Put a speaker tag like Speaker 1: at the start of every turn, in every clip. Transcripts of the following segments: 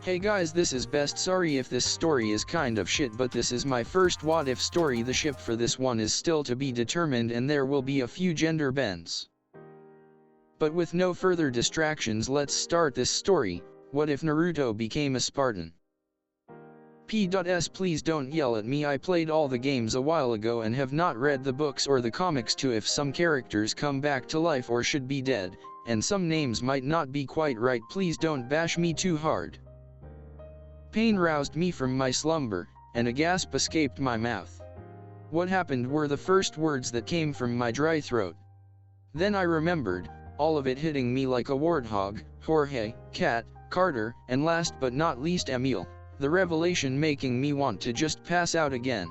Speaker 1: Hey guys, this is Best. Sorry if this story is kind of shit, but this is my first what if story. The ship for this one is still to be determined and there will be a few gender bends. But with no further distractions, let's start this story. What if Naruto became a Spartan? P.S. Please don't yell at me. I played all the games a while ago and have not read the books or the comics too. If some characters come back to life or should be dead, and some names might not be quite right, please don't bash me too hard. Pain roused me from my slumber, and a gasp escaped my mouth. What happened were the first words that came from my dry throat. Then I remembered, all of it hitting me like a warthog: Jorge, Kat, Carter, and last but not least Emil, the revelation making me want to just pass out again.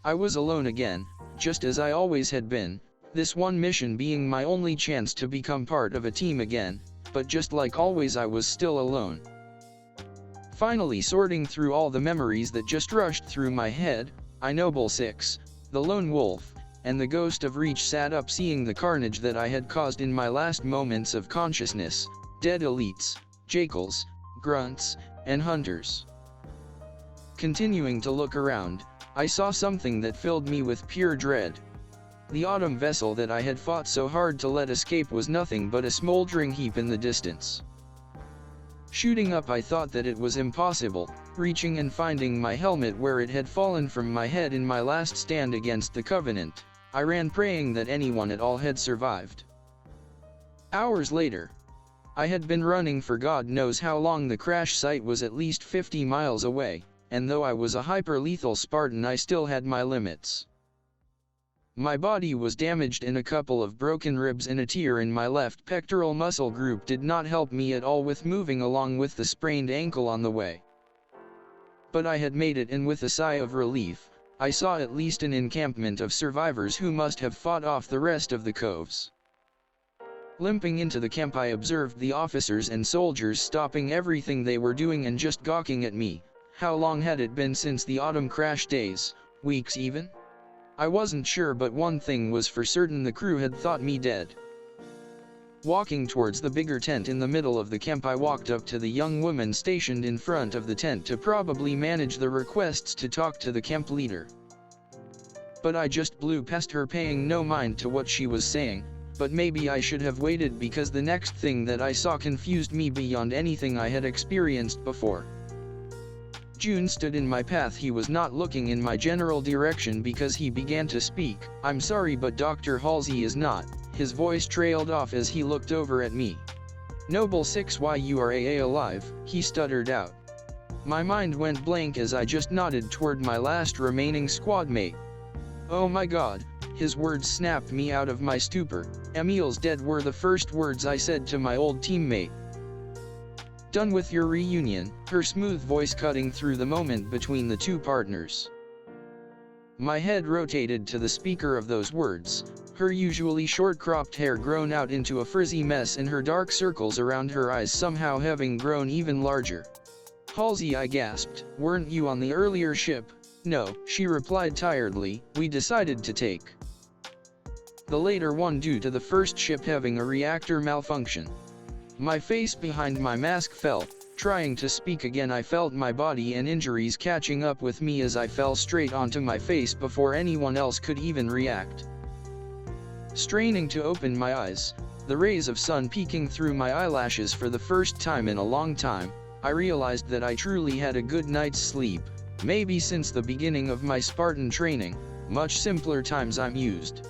Speaker 1: I was alone again, just as I always had been, this one mission being my only chance to become part of a team again, but just like always I was still alone. Finally sorting through all the memories that just rushed through my head, I Noble 6, the lone wolf, and the ghost of Reach sat up, seeing the carnage that I had caused in my last moments of consciousness: dead elites, jackals, grunts, and hunters. Continuing to look around, I saw something that filled me with pure dread. The autumn vessel that I had fought so hard to let escape was nothing but a smoldering heap in the distance. Shooting up, I thought that it was impossible, reaching and finding my helmet where it had fallen from my head in my last stand against the Covenant. I ran, praying that anyone at all had survived. Hours later, I had been running for God knows how long. The crash site was at least 50 miles away, and though I was a hyper-lethal Spartan, I still had my limits. My body was damaged, and a couple of broken ribs and a tear in my left pectoral muscle group did not help me at all with moving along with the sprained ankle on the way. But I had made it, and with a sigh of relief, I saw at least an encampment of survivors who must have fought off the rest of the coves. Limping into the camp, I observed the officers and soldiers stopping everything they were doing and just gawking at me. How long had it been since the autumn crash? Days? Weeks even? I wasn't sure, but one thing was for certain: the crew had thought me dead. Walking towards the bigger tent in the middle of the camp, I walked up to the young woman stationed in front of the tent to probably manage the requests to talk to the camp leader. But I just blew past her, paying no mind to what she was saying. But maybe I should have waited, because the next thing that I saw confused me beyond anything I had experienced before. June stood in my path. He was not looking in my general direction because he began to speak. "I'm sorry, but Dr. Halsey is not." His voice trailed off as he looked over at me. "Noble 6, why you are alive," he stuttered out. My mind went blank as I just nodded toward my last remaining squad mate. "Oh my God," his words snapped me out of my stupor. "Emil's dead," were the first words I said to my old teammate. "Done with your reunion," her smooth voice cutting through the moment between the two partners. My head rotated to the speaker of those words, her usually short-cropped hair grown out into a frizzy mess and her dark circles around her eyes somehow having grown even larger. "Halsey," I gasped, "weren't you on the earlier ship?" "No," she replied tiredly, "we decided to take the later one due to the first ship having a reactor malfunction." My face behind my mask fell. Trying to speak again, I felt my body and injuries catching up with me as I fell straight onto my face before anyone else could even react. Straining to open my eyes, the rays of sun peeking through my eyelashes for the first time in a long time, I realized that I truly had a good night's sleep, maybe since the beginning of my Spartan training. Much simpler times, I mused.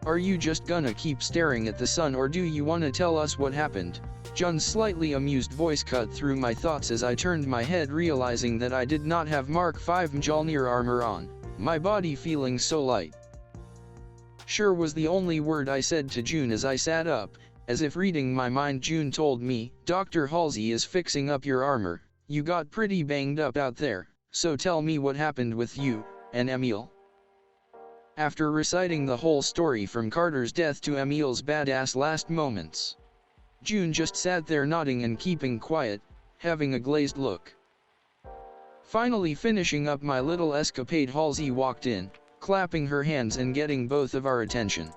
Speaker 1: "Are you just gonna keep staring at the sun, or do you wanna tell us what happened?" Jun's slightly amused voice cut through my thoughts as I turned my head, realizing that I did not have Mark V Mjolnir armor on, my body feeling so light. "Sure," was the only word I said to June as I sat up. As if reading my mind, June told me, "Dr. Halsey is fixing up your armor. You got pretty banged up out there, so tell me what happened with you and Emil." After reciting the whole story from Carter's death to Emil's badass last moments, June just sat there nodding and keeping quiet, having a glazed look. Finally finishing up my little escapade, Halsey walked in, clapping her hands and getting both of our attention.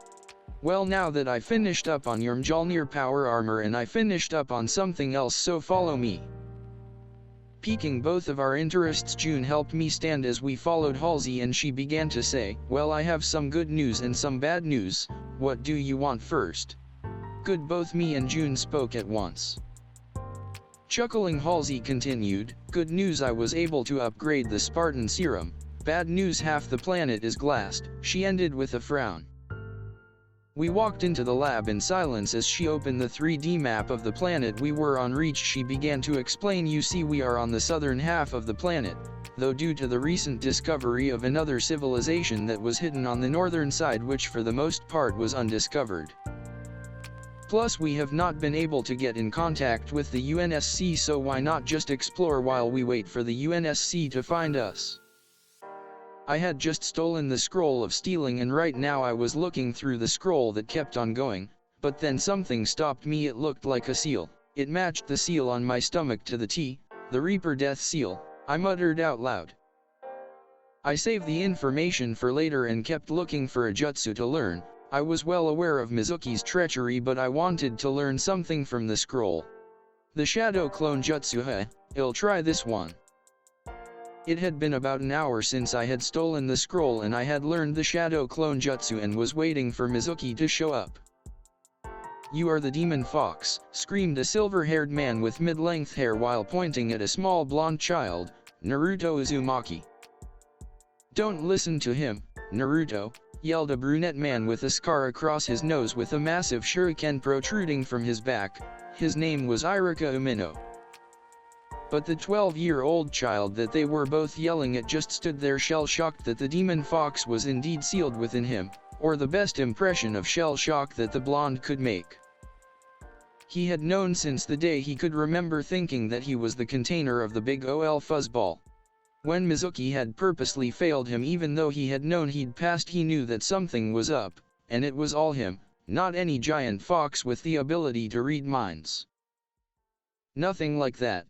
Speaker 1: Well, now that I finished up on your Mjolnir power armor and I finished up on something else, so follow me. Piquing both of our interests, June helped me stand as we followed Halsey, and she began to say, well, I have some good news and some bad news. What do you want first? Good, both me and June spoke at once. Chuckling, Halsey continued, good news, I was able to upgrade the Spartan serum. Bad news, half the planet is glassed, she ended with a frown. We walked into the lab in silence as she opened the 3D map of the planet we were on. She began to explain, you see, we are on the southern half of the planet, though due to the recent discovery of another civilization that was hidden on the northern side, which for the most part was undiscovered. Plus, we have not been able to get in contact with the UNSC, so why not just explore while we wait for the UNSC to find us? I had just stolen the scroll of stealing, and right now I was looking through the scroll that kept on going, but then something stopped me. It looked like a seal. It matched the seal on my stomach to the T, the Reaper Death Seal, I muttered out loud. I saved the information for later and kept looking for a jutsu to learn. I was well aware of Mizuki's treachery, but I wanted to learn something from the scroll. The Shadow Clone Jutsu, I'll try this one. It had been about an hour since I had stolen the scroll and I had learned the Shadow Clone Jutsu and was waiting for Mizuki to show up. You are the Demon Fox, screamed a silver-haired man with mid-length hair while pointing at a small blonde child, Naruto Uzumaki. Don't listen to him, Naruto, yelled a brunette man with a scar across his nose with a massive shuriken protruding from his back. His name was Irika Umino. But the 12-year-old child that they were both yelling at just stood there shell-shocked that the Demon Fox was indeed sealed within him, or the best impression of shell-shock that the blonde could make. He had known since the day he could remember, thinking that he was the container of the big OL fuzzball. When Mizuki had purposely failed him, even though he had known he'd passed, he knew that something was up, and it was all him, not any giant fox with the ability to read minds. Nothing like that.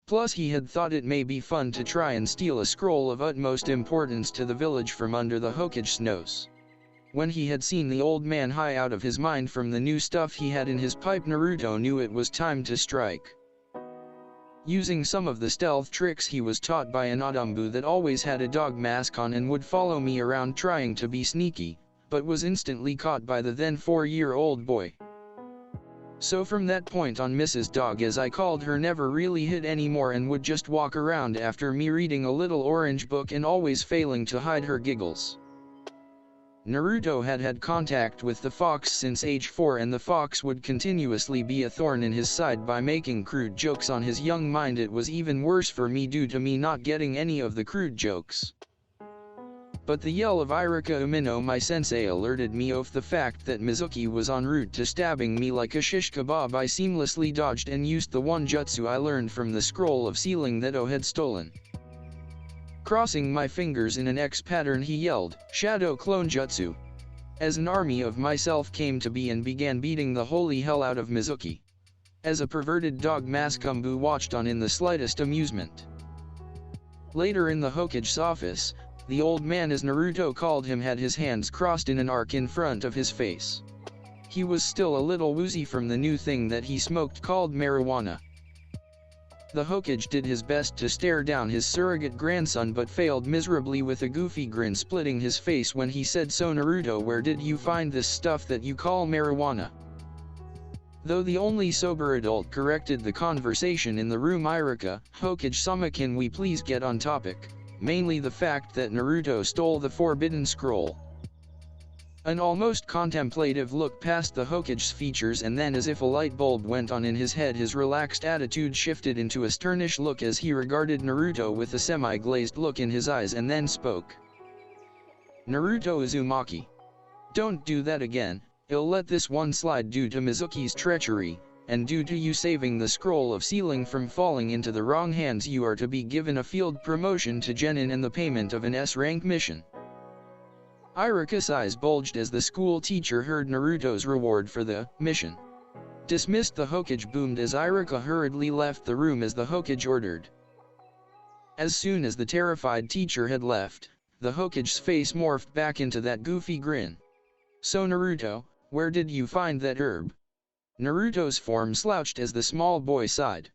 Speaker 1: Plus, he had thought it may be fun to try and steal a scroll of utmost importance to the village from under the Hokage snows. When he had seen the old man high out of his mind from the new stuff he had in his pipe, Naruto knew it was time to strike. Using some of the stealth tricks he was taught by an Odambu that always had a dog mask on and would follow me around trying to be sneaky, but was instantly caught by the then 4-year-old boy. So from that point on, Mrs. Dog, as I called her, never really hid anymore and would just walk around after me reading a little orange book and always failing to hide her giggles. Naruto had had contact with the fox since age 4, and the fox would continuously be a thorn in his side by making crude jokes on his young mind. It was even worse for me due to me not getting any of the crude jokes. But the yell of Irika Umino, my sensei, alerted me of the fact that Mizuki was en route to stabbing me like a shish kebab. I seamlessly dodged and used the one jutsu I learned from the scroll of sealing that O had stolen. Crossing my fingers in an X pattern, he yelled, Shadow Clone Jutsu. As an army of myself came to be and began beating the holy hell out of Mizuki. As a perverted dog, Maskumbu watched on in the slightest amusement. Later in the Hokage's office, the old man, as Naruto called him, had his hands crossed in an arc in front of his face. He was still a little woozy from the new thing that he smoked called marijuana. The Hokage did his best to stare down his surrogate grandson but failed miserably, with a goofy grin splitting his face when he said, So Naruto, where did you find this stuff that you call marijuana? Though the only sober adult corrected the conversation in the room, Irika, Hokage-sama, can we please get on topic? Mainly the fact that Naruto stole the Forbidden Scroll. An almost contemplative look passed the Hokage's features, and then, as if a light bulb went on in his head, his relaxed attitude shifted into a sternish look as he regarded Naruto with a semi-glazed look in his eyes and then spoke. Naruto Uzumaki. Don't do that again. I'll let this one slide due to Mizuki's treachery, and due to you saving the scroll of sealing from falling into the wrong hands, you are to be given a field promotion to Genin and the payment of an S-rank mission. Irika's eyes bulged as the school teacher heard Naruto's reward for the mission. Dismissed, the Hokage boomed as Irika hurriedly left the room as the Hokage ordered. As soon as the terrified teacher had left, the Hokage's face morphed back into that goofy grin. So Naruto, Where did you find that herb? Naruto's form slouched as the small boy sighed.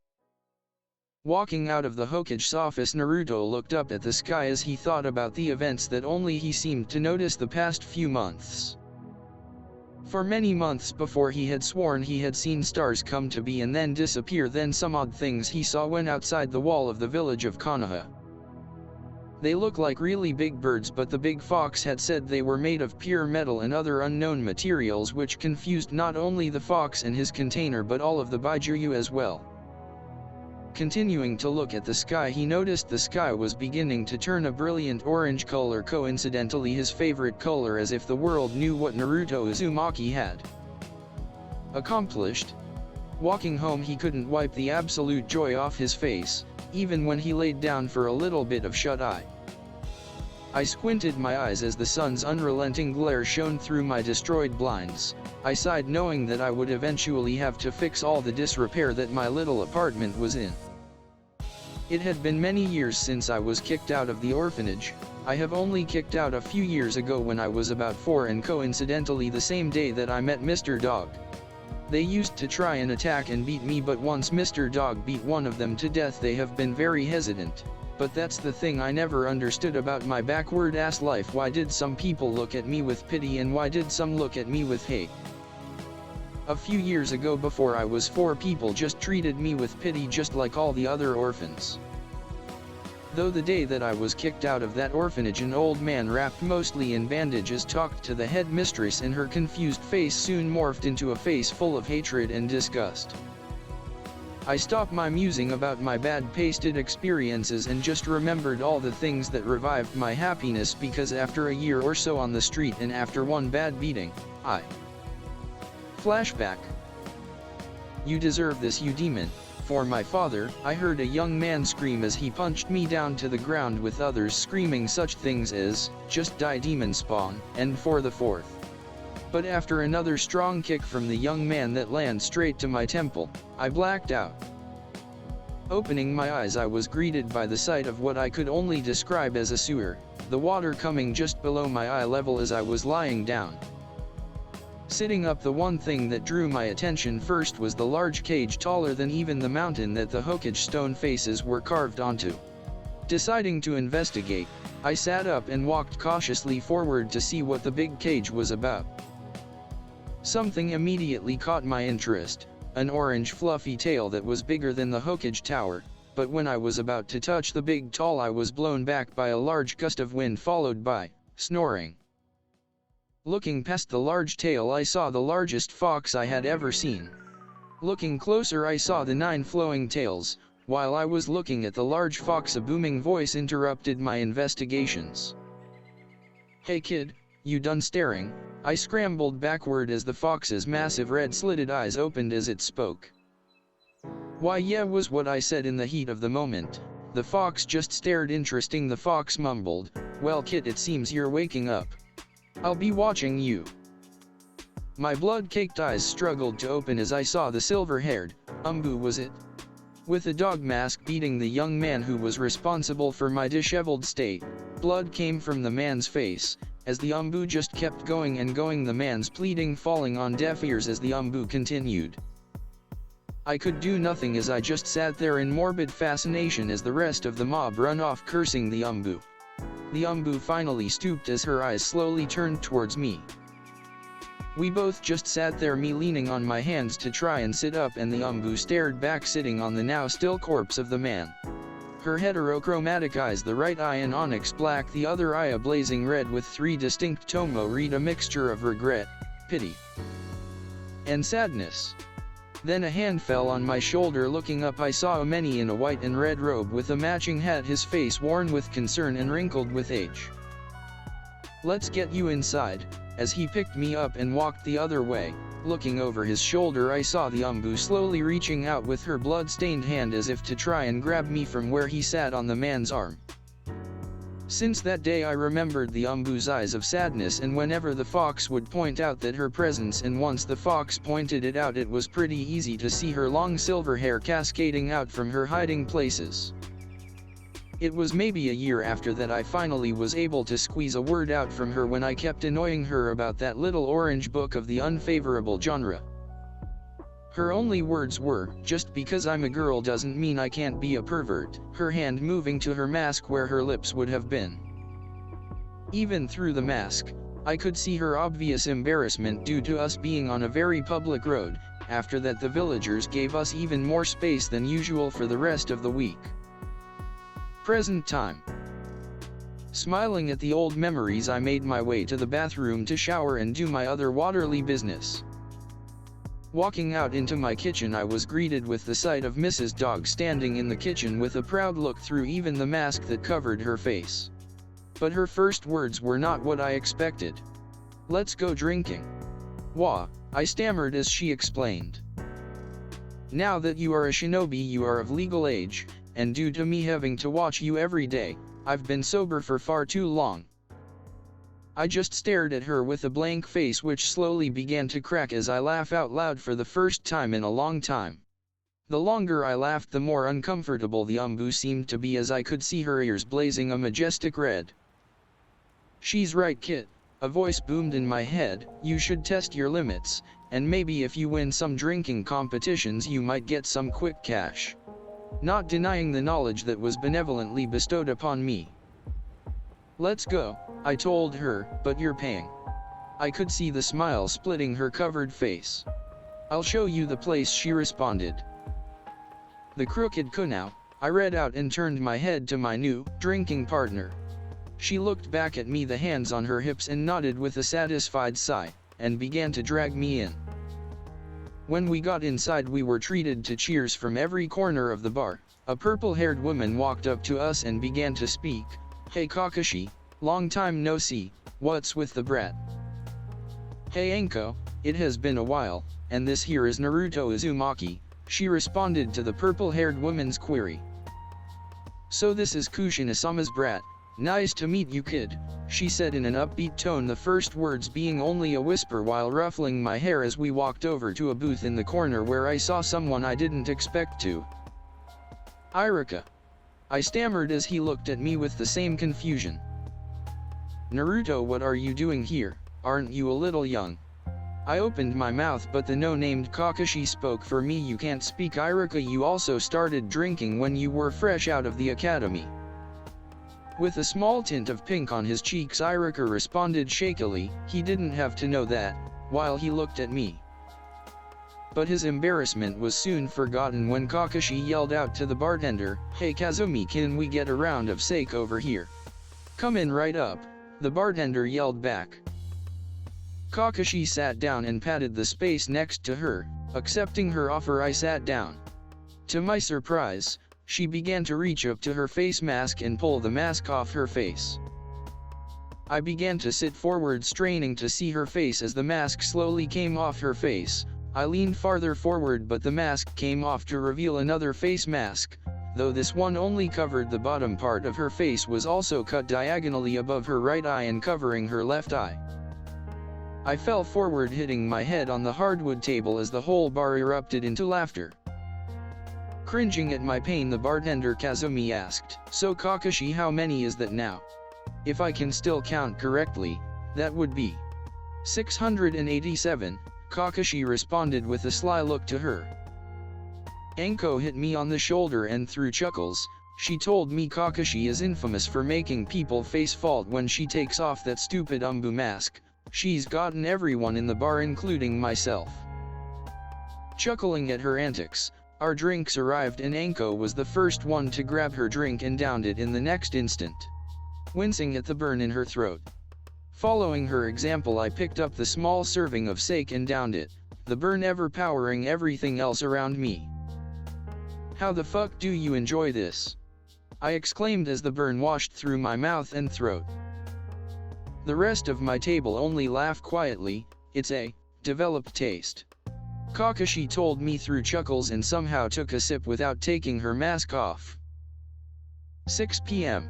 Speaker 1: Walking out of the Hokage's office, Naruto looked up at the sky as he thought about the events that only he seemed to notice the past few months. For many months before, he had sworn he had seen stars come to be and then disappear, then some odd things he saw when outside the wall of the village of Konoha. They look like really big birds, but the big fox had said they were made of pure metal and other unknown materials, which confused not only the fox and his container but all of the Baijuyu as well. Continuing to look at the sky, he noticed the sky was beginning to turn a brilliant orange color, coincidentally his favorite color, as if the world knew what Naruto Uzumaki had accomplished. Walking home, he couldn't wipe the absolute joy off his face, even when he laid down for a little bit of shut-eye. I squinted my eyes as the sun's unrelenting glare shone through my destroyed blinds. I sighed, knowing that I would eventually have to fix all the disrepair that my little apartment was in. It had been many years since I was kicked out of the orphanage. I have only kicked out a few years ago when I was about 4, and coincidentally the same day that I met Mr. Dog. They used to try and attack and beat me, but once Mr. Dog beat one of them to death, they have been very hesitant. But that's the thing I never understood about my backward-ass life. Why did some people look at me with pity and why did some look at me with hate? A few years ago, before I was 4, people just treated me with pity just like all the other orphans. Though the day that I was kicked out of that orphanage, an old man wrapped mostly in bandages talked to the head mistress, and her confused face soon morphed into a face full of hatred and disgust. I stopped my musing about my bad pasted experiences and just remembered all the things that revived my happiness, because after a year or so on the street and after one bad beating, I... Flashback. You deserve this, you demon. For my father, I heard a young man scream as he punched me down to the ground, with others screaming such things as, just die demon spawn, and for the 4th. But after another strong kick from the young man that landed straight to my temple, I blacked out. Opening my eyes, I was greeted by the sight of what I could only describe as a sewer, the water coming just below my eye level as I was lying down. Sitting up, the one thing that drew my attention first was the large cage taller than even the mountain that the Hokage stone faces were carved onto. Deciding to investigate, I sat up and walked cautiously forward to see what the big cage was about. Something immediately caught my interest, an orange fluffy tail that was bigger than the Hokage tower, but when I was about to touch the big tail, I was blown back by a large gust of wind followed by snoring. Looking past the large tail, I saw the largest fox I had ever seen. Looking closer, I saw the 9 flowing tails. While I was looking at the large fox, a booming voice interrupted my investigations. "Hey kid, you done staring?" I scrambled backward as the fox's massive red-slitted eyes opened as it spoke. "Why yeah," was what I said in the heat of the moment. The fox just stared. "Interesting," the fox mumbled. "Well kid, it seems you're waking up. I'll be watching you." My blood-caked eyes struggled to open as I saw the silver-haired Umbu, was it? With a dog mask, beating the young man who was responsible for my disheveled state. Blood came from the man's face, as the Umbu just kept going and going, the man's pleading falling on deaf ears as the Umbu continued. I could do nothing as I just sat there in morbid fascination as the rest of the mob run off cursing the Umbu. The Umbu finally stooped as her eyes slowly turned towards me. We both just sat there, me leaning on my hands to try and sit up, and the Umbu stared back, sitting on the now still corpse of the man. Her heterochromatic eyes, the right eye an onyx black, the other eye a blazing red, with 3 distinct tomo read, a mixture of regret, pity, and sadness. Then a hand fell on my shoulder. Looking up, I saw a Meni in a white and red robe with a matching hat, his face worn with concern and wrinkled with age. "Let's get you inside," as he picked me up and walked the other way. Looking over his shoulder, I saw the Umbu slowly reaching out with her blood-stained hand as if to try and grab me from where he sat on the man's arm. Since that day I remembered the Umbu's eyes of sadness, and whenever the fox would point out that her presence, and once the fox pointed it out, it was pretty easy to see her long silver hair cascading out from her hiding places. It was maybe a year after that I finally was able to squeeze a word out from her when I kept annoying her about that little orange book of the unfavorable genre. Her only words were, "Just because I'm a girl doesn't mean I can't be a pervert," her hand moving to her mask where her lips would have been. Even through the mask, I could see her obvious embarrassment due to us being on a very public road. After that, the villagers gave us even more space than usual for the rest of the week. Present time. Smiling at the old memories, I made my way to the bathroom to shower and do my other waterly business. Walking out into my kitchen, I was greeted with the sight of Mrs. Dog standing in the kitchen with a proud look through even the mask that covered her face. But her first words were not what I expected. "Let's go drinking." "Wah," I stammered as she explained. "Now that you are a shinobi, you are of legal age, and due to me having to watch you every day, I've been sober for far too long." I just stared at her with a blank face which slowly began to crack as I laughed out loud for the first time in a long time. The longer I laughed, the more uncomfortable the umbu seemed to be, as I could see her ears blazing a majestic red. "She's right, kid," a voice boomed in my head. "You should test your limits, and maybe if you win some drinking competitions you might get some quick cash." Not denying the knowledge that was benevolently bestowed upon me. "Let's go," I told her, "but you're paying." I could see the smile splitting her covered face. "I'll show you the place," she responded. "The crooked kunao," I read out and turned my head to my new drinking partner. She looked back at me, the hands on her hips, and nodded with a satisfied sigh, and began to drag me in. When we got inside, we were treated to cheers from every corner of the bar. A purple-haired woman walked up to us and began to speak. "Hey Kakashi, long time no see, what's with the brat?" "Hey Anko, it has been a while, and this here is Naruto Uzumaki," she responded to the purple-haired woman's query. "So this is Kushina-sama's brat. Nice to meet you, kid," she said in an upbeat tone, the first words being only a whisper, while ruffling my hair as we walked over to a booth in the corner where I saw someone I didn't expect to. "Irika," I stammered as he looked at me with the same confusion. "Naruto, what are you doing here? Aren't you a little young?" I opened my mouth, but the no-named Kakashi spoke for me. "You can't speak, Irika. You also started drinking when you were fresh out of the academy." With a small tint of pink on his cheeks, Irika responded shakily, "He didn't have to know that," while he looked at me. But his embarrassment was soon forgotten when Kakashi yelled out to the bartender, "Hey Kazumi, can we get a round of sake over here?" "Come in right up," the bartender yelled back. Kakashi sat down and patted the space next to her. Accepting her offer, I sat down. To my surprise, she began to reach up to her face mask and pull the mask off her face. I began to sit forward, straining to see her face. As the mask slowly came off her face, I leaned farther forward, but the mask came off to reveal another face mask. Though this one only covered the bottom part of her face, was also cut diagonally above her right eye and covering her left eye. I fell forward, hitting my head on the hardwood table as the whole bar erupted into laughter. Cringing at my pain, the bartender Kazumi asked, "So Kakashi, how many is that now?" "If I can still count correctly, that would be 687, Kakashi responded with a sly look to her. Anko hit me on the shoulder, and through chuckles, she told me Kakashi is infamous for making people face fault when she takes off that stupid umbu mask. She's gotten everyone in the bar, including myself. Chuckling at her antics, our drinks arrived, and Anko was the first one to grab her drink and downed it in the next instant, wincing at the burn in her throat. Following her example, I picked up the small serving of sake and downed it, the burn overpowering everything else around me. "How the fuck do you enjoy this?" I exclaimed as the burn washed through my mouth and throat. The rest of my table only laughed quietly. "It's a developed taste," Kakashi told me through chuckles, and somehow took a sip without taking her mask off. 6 p.m.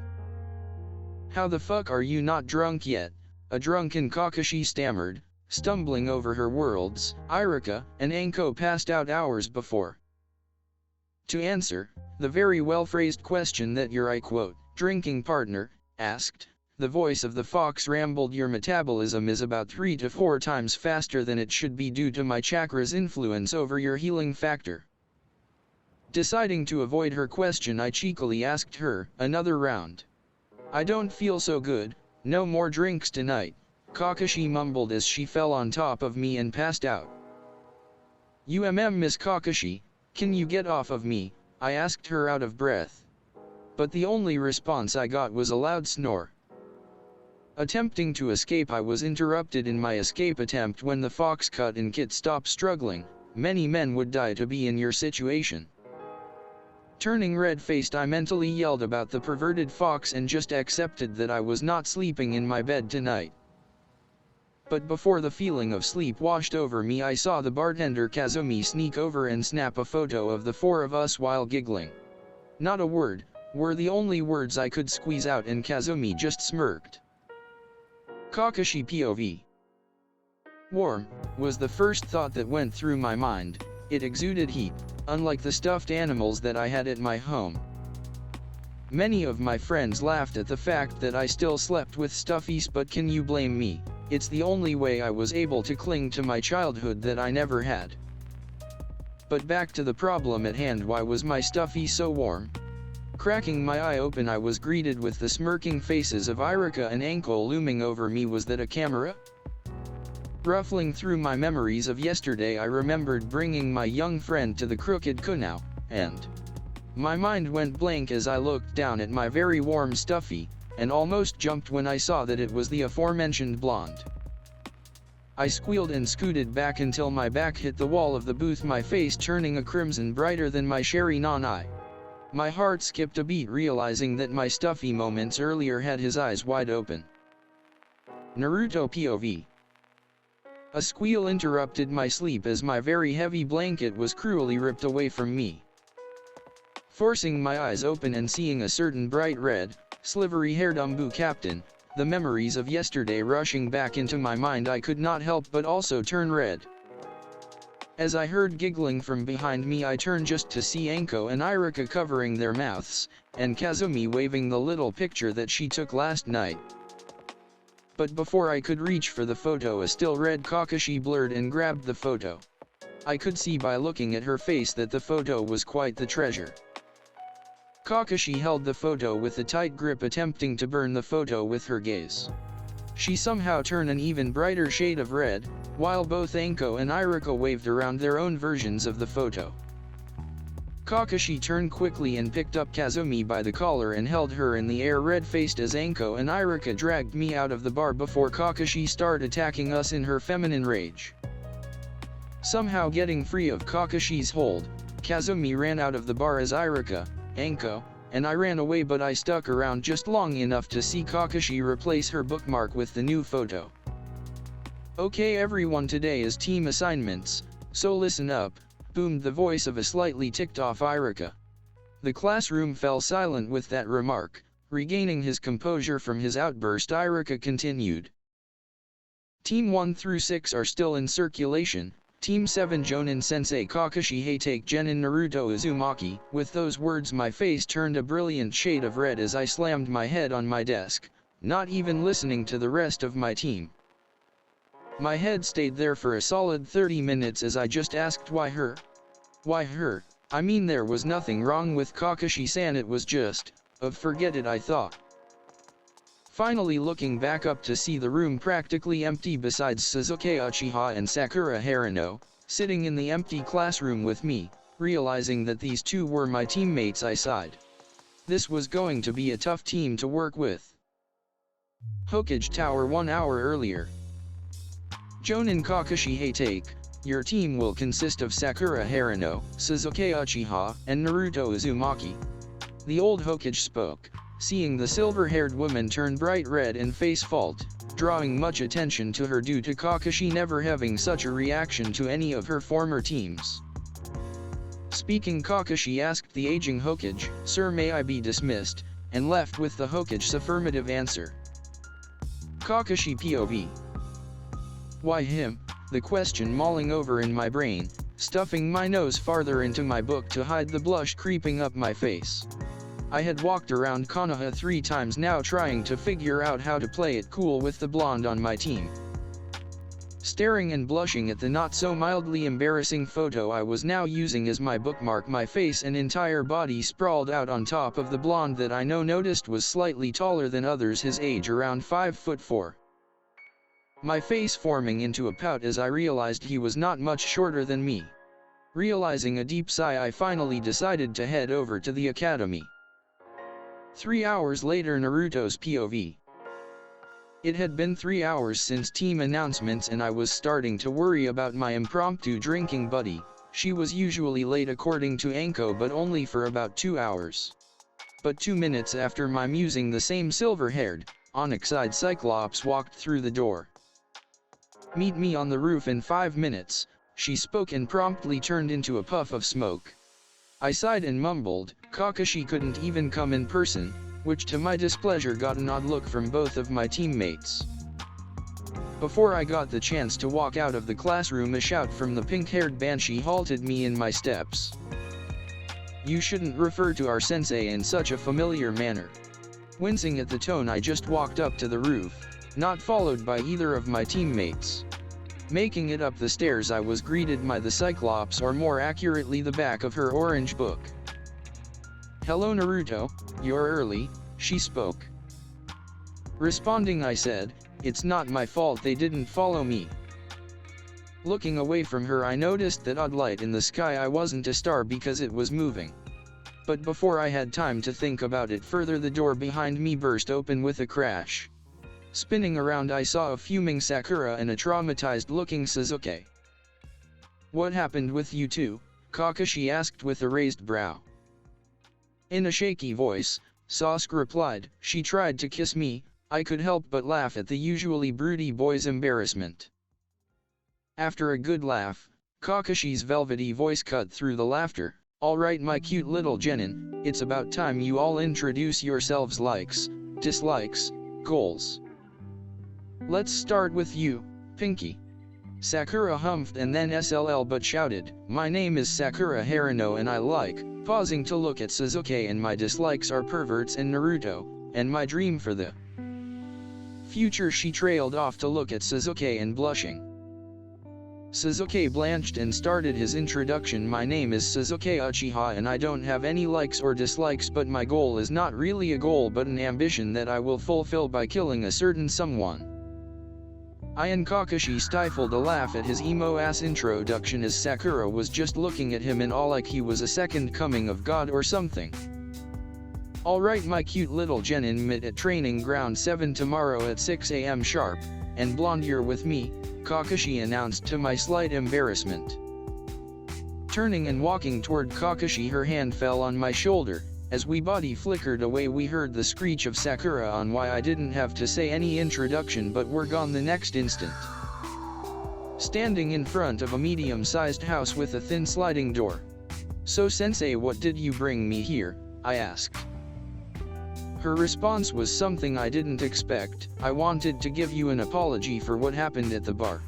Speaker 1: "How the fuck are you not drunk yet?" a drunken Kakashi stammered, stumbling over her words. "Irika and Anko passed out hours before." To answer, The very well-phrased question that your, I quote, drinking partner, asked. The voice of the fox rambled, your metabolism is about 3 to 4 times faster than it should be due to my chakra's influence over your healing factor. Deciding to avoid her question, I cheekily asked her, another round. I don't feel so good, no more drinks tonight, Kakashi mumbled as she fell on top of me and passed out. Miss Kakashi, can you get off of me? I asked her out of breath. But the only response I got was a loud snore. Attempting to escape, I was interrupted in my escape attempt when the fox cut and Kit stopped struggling. Many men would die to be in your situation. Turning red-faced, I mentally yelled about the perverted fox and just accepted that I was not sleeping in my bed tonight. But before the feeling of sleep washed over me, I saw the bartender Kazumi sneak over and snap a photo of the 4 of us while giggling. Not a word, were the only words I could squeeze out, and Kazumi just smirked. Kakashi POV. Warm, was the first thought that went through my mind. It exuded heat, unlike the stuffed animals that I had at my home. Many of my friends laughed at the fact that I still slept with stuffies, but can you blame me? It's the only way I was able to cling to my childhood that I never had. But back to the problem at hand, why was my stuffy so warm? Cracking my eye open, I was greeted with the smirking faces of Irika and Anko looming over me. Was that a camera? Ruffling through my memories of yesterday, I remembered bringing my young friend to the Crooked Kunao, and my mind went blank as I looked down at my very warm stuffy, and almost jumped when I saw that it was the aforementioned blonde. I squealed and scooted back until my back hit the wall of the booth, my face turning a crimson brighter than my sherry non-eye. My heart skipped a beat, realizing that my stuffy moments earlier had his eyes wide open. Naruto POV. A squeal interrupted my sleep as my very heavy blanket was cruelly ripped away from me. Forcing my eyes open and seeing a certain bright red, slivery-haired Umbu captain, the memories of yesterday rushing back into my mind, I could not help but also turn red. As I heard giggling from behind me, I turned just to see Anko and Irika covering their mouths, and Kazumi waving the little picture that she took last night. But before I could reach for the photo, a still red Kakashi blurred and grabbed the photo. I could see by looking at her face that the photo was quite the treasure. Kakashi held the photo with a tight grip, attempting to burn the photo with her gaze. She somehow turned an even brighter shade of red, while both Anko and Irika waved around their own versions of the photo. Kakashi turned quickly and picked up Kazumi by the collar and held her in the air, red-faced, as Anko and Irika dragged me out of the bar before Kakashi started attacking us in her feminine rage. Somehow getting free of Kakashi's hold, Kazumi ran out of the bar as Irika, Anko, and I ran away, but I stuck around just long enough to see Kakashi replace her bookmark with the new photo. Okay everyone, today is team assignments, so listen up, boomed the voice of a slightly ticked-off Irika. The classroom fell silent with that remark. Regaining his composure from his outburst, Irika continued. Team 1 through 6 are still in circulation. Team 7 Jonin Sensei Kakashi Heitake Genin Naruto Uzumaki. With those words my face turned a brilliant shade of red as I slammed my head on my desk, not even listening to the rest of my team. My head stayed there for a solid 30 minutes as I just asked why her? Why her? I mean, there was nothing wrong with Kakashi-san, it was just, forget it, I thought. Finally looking back up to see the room practically empty besides Suzuki Uchiha and Sakura Harano, sitting in the empty classroom with me, realizing that these two were my teammates, I sighed. This was going to be a tough team to work with. Hokage Tower 1 hour earlier. Jonin Kakashi Heitake, your team will consist of Sakura Harano, Suzuki Uchiha, and Naruto Uzumaki. The old Hokage spoke, seeing the silver-haired woman turn bright red and face fault, drawing much attention to her due to Kakashi never having such a reaction to any of her former teams. Speaking, Kakashi asked the aging Hokage, "Sir, may I be dismissed?" and left with the Hokage's affirmative answer. Kakashi POV. Why him? The question mulling over in my brain, stuffing my nose farther into my book to hide the blush creeping up my face. I had walked around Konoha 3 times now trying to figure out how to play it cool with the blonde on my team. Staring and blushing at the not-so-mildly embarrassing photo I was now using as my bookmark, my face and entire body sprawled out on top of the blonde that I noticed was slightly taller than others his age, around 5'4". My face forming into a pout as I realized he was not much shorter than me. Realizing a deep sigh, I finally decided to head over to the academy. 3 hours later, Naruto's POV. It had been 3 hours since team announcements and I was starting to worry about my impromptu drinking buddy. She was usually late according to Anko, but only for about 2 hours. But 2 minutes after my musing, the same silver-haired, onyx-eyed Cyclops walked through the door. "Meet me on the roof in 5 minutes, she spoke and promptly turned into a puff of smoke. I sighed and mumbled, "Kakashi couldn't even come in person," which to my displeasure got an odd look from both of my teammates. Before I got the chance to walk out of the classroom, a shout from the pink-haired banshee halted me in my steps. "You shouldn't refer to our sensei in such a familiar manner." Wincing at the tone, I just walked up to the roof, not followed by either of my teammates. Making it up the stairs, I was greeted by the Cyclops, or more accurately the back of her orange book. "Hello Naruto, you're early," she spoke. Responding, I said, "It's not my fault they didn't follow me." Looking away from her, I noticed that odd light in the sky. I wasn't a star because it was moving. But before I had time to think about it further, the door behind me burst open with a crash. Spinning around, I saw a fuming Sakura and a traumatized-looking Sasuke. "What happened with you two?" Kakashi asked with a raised brow. In a shaky voice, Sasuke replied, "She tried to kiss me." I could help but laugh at the usually broody boy's embarrassment. After a good laugh, Kakashi's velvety voice cut through the laughter. "All right, my cute little genin, it's about time you all introduce yourselves. Likes, dislikes, goals. Let's start with you, Pinky." Sakura humphed and then SLL but shouted, "My name is Sakura Haruno and I like," pausing to look at Sasuke, "and my dislikes are perverts and Naruto, and my dream for the future." She trailed off to look at Sasuke and blushing. Sasuke blanched and started his introduction. "My name is Sasuke Uchiha and I don't have any likes or dislikes, but my goal is not really a goal but an ambition that I will fulfill by killing a certain someone." And Kakashi stifled a laugh at his emo-ass introduction as Sakura was just looking at him in awe like he was a second coming of God or something. "Alright, my cute little genin, meet at training ground 7 tomorrow at 6 AM sharp, and blonde you're with me," Kakashi announced to my slight embarrassment. Turning and walking toward Kakashi, her hand fell on my shoulder. As we body flickered away, we heard the screech of Sakura on why I didn't have to say any introduction but were gone the next instant. Standing in front of a medium-sized house with a thin sliding door. "So sensei, what did you bring me here?" I asked. Her response was something I didn't expect. "I wanted to give you an apology for what happened at the bar."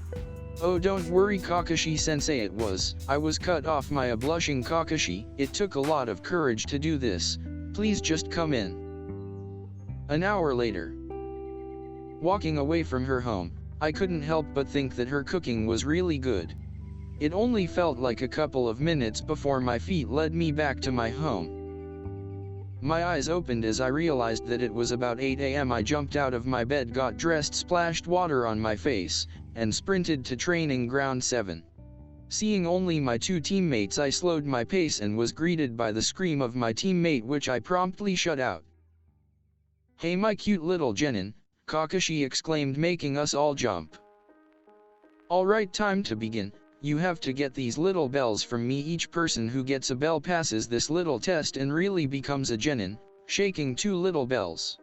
Speaker 1: "Oh, don't worry Kakashi-sensei, it was." I was cut off by a blushing Kakashi. "It took a lot of courage to do this. Please just come in." An hour later. Walking away from her home, I couldn't help but think that her cooking was really good. It only felt like a couple of minutes before my feet led me back to my home. My eyes opened as I realized that it was about 8 AM. I jumped out of my bed, got dressed, splashed water on my face, and sprinted to training ground 7. Seeing only my 2 teammates, I slowed my pace and was greeted by the scream of my teammate, which I promptly shut out. "Hey my cute little genin," Kakashi exclaimed, making us all jump. "Alright, time to begin. You have to get these little bells from me. Each person who gets a bell passes this little test and really becomes a genin," shaking 2 little bells.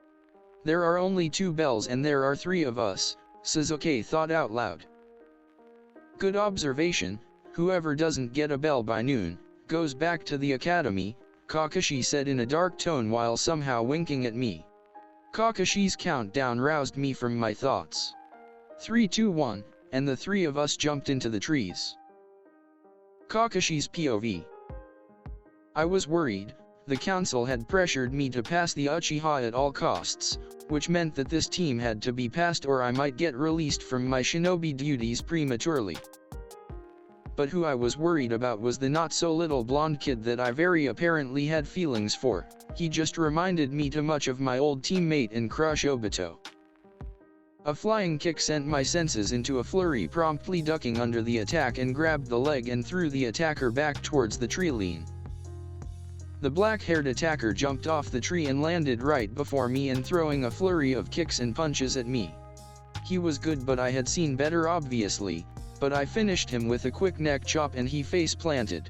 Speaker 1: "There are only 2 bells and there are 3 of us," Sasuke thought out loud. "Good observation. Whoever doesn't get a bell by noon, goes back to the academy," Kakashi said in a dark tone while somehow winking at me. Kakashi's countdown roused me from my thoughts. 3, 2, 1, and the 3 of us jumped into the trees. Kakashi's POV. I was worried. The council had pressured me to pass the Uchiha at all costs, which meant that this team had to be passed or I might get released from my shinobi duties prematurely. But who I was worried about was the not-so-little blonde kid that I very apparently had feelings for. He just reminded me too much of my old teammate and crush Obito. A flying kick sent my senses into a flurry, promptly ducking under the attack and grabbed the leg and threw the attacker back towards the tree line. The black-haired attacker jumped off the tree and landed right before me and throwing a flurry of kicks and punches at me. He was good, but I had seen better obviously, but I finished him with a quick neck chop and he face-planted.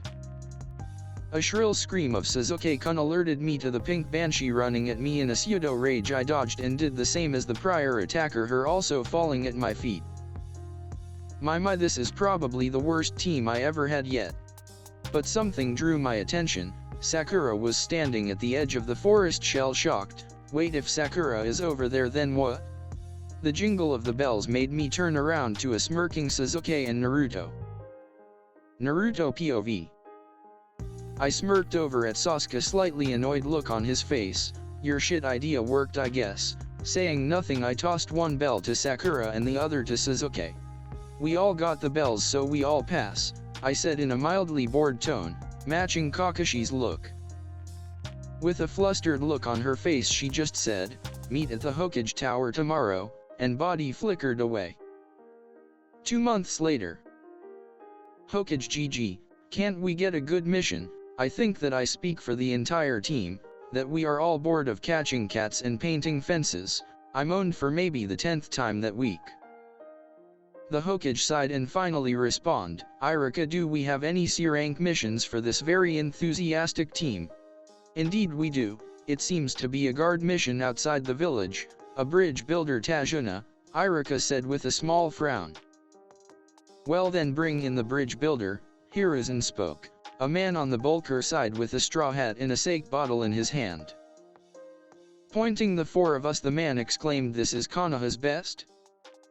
Speaker 1: A shrill scream of Sasuke-kun alerted me to the pink banshee running at me in a pseudo rage. I dodged and did the same as the prior attacker, her also falling at my feet. My, this is probably the worst team I ever had yet. But something drew my attention. Sakura was standing at the edge of the forest, shell-shocked. Wait, if Sakura is over there, then what? The jingle of the bells made me turn around to a smirking Sasuke and Naruto. Naruto POV. I smirked over at Sasuke's slightly annoyed look on his face. Your shit idea worked, I guess. Saying nothing, I tossed one bell to Sakura and the other to Sasuke. We all got the bells, so we all pass, I said in a mildly bored tone, matching Kakashi's look. With a flustered look on her face, she just said, "Meet at the Hokage Tower tomorrow," and body flickered away. 2 months later. Hokage GG, can't we get a good mission? I think that I speak for the entire team, that we are all bored of catching cats and painting fences. I moaned for maybe the 10th time that week. The Hokage sighed and finally respond, Irika, do we have any C-rank missions for this very enthusiastic team? Indeed we do. It seems to be a guard mission outside the village, a bridge builder Tajuna, Irika said with a small frown. Well then, bring in the bridge builder, Hiruzen spoke, a man on the bulker side with a straw hat and a sake bottle in his hand. Pointing the four of us, the man exclaimed, this is Konoha's best?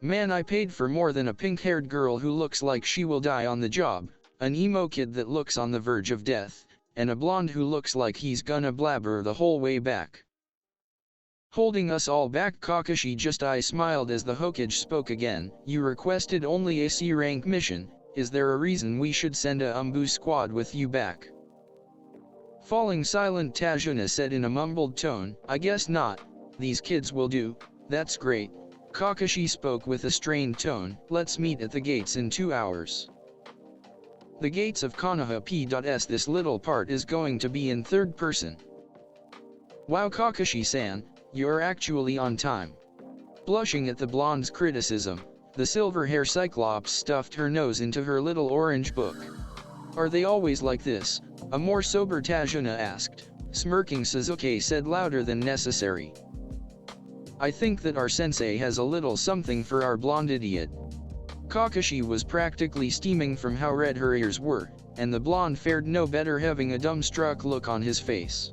Speaker 1: Man, I paid for more than a pink-haired girl who looks like she will die on the job, an emo kid that looks on the verge of death, and a blonde who looks like he's gonna blabber the whole way back. Holding us all back, Kakashi just smiled as the Hokage spoke again. You requested only a C-rank mission, is there a reason we should send a Umbu squad with you back? Falling silent, Tajuna said in a mumbled tone, I guess not, these kids will do, that's great. Kakashi spoke with a strained tone, let's meet at the gates in 2 hours. The gates of Konoha P.S. This little part is going to be in third person. Wow, Kakashi-san, you're actually on time. Blushing at the blonde's criticism, the silver hair Cyclops stuffed her nose into her little orange book. Are they always like this? A more sober Tajuna asked. Smirking, Sasuke said louder than necessary. I think that our sensei has a little something for our blonde idiot. Kakashi was practically steaming from how red her ears were, and the blonde fared no better, having a dumbstruck look on his face.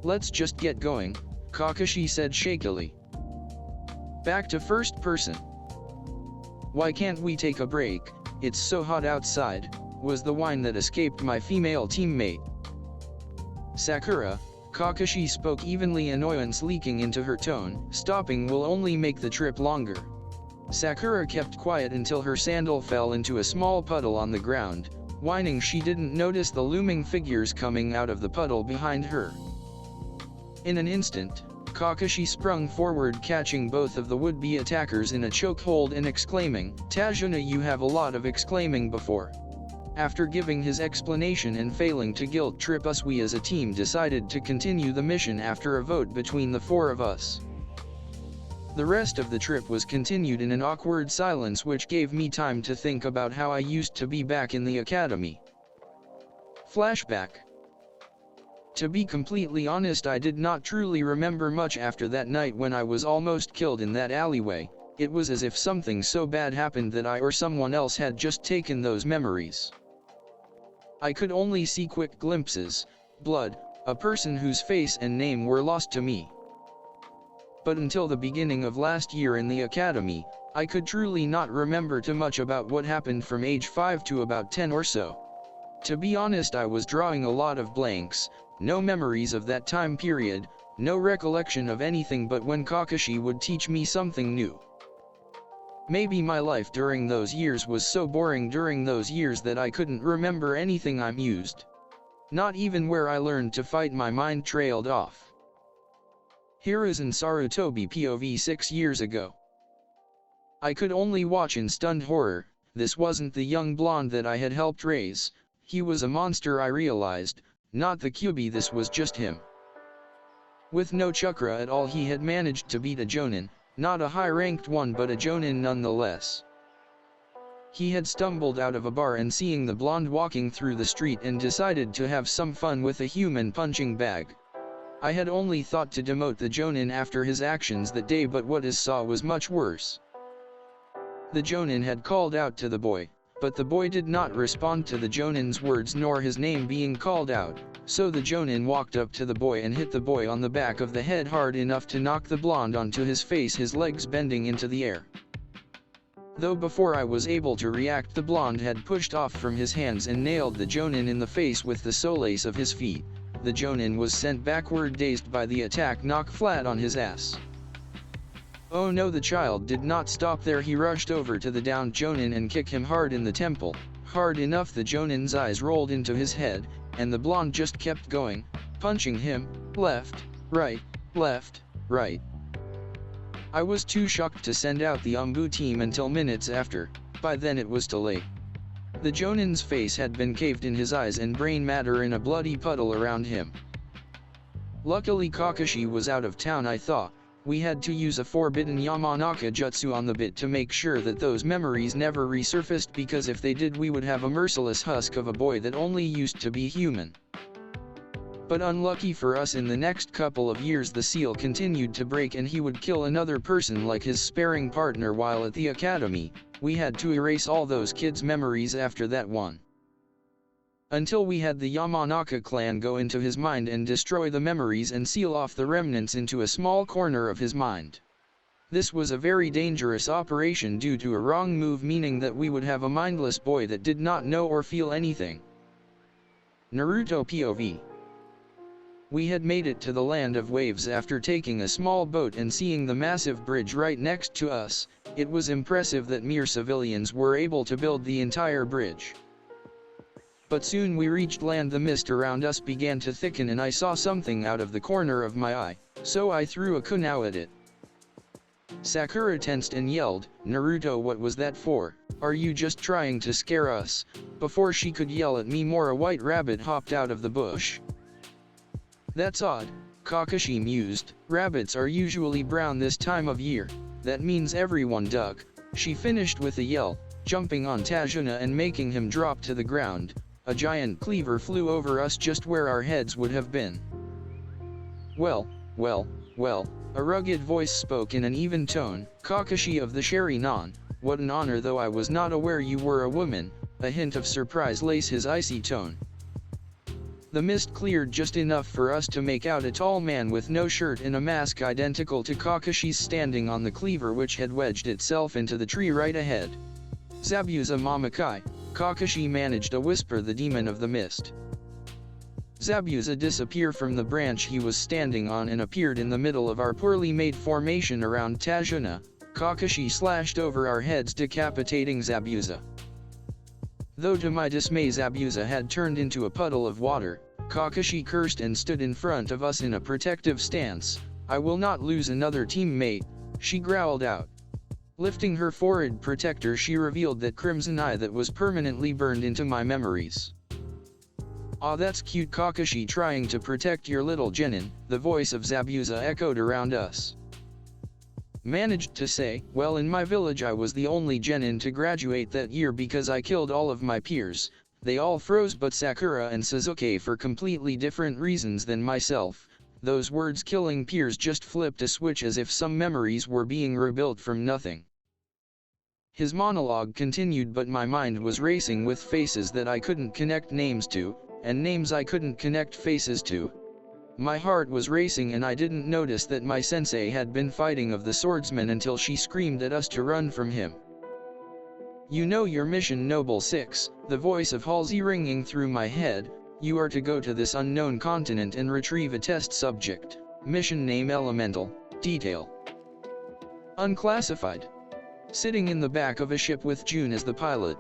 Speaker 1: Let's just get going, Kakashi said shakily. Back to first person. Why can't we take a break? It's so hot outside, was the whine that escaped my female teammate. Sakura, Kakashi spoke evenly, annoyance leaking into her tone. Stopping will only make the trip longer. Sakura kept quiet until her sandal fell into a small puddle on the ground, whining she didn't notice the looming figures coming out of the puddle behind her. In an instant, Kakashi sprung forward, catching both of the would-be attackers in a chokehold and exclaiming, Tajuna, you have a lot of exclaiming before. After giving his explanation and failing to guilt trip us, we as a team decided to continue the mission after a vote between the four of us. The rest of the trip was continued in an awkward silence, which gave me time to think about how I used to be back in the academy. Flashback. To be completely honest, I did not truly remember much after that night when I was almost killed in that alleyway. It was as if something so bad happened that I or someone else had just taken those memories. I could only see quick glimpses, blood, a person whose face and name were lost to me. But until the beginning of last year in the academy, I could truly not remember too much about what happened from age 5 to about 10 or so. To be honest, I was drawing a lot of blanks, no memories of that time period, no recollection of anything but when Kakashi would teach me something new. Maybe my life during those years was so boring during those years that I couldn't remember anything I mused. Not even where I learned to fight, my mind trailed off. Hiruzen Sarutobi POV 6 years ago. I could only watch in stunned horror. This wasn't the young blonde that I had helped raise. He was a monster, I realized, not the Kyuubi, this was just him. With no chakra at all, he had managed to beat a Jonin, not a high-ranked one but a Jonin nonetheless. He had stumbled out of a bar and seeing the blonde walking through the street and decided to have some fun with a human punching bag. I had only thought to demote the Jonin after his actions that day, but what I saw was much worse. The Jonin had called out to the boy, but the boy did not respond to the Jonin's words nor his name being called out, so the Jonin walked up to the boy and hit the boy on the back of the head hard enough to knock the blonde onto his face, his legs bending into the air. Though before I was able to react, the blonde had pushed off from his hands and nailed the Jonin in the face with the soles of his feet. The Jonin was sent backward, dazed by the attack, knocked flat on his ass. Oh no, the child did not stop there. He rushed over to the downed Jonin and kicked him hard in the temple, hard enough the Jonin's eyes rolled into his head, and the blonde just kept going, punching him, left, right, left, right. I was too shocked to send out the Umbu team until minutes after. By then it was too late. The Jonin's face had been caved in, his eyes and brain matter in a bloody puddle around him. Luckily Kakashi was out of town, I thought. We had to use a forbidden Yamanaka jutsu on the bit to make sure that those memories never resurfaced, because if they did we would have a merciless husk of a boy that only used to be human. But unlucky for us, in the next couple of years the seal continued to break and he would kill another person like his sparring partner while at the academy. We had to erase all those kids' memories after that one. Until we had the Yamanaka clan go into his mind and destroy the memories and seal off the remnants into a small corner of his mind. This was a very dangerous operation due to a wrong move, meaning that we would have a mindless boy that did not know or feel anything. Naruto POV. We had made it to the land of waves after taking a small boat and seeing the massive bridge right next to us. It was impressive that mere civilians were able to build the entire bridge. But soon we reached land. The mist around us began to thicken and I saw something out of the corner of my eye, so I threw a kunai at it. Sakura tensed and yelled, "Naruto, what was that for? Are you just trying to scare us?" Before she could yell at me more, a white rabbit hopped out of the bush. "That's odd," Kakashi mused. "Rabbits are usually brown this time of year. That means everyone dug." She finished with a yell, jumping on Tajuna and making him drop to the ground. A giant cleaver flew over us just where our heads would have been. Well, a rugged voice spoke in an even tone. "Kakashi of the Sharingan, what an honor, though I was not aware you were a woman." A hint of surprise laced his icy tone. The mist cleared just enough for us to make out a tall man with no shirt and a mask identical to Kakashi's standing on the cleaver which had wedged itself into the tree right ahead. "Zabuza Mamakai," Kakashi managed to whisper, the demon of the mist. Zabuza disappeared from the branch he was standing on and appeared in the middle of our poorly made formation around Tajuna. Kakashi slashed over our heads, decapitating Zabuza. Though to my dismay Zabuza had turned into a puddle of water, Kakashi cursed and stood in front of us in a protective stance. "I will not lose another teammate," she growled out. Lifting her forehead protector, she revealed that crimson eye that was permanently burned into my memories. "Aw, that's cute, Kakashi, trying to protect your little genin," the voice of Zabuza echoed around us. Managed to say, "Well, in my village I was the only genin to graduate that year because I killed all of my peers." They all froze but Sakura and Sasuke for completely different reasons than myself. Those words, killing peers, just flipped a switch as if some memories were being rebuilt from nothing. His monologue continued, but my mind was racing with faces that I couldn't connect names to, and names I couldn't connect faces to. My heart was racing and I didn't notice that my sensei had been fighting of the swordsman until she screamed at us to run from him. You know your mission, Noble 6, the voice of Halsey ringing through my head. You are to go to this unknown continent and retrieve a test subject. Mission name Elemental. Detail unclassified. Sitting in the back of a ship with June as the pilot.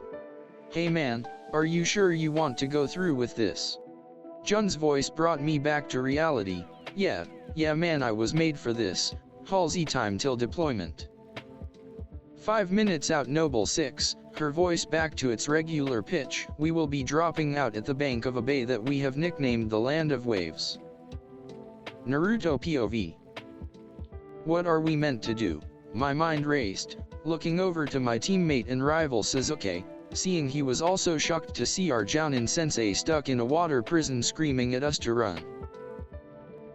Speaker 1: Hey man, are you sure you want to go through with this? Jun's voice brought me back to reality. Yeah man, I was made for this. Halsey, time till deployment. 5 minutes out, Noble 6, her voice back to its regular pitch. We will be dropping out at the bank of a bay that we have nicknamed the Land of Waves. Naruto POV. What are we meant to do? My mind raced, looking over to my teammate and rival Sasuke, seeing he was also shocked to see our Jounin sensei stuck in a water prison screaming at us to run.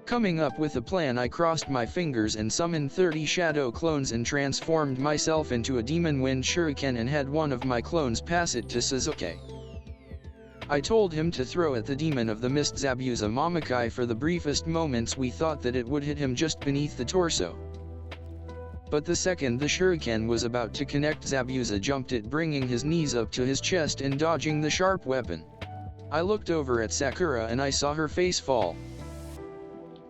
Speaker 1: Coming up with a plan, I crossed my fingers and summoned 30 shadow clones and transformed myself into a demon wind shuriken and had one of my clones pass it to Sasuke. I told him to throw at the demon of the mist Zabuza Mamakai. For the briefest moments we thought that it would hit him just beneath the torso. But the second the shuriken was about to connect, Zabuza jumped it, bringing his knees up to his chest and dodging the sharp weapon. I looked over at Sakura and I saw her face fall.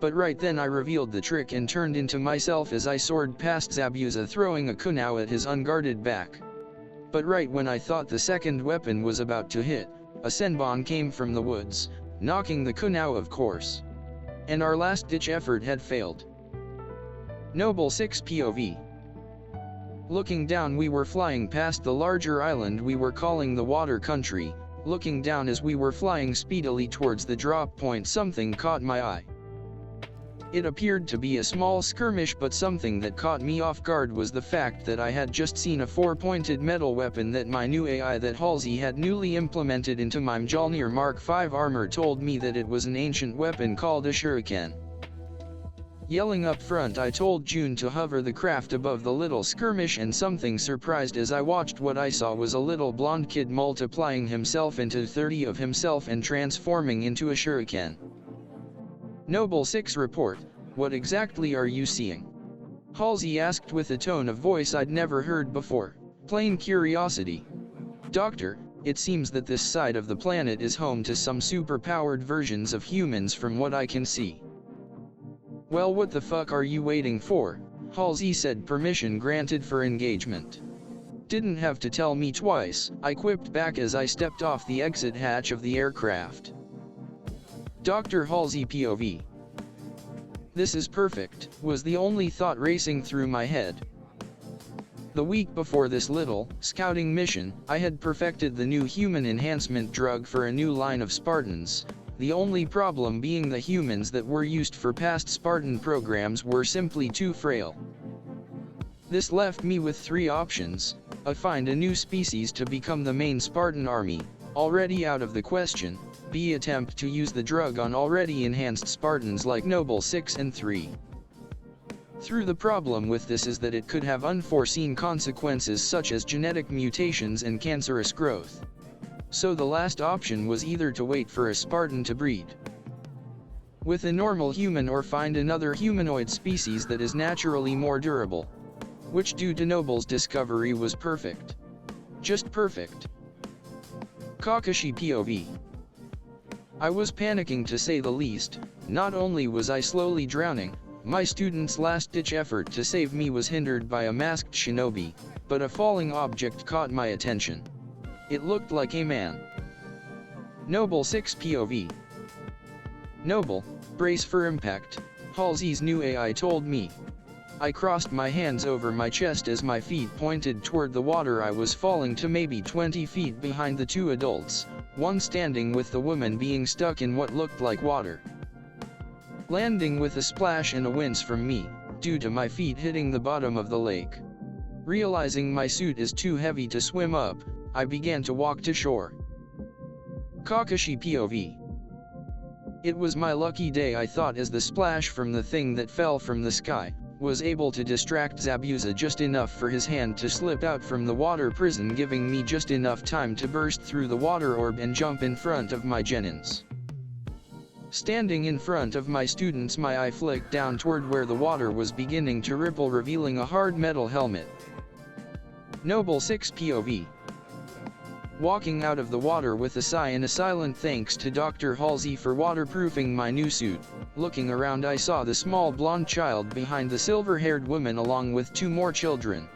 Speaker 1: But right then I revealed the trick and turned into myself as I soared past Zabuza, throwing a kunai at his unguarded back. But right when I thought the second weapon was about to hit, a senbon came from the woods, knocking the kunai of course. And our last-ditch effort had failed. Noble 6 POV. Looking down, we were flying past the larger island we were calling the Water Country. Looking down as we were flying speedily towards the drop point, something caught my eye. It appeared to be a small skirmish, but something that caught me off guard was the fact that I had just seen a 4-pointed metal weapon that my new AI that Halsey had newly implemented into my Mjolnir Mark V armor told me that it was an ancient weapon called a shuriken. Yelling up front, I told June to hover the craft above the little skirmish, and something surprised as I watched what I saw was a little blonde kid multiplying himself into 30 of himself and transforming into a shuriken. Noble 6 report, what exactly are you seeing? Halsey asked with a tone of voice I'd never heard before. Plain curiosity. Doctor, it seems that this side of the planet is home to some super-powered versions of humans from what I can see. Well, what the fuck are you waiting for? Halsey said, permission granted for engagement. Didn't have to tell me twice, I quipped back as I stepped off the exit hatch of the aircraft. Dr. Halsey POV. This is perfect, was the only thought racing through my head. The week before this little scouting mission, I had perfected the new human enhancement drug for a new line of Spartans, the only problem being the humans that were used for past Spartan programs were simply too frail. This left me with 3 options: A. Find a new species to become the main Spartan army, already out of the question; B. Attempt to use the drug on already enhanced Spartans like Noble 6 and 3. Through the problem with this is that it could have unforeseen consequences such as genetic mutations and cancerous growth. So the last option was either to wait for a Spartan to breed with a normal human or find another humanoid species that is naturally more durable. Which due to Noble's discovery was perfect. Just perfect. Kakashi POV. I was panicking to say the least. Not only was I slowly drowning, my student's last-ditch effort to save me was hindered by a masked shinobi, but a falling object caught my attention. It looked like a man. Noble 6 POV. Noble, brace for impact, Halsey's new AI told me. I crossed my hands over my chest as my feet pointed toward the water. I was falling to maybe 20 feet behind the 2 adults, one standing with the woman being stuck in what looked like water. Landing with a splash and a wince from me, due to my feet hitting the bottom of the lake. Realizing my suit is too heavy to swim up, I began to walk to shore. Kakashi POV. It was my lucky day, I thought, as the splash from the thing that fell from the sky was able to distract Zabuza just enough for his hand to slip out from the water prison, giving me just enough time to burst through the water orb and jump in front of my genins. Standing in front of my students, my eye flicked down toward where the water was beginning to ripple, revealing a hard metal helmet. Noble 6 POV. walking out of the water with a sigh and a silent thanks to Dr. Halsey for waterproofing my new suit. Looking around, I saw the small blonde child behind the silver-haired woman along with 2 more children.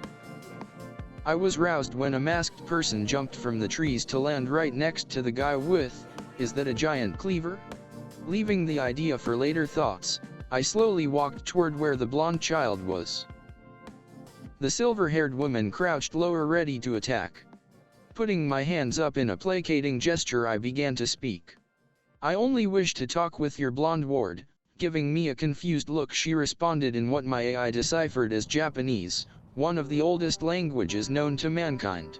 Speaker 1: I was roused when a masked person jumped from the trees to land right next to the guy with, "Is that a giant cleaver?" Leaving the idea for later thoughts, I slowly walked toward where the blonde child was. The silver-haired woman crouched lower ready to attack. Putting my hands up in a placating gesture, I began to speak. "I only wish to talk with your blonde ward." Giving me a confused look, she responded in what my AI deciphered as Japanese, one of the oldest languages known to mankind.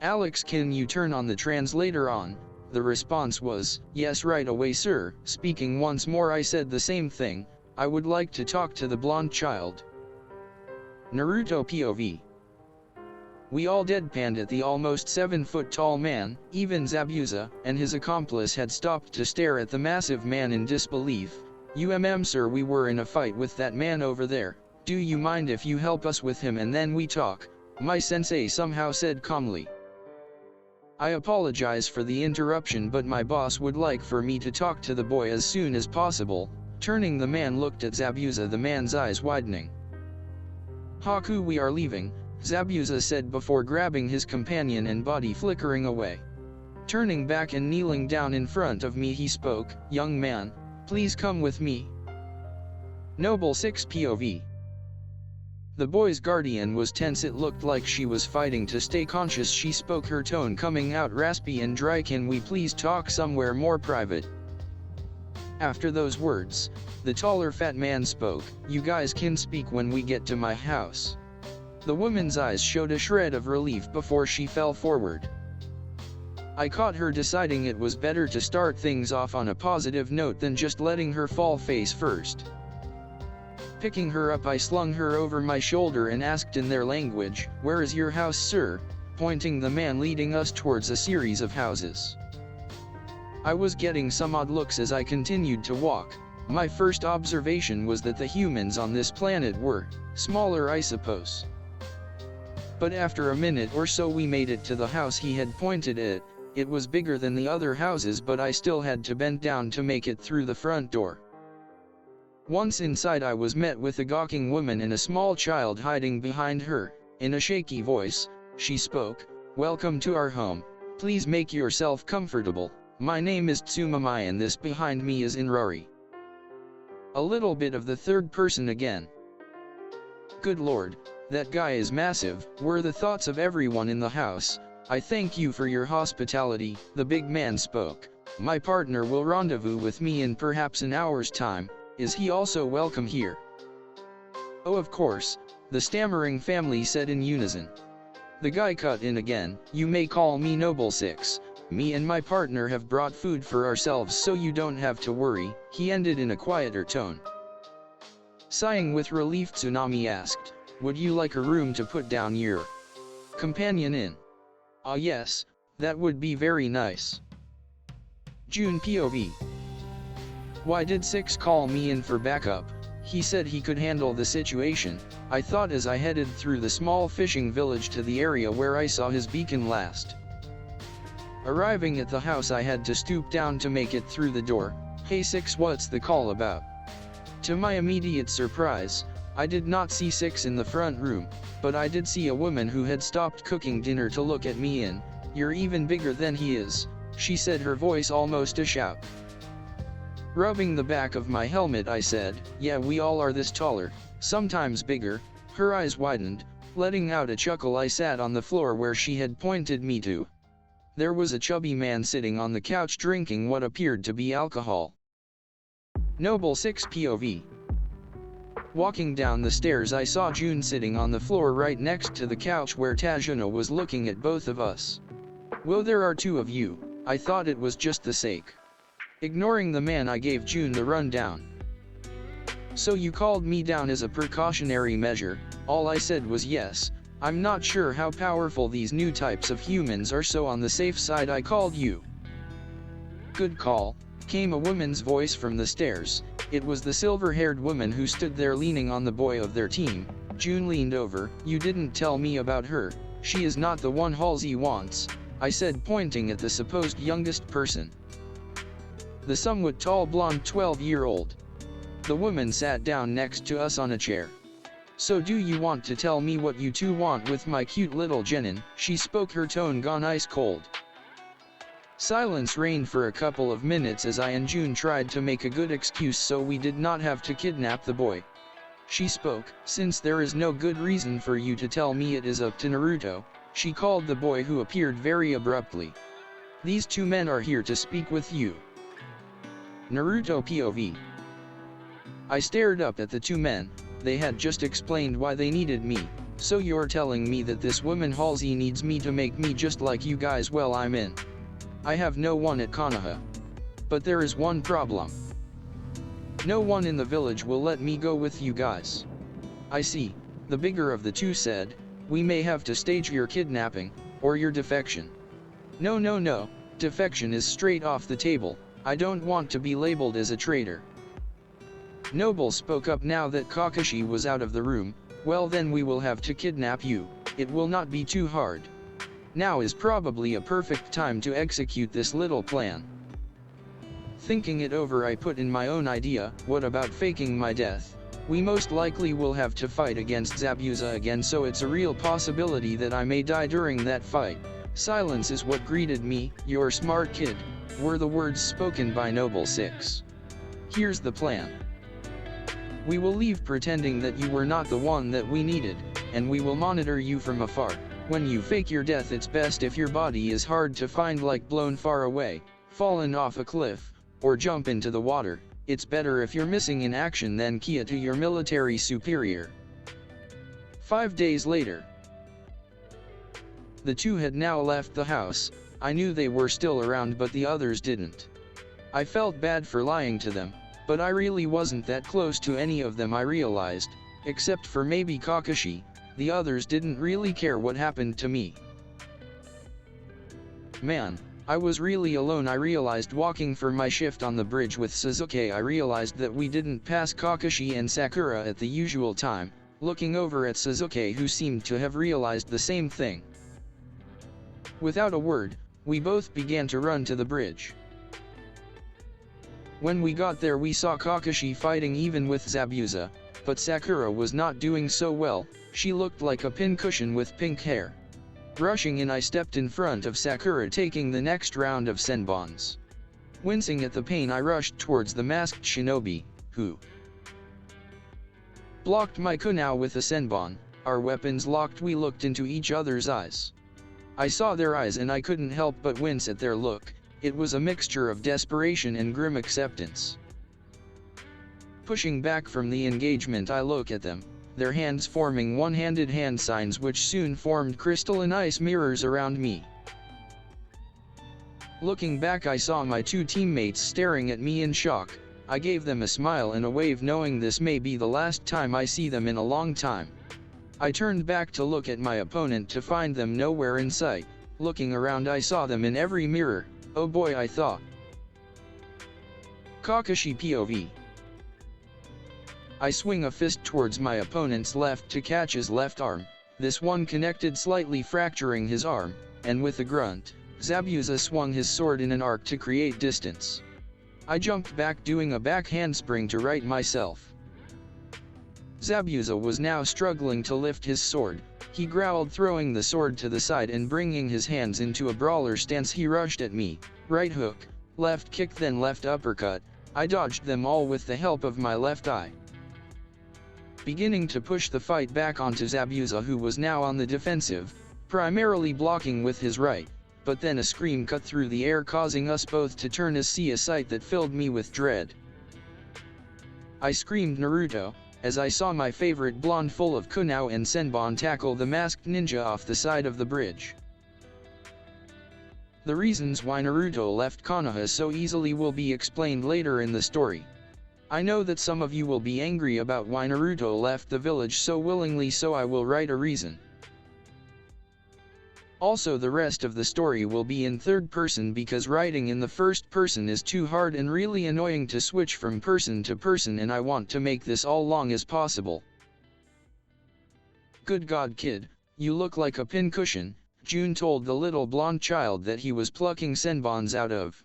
Speaker 1: "Alex, can you turn on the translator on?" The response was, "Yes, right away, sir." Speaking once more, I said the same thing. "I would like to talk to the blonde child." Naruto POV. We all deadpanned at the almost 7-foot-tall man. Even Zabuza and his accomplice had stopped to stare at the massive man in disbelief. Sir, we were in a fight with that man over there. Do you mind if you help us with him and then we talk?" my sensei somehow said calmly. "I apologize for the interruption, but my boss would like for me to talk to the boy as soon as possible." Turning, the man looked at Zabuza, the man's eyes widening. "Haku, we are leaving," Zabuza said before grabbing his companion and body flickering away. Turning back and kneeling down in front of me, he spoke, "Young man, please come with me." Noble 6 POV. The boy's guardian was tense. It looked like she was fighting to stay conscious. She spoke, her tone coming out raspy and dry. "Can we please talk somewhere more private?" After those words, the taller fat man spoke, "You guys can speak when we get to my house." The woman's eyes showed a shred of relief before she fell forward. I caught her deciding it was better to start things off on a positive note than just letting her fall face first. Picking her up, I slung her over my shoulder and asked in their language, "Where is your house, sir?" pointing the man leading us towards a series of houses. I was getting some odd looks as I continued to walk. My first observation was that the humans on this planet were smaller, I suppose. But after a minute or so we made it to the house he had pointed at. It was bigger than the other houses, but I still had to bend down to make it through the front door. Once inside, I was met with a gawking woman and a small child hiding behind her. In a shaky voice, she spoke, "Welcome to our home. Please make yourself comfortable. My name is Tsumamai and this behind me is Inrari." A little bit of the third person again. "Good lord, that guy is massive," were the thoughts of everyone in the house. "I thank you for your hospitality," the big man spoke. "My partner will rendezvous with me in perhaps an hour's time. Is he also welcome here?" "Oh, of course," the stammering family said in unison. The guy cut in again, "You may call me Noble 6. Me and my partner have brought food for ourselves, so you don't have to worry," he ended in a quieter tone. Sighing with relief, Tsunami asked, "Would you like a room to put down your companion in?" "Ah yes, that would be very nice." June POV. "Why did 6 call me in for backup?" He said he could handle the situation, I thought as I headed through the small fishing village to the area where I saw his beacon last. Arriving at the house, I had to stoop down to make it through the door. "Hey 6, what's the call about?" To my immediate surprise, I did not see 6 in the front room, but I did see a woman who had stopped cooking dinner to look at me in. "You're even bigger than he is," she said, her voice almost a shout. Rubbing the back of my helmet, I said, "Yeah, we all are this taller, sometimes bigger." Her eyes widened, letting out a chuckle. I sat on the floor where she had pointed me to. There was a chubby man sitting on the couch drinking what appeared to be alcohol. Noble 6 POV. Walking down the stairs, I saw June sitting on the floor right next to the couch where Tajuna was looking at both of us. "Well, there are 2 of you." I thought it was just the sake. Ignoring the man, I gave June the rundown. "So you called me down as a precautionary measure?" All I said was yes. "I'm not sure how powerful these new types of humans are, so on the safe side I called you." "Good call," came a woman's voice from the stairs. It was the silver-haired woman who stood there leaning on the boy of their team. June leaned over. "You didn't tell me about her." She is not the one Halsey wants, I said, pointing at the supposed youngest person. The somewhat tall blonde 12-year-old. The woman sat down next to us on a chair. So do you want to tell me what you two want with my cute little Jenin? She spoke, her tone gone ice cold. Silence reigned for a couple of minutes as I and June tried to make a good excuse so we did not have to kidnap the boy. She spoke, since there is no good reason for you to tell me, it is up to Naruto. She called the boy, who appeared very abruptly. These two men are here to speak with you. Naruto POV. I stared up at the two men. They had just explained why they needed me. So you're telling me that this woman Halsey needs me to make me just like you guys? Well, I'm in. I have no one at Konoha. But there is one problem. No one in the village will let me go with you guys. I see, the bigger of the two said. We may have to stage your kidnapping, or your defection. No, defection is straight off the table. I don't want to be labeled as a traitor. Noble spoke up now that Kakashi was out of the room. Well, then we will have to kidnap you. It will not be too hard. Now is probably a perfect time to execute this little plan. Thinking it over, I put in my own idea. What about faking my death? We most likely will have to fight against Zabuza again, so it's a real possibility that I may die during that fight. Silence is what greeted me. You're smart, kid, were the words spoken by Noble 6. Here's the plan. We will leave pretending that you were not the one that we needed, and we will monitor you from afar. When you fake your death, it's best if your body is hard to find, like blown far away, fallen off a cliff, or jump into the water. It's better if you're missing in action than Kia to your military superior. 5 days later. The two had now left the house. I knew they were still around, but the others didn't. I felt bad for lying to them, but I really wasn't that close to any of them, I realized, except for maybe Kakashi. The others didn't really care what happened to me. Man, I was really alone. I realized walking for my shift on the bridge with Sasuke. I realized that we didn't pass Kakashi and Sakura at the usual time, looking over at Sasuke, who seemed to have realized the same thing. Without a word, we both began to run to the bridge. When we got there, we saw Kakashi fighting even with Zabuza, but Sakura was not doing so well. She looked like a pincushion with pink hair. Rushing in, I stepped in front of Sakura, taking the next round of senbons. Wincing at the pain, I rushed towards the masked shinobi, who blocked my kunao with a senbon. Our weapons locked. We looked into each other's eyes. I saw their eyes and I couldn't help but wince at their look. It was a mixture of desperation and grim acceptance. Pushing back from the engagement, I look at them, their hands forming one-handed hand signs, which soon formed crystalline ice mirrors around me. Looking back, I saw my two teammates staring at me in shock. I gave them a smile and a wave, knowing this may be the last time I see them in a long time. I turned back to look at my opponent to find them nowhere in sight. Looking around, I saw them in every mirror. Oh boy, I thought. Kakashi POV. I swing a fist towards my opponent's left to catch his left arm. This one connected slightly, fracturing his arm, and with a grunt, Zabuza swung his sword in an arc to create distance. I jumped back, doing a back handspring to right myself. Zabuza was now struggling to lift his sword. He growled, throwing the sword to the side and bringing his hands into a brawler stance. He rushed at me. Right hook, left kick, then left uppercut. I dodged them all with the help of my left eye. Beginning to push the fight back onto Zabuza, who was now on the defensive, primarily blocking with his right, but then a scream cut through the air, causing us both to turn and see a sight that filled me with dread. I screamed Naruto, as I saw my favorite blonde full of kunao and senbon tackle the masked ninja off the side of the bridge. The reasons why Naruto left Konoha so easily will be explained later in the story. I know that some of you will be angry about why Naruto left the village so willingly, so I will write a reason. Also, the rest of the story will be in third person because writing in the first person is too hard and really annoying to switch from person to person, and I want to make this all long as possible. Good God, kid, You look like a pincushion, June told the little blonde child that he was plucking senbons out of.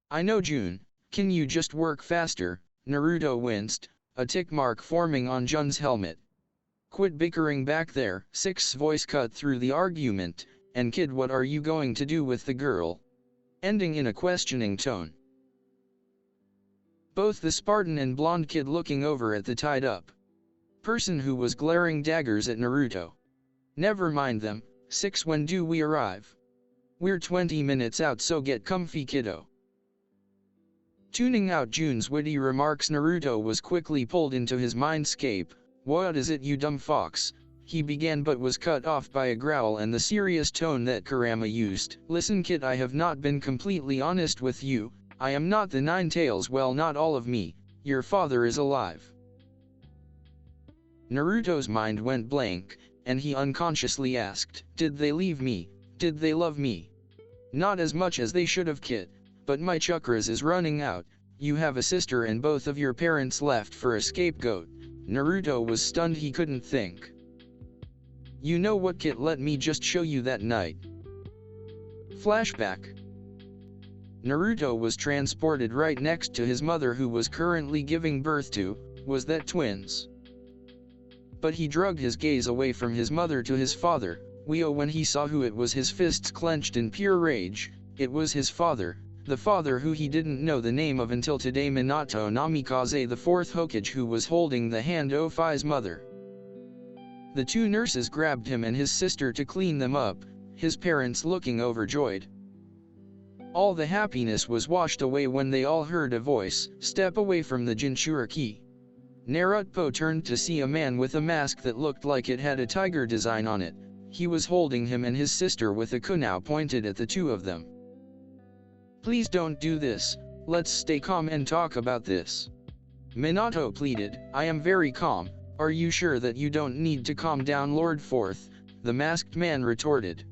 Speaker 1: I know June, can you just work faster? Naruto winced, a tick mark forming on Jun's helmet. Quit bickering back there, Six's voice cut through the argument, and kid, what are you going to do with the girl? Ending in a questioning tone. Both the Spartan and blonde kid looking over at the tied-up person who was glaring daggers at Naruto. Never mind them, Six, when do we arrive? We're 20 minutes out, so get comfy, kiddo. Tuning out June's witty remarks, Naruto was quickly pulled into his mindscape. What is it, you dumb fox? He began, but was cut off by a growl and the serious tone that Kurama used. Listen kid, I have not been completely honest with you. I am not the Nine Tails, well, not all of me. Your father is alive. Naruto's mind went blank, and he unconsciously asked, did they leave me? Did they love me? Not as much as they should have, kid, but my chakras is running out. You have a sister and both of your parents left for a scapegoat. Naruto was stunned, he couldn't think. You know what, kid, let me just show you that night. Flashback. Naruto was transported right next to his mother, who was currently giving birth to, was that twins? But he drugged his gaze away from his mother to his father, when he saw who it was, his fists clenched in pure rage. It was his father, the father who he didn't know the name of until today, Minato Namikaze, the fourth Hokage, who was holding the hand of Phi's mother. The two nurses grabbed him and his sister to clean them up, his parents looking overjoyed. All the happiness was washed away when they all heard a voice, step away from the Jinchuriki. Naruto turned to see a man with a mask that looked like it had a tiger design on it. He was holding him and his sister with a kunai pointed at the two of them. Please don't do this, let's stay calm and talk about this. Minato pleaded. I am very calm, are you sure that you don't need to calm down, Lord Fourth? The masked man retorted.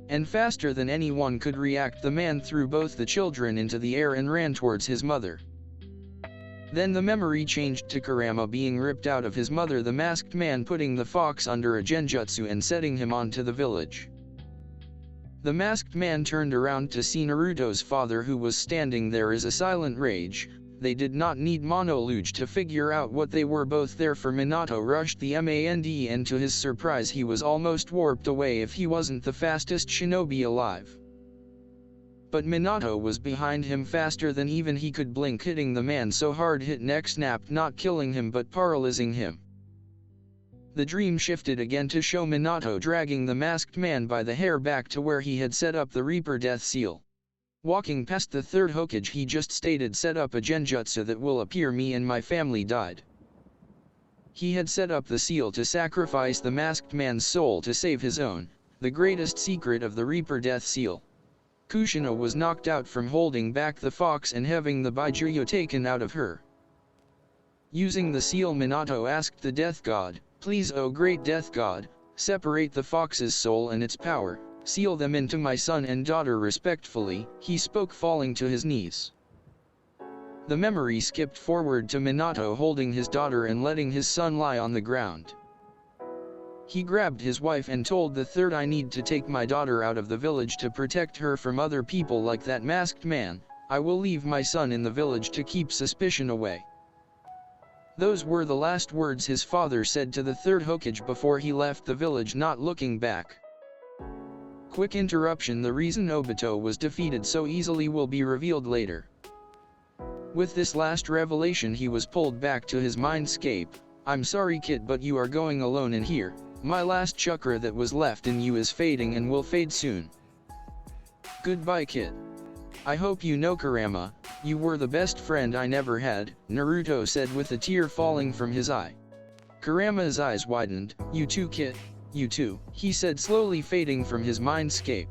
Speaker 1: And faster than anyone could react, the man threw both the children into the air and ran towards his mother. Then the memory changed to Kurama being ripped out of his mother, the masked man putting the fox under a genjutsu and setting him onto the village. The masked man turned around to see Naruto's father, who was standing there as a silent rage. They did not need monologue to figure out what they were both there for. Minato rushed the command, and to his surprise he was almost warped away if he wasn't the fastest shinobi alive. But Minato was behind him faster than even he could blink, hitting the man so hard hit neck snapped, not killing him but paralyzing him. The dream shifted again to show Minato dragging the masked man by the hair back to where he had set up the Reaper Death Seal. Walking past the third Hokage, he just stated, set up a genjutsu that will appear me and my family died. He had set up the seal to sacrifice the masked man's soul to save his own, the greatest secret of the Reaper Death Seal. Kushina was knocked out from holding back the fox and having the Baijuyo taken out of her. Using the seal, Minato asked the Death God, please, O great Death God, separate the fox's soul and its power, seal them into my son and daughter respectfully, he spoke, falling to his knees. The memory skipped forward to Minato holding his daughter and letting his son lie on the ground. He grabbed his wife and told the third, I need to take my daughter out of the village to protect her from other people like that masked man. I will leave my son in the village to keep suspicion away. Those were the last words his father said to the third Hokage before he left the village, not looking back. Quick interruption: the reason Obito was defeated so easily will be revealed later. With this last revelation he was pulled back to his mindscape. I'm sorry kid, but you are going alone in here. My last chakra that was left in you is fading and will fade soon. Goodbye kid. I hope you know Kurama, you were the best friend I never had, Naruto said with a tear falling from his eye. Kurama's eyes widened. You too kid, you too, he said, slowly fading from his mindscape.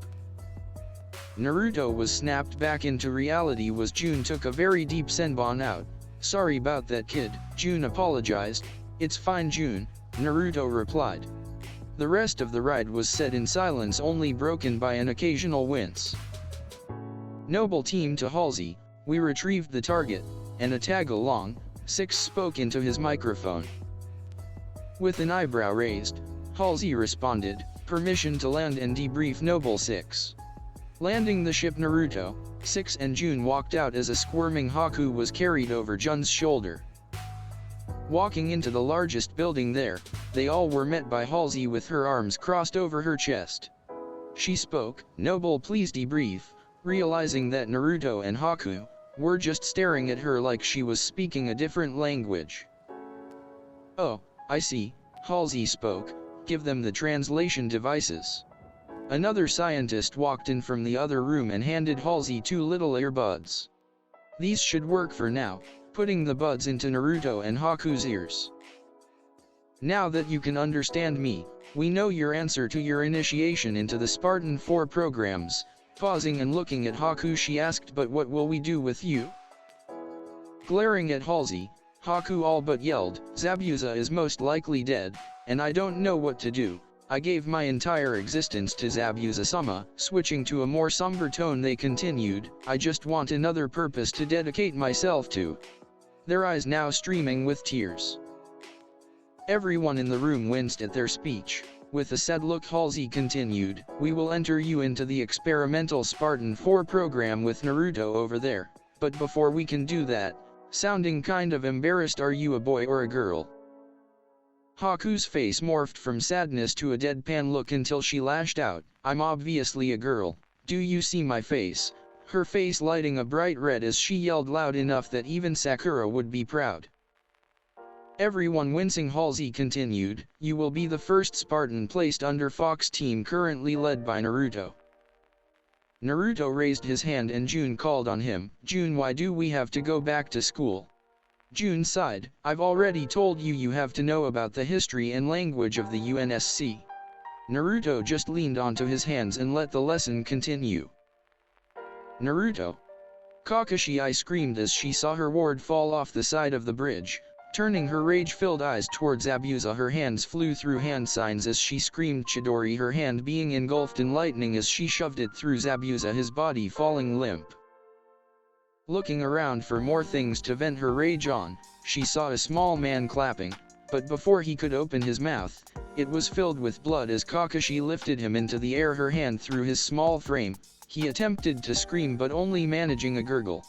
Speaker 1: Naruto was snapped back into reality. June took a very deep senbon out. Sorry about that kid, June apologized. It's fine June, Naruto replied. The rest of the ride was said in silence, only broken by an occasional wince. Noble team to Halsey, we retrieved the target, and a tag along, Six spoke into his microphone. With an eyebrow raised, Halsey responded, "Permission to land and debrief Noble 6. Landing the ship, Naruto, 6 and Jun walked out as a squirming Haku was carried over Jun's shoulder. Walking into the largest building there, they all were met by Halsey with her arms crossed over her chest. She spoke, "Noble, please debrief," realizing that Naruto and Haku were just staring at her like she was speaking a different language. "Oh, I see," Halsey spoke, "give them the translation devices." Another scientist walked in from the other room and handed Halsey 2 little earbuds. "These should work for now," putting the buds into Naruto and Haku's ears. "Now that you can understand me, we know your answer to your initiation into the Spartan 4 programs." Pausing and looking at Haku, she asked, "But what will we do with you?" Glaring at Halsey, Haku all but yelled, "Zabuza is most likely dead, and I don't know what to do. I gave my entire existence to Zabuza-sama." Switching to a more somber tone, they continued, "I just want another purpose to dedicate myself to." Their eyes now streaming with tears. Everyone in the room winced at their speech. With a sad look, Halsey continued, "We will enter you into the experimental Spartan 4 program with Naruto over there, but before we can do that," sounding kind of embarrassed, "are you a boy or a girl?" Haku's face morphed from sadness to a deadpan look until she lashed out, "I'm obviously a girl. Do you see my face?" Her face lighting a bright red as she yelled loud enough that even Sakura would be proud. Everyone wincing, Halsey continued, "You will be the first Spartan placed under Fox team currently led by Naruto." Naruto raised his hand and Jun called on him, "Jun, why do we have to go back to school?" Jun sighed, "I've already told you you have to know about the history and language of the UNSC. Naruto just leaned onto his hands and let the lesson continue. "Naruto!" Kakashi screamed as she saw her ward fall off the side of the bridge. Turning her rage-filled eyes towards Zabuza, her hands flew through hand signs as she screamed Chidori, her hand being engulfed in lightning as she shoved it through Zabuza, his body falling limp. Looking around for more things to vent her rage on, she saw a small man clapping, but before he could open his mouth, it was filled with blood as Kakashi lifted him into the air, her hand through his small frame. He attempted to scream but only managing a gurgle.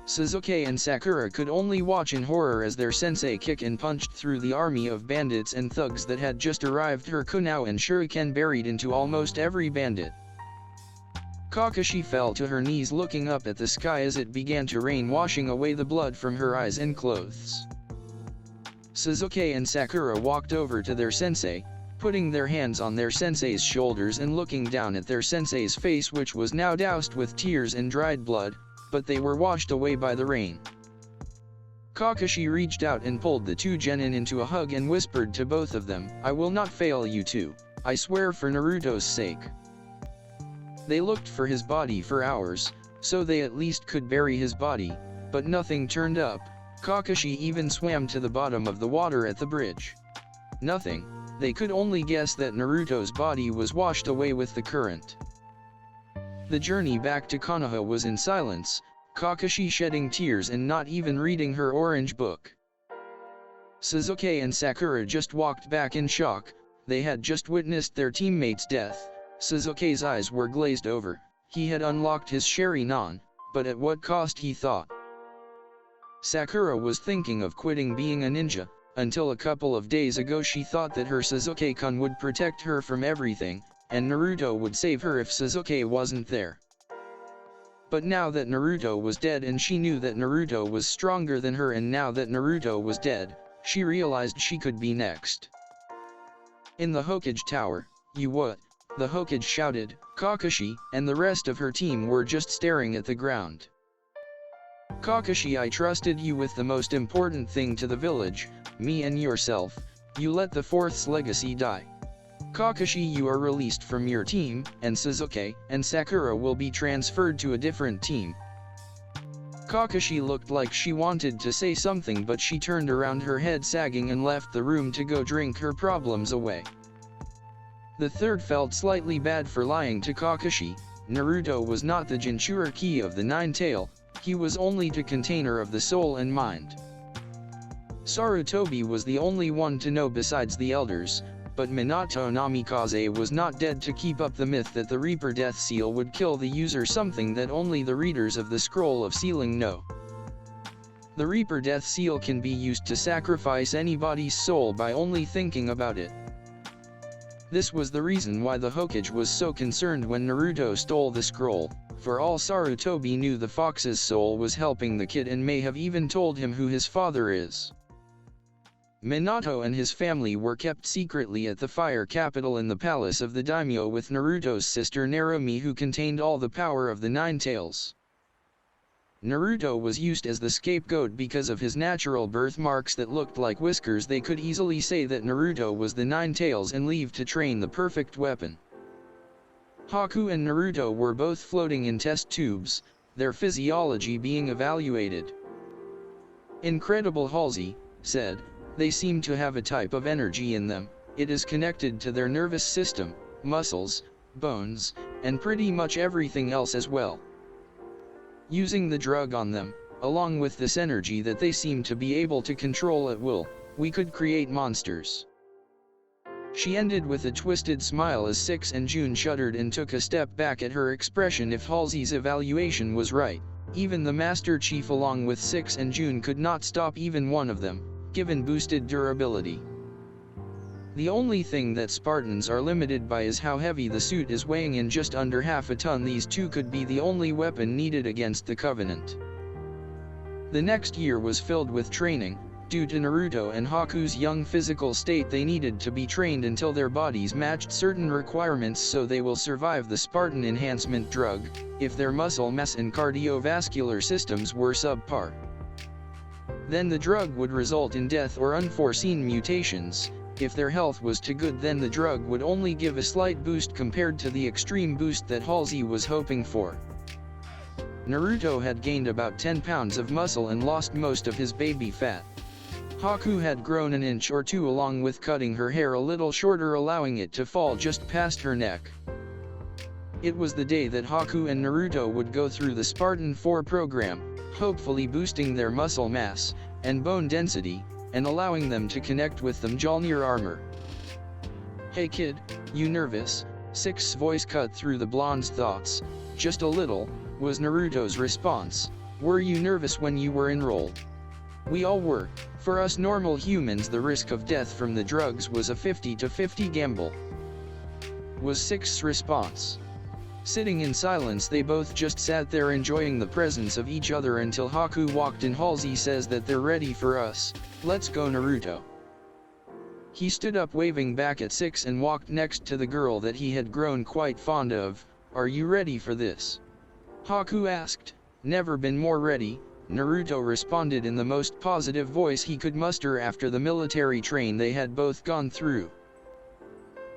Speaker 1: Sasuke and Sakura could only watch in horror as their sensei kicked and punched through the army of bandits and thugs that had just arrived, her kunao and shuriken buried into almost every bandit. Kakashi fell to her knees looking up at the sky as it began to rain, washing away the blood from her eyes and clothes. Sasuke and Sakura walked over to their sensei, putting their hands on their sensei's shoulders and looking down at their sensei's face, which was now doused with tears and dried blood, but they were washed away by the rain. Kakashi reached out and pulled the 2 genin into a hug and whispered to both of them, "I will not fail you two. I swear, for Naruto's sake." They looked for his body for hours, so they at least could bury his body, but nothing turned up. Kakashi even swam to the bottom of the water at the bridge. Nothing. They could only guess that Naruto's body was washed away with the current. The journey back to Konoha was in silence, Kakashi shedding tears and not even reading her orange book. Sasuke and Sakura just walked back in shock. They had just witnessed their teammate's death. Sasuke's eyes were glazed over. He had unlocked his Sharingan, but at what cost, he thought. Sakura was thinking of quitting being a ninja. Until a couple of days ago she thought that her Sasuke-kun would protect her from everything, and Naruto would save her if Sasuke wasn't there. But now that Naruto was dead and she knew that Naruto was stronger than her, and now that Naruto was dead, she realized she could be next. In the Hokage Tower, "You what?" the Hokage shouted. Kakashi and the rest of her team were just staring at the ground. "Kakashi, I trusted you with the most important thing to the village, me and yourself. You let the 4th's legacy die. Kakashi, you are released from your team, and Sasuke and Sakura will be transferred to a different team." Kakashi looked like she wanted to say something, but she turned around, her head sagging, and left the room to go drink her problems away. The 3rd felt slightly bad for lying to Kakashi. Naruto was not the Jinchuriki of the Nine-Tail, he was only the container of the soul and mind. Sarutobi was the only one to know besides the elders, but Minato Namikaze was not dead to keep up the myth that the Reaper Death Seal would kill the user, something that only the readers of the Scroll of Sealing know. The Reaper Death Seal can be used to sacrifice anybody's soul by only thinking about it. This was the reason why the Hokage was so concerned when Naruto stole the scroll. For all Sarutobi knew, the fox's soul was helping the kid and may have even told him who his father is. Minato and his family were kept secretly at the fire capital in the palace of the daimyo with Naruto's sister Narumi, who contained all the power of the Nine Tails. Naruto was used as the scapegoat because of his natural birthmarks that looked like whiskers. They could easily say that Naruto was the Nine Tails and leave to train the perfect weapon. Haku and Naruto were both floating in test tubes, their physiology being evaluated. Incredible, Halsey said. They seem to have a type of energy in them. It is connected to their nervous system, muscles, bones, and pretty much everything else as well. Using the drug on them, along with this energy that they seem to be able to control at will, we could create monsters. She ended with a twisted smile as Six and June shuddered and took a step back at her expression. If Halsey's evaluation was right, even the Master Chief along with Six and June could not stop even one of them, given boosted durability. The only thing that Spartans are limited by is how heavy the suit is, weighing in just under half a ton. These two could be the only weapon needed against the Covenant. The next year was filled with training. Due to Naruto and Haku's young physical state, they needed to be trained until their bodies matched certain requirements so they will survive the Spartan enhancement drug, if their muscle mass and cardiovascular systems were subpar. Then the drug would result in death or unforeseen mutations. If their health was too good, then the drug would only give a slight boost compared to the extreme boost that Halsey was hoping for. Naruto had gained about 10 pounds of muscle and lost most of his baby fat. Haku had grown an inch or two, along with cutting her hair a little shorter, allowing it to fall just past her neck. It was the day that Haku and Naruto would go through the Spartan 4 program, hopefully boosting their muscle mass and bone density, and allowing them to connect with the Mjolnir armor. "Hey kid, you nervous?" Six's voice cut through the blonde's thoughts. "Just a little," was Naruto's response. "Were you nervous when you were enrolled?" "We all were. For us normal humans, the risk of death from the drugs was a 50-50 gamble," was Six's response. Sitting in silence, they both just sat there enjoying the presence of each other until Haku walked in. "Halsey says that they're ready for us. Let's go, Naruto." He stood up, waving back at Six, and walked next to the girl that he had grown quite fond of. "Are you ready for this?" Haku asked. "Never been more ready," Naruto responded in the most positive voice he could muster after the military train they had both gone through.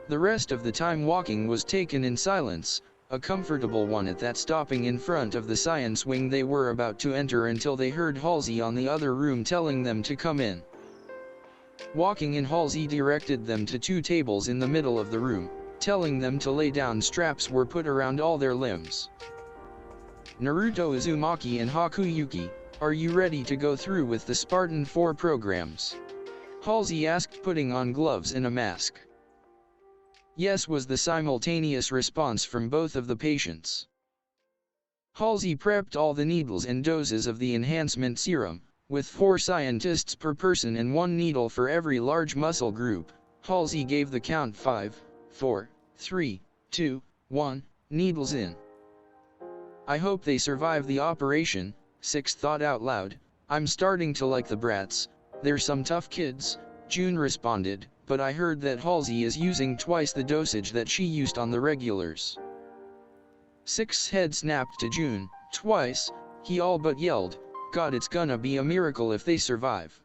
Speaker 1: The rest of the time walking was taken in silence, a comfortable one at that, stopping in front of the science wing they were about to enter until they heard Halsey on the other room telling them to come in. Walking in, Halsey directed them to 2 tables in the middle of the room, telling them to lay down. Straps were put around all their limbs. "Naruto Uzumaki and Haku Yuki, are you ready to go through with the Spartan 4 programs?" Halsey asked, putting on gloves and a mask. "Yes," was the simultaneous response from both of the patients. Halsey prepped all the needles and doses of the enhancement serum, with 4 scientists per person and 1 needle for every large muscle group. Halsey gave the count: 5, 4, 3, 2, 1, needles in. "I hope they survive the operation," Six thought out loud. "I'm starting to like the brats. They're some tough kids," June responded, "but I heard that Halsey is using twice the dosage that she used on the regulars." Six's head snapped to June. "Twice?" he all but yelled. "God, it's gonna be a miracle if they survive."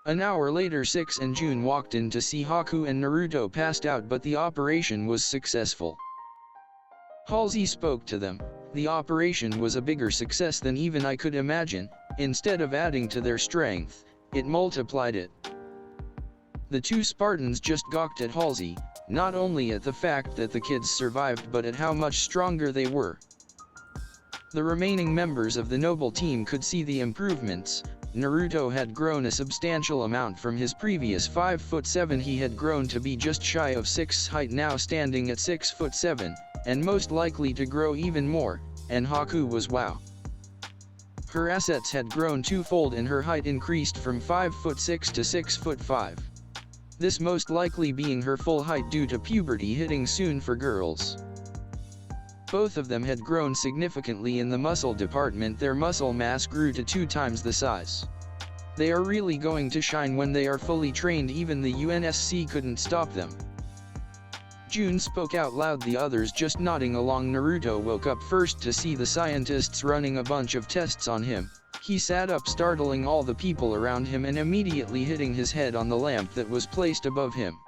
Speaker 1: An hour later, Six and June walked in to see Haku and Naruto passed out, but the operation was successful. Halsey spoke to them. "The operation was a bigger success than even I could imagine. Instead of adding to their strength, it multiplied it." The 2 Spartans just gawked at Halsey, not only at the fact that the kids survived but at how much stronger they were. The remaining members of the noble team could see the improvements. Naruto had grown a substantial amount from his previous 5'7". He had grown to be just shy of 6 height, now standing at 6'7", and most likely to grow even more, and Haku was wow. Her assets had grown twofold and her height increased from 5'6" to 6'5". This most likely being her full height due to puberty hitting soon for girls. Both of them had grown significantly in the muscle department. Their muscle mass grew to 2 times the size. They are really going to shine when they are fully trained. Even the UNSC couldn't stop them. Jun spoke out loud, the others just nodding along. Naruto woke up first to see the scientists running a bunch of tests on him. He sat up, startling all the people around him and immediately hitting his head on the lamp that was placed above him.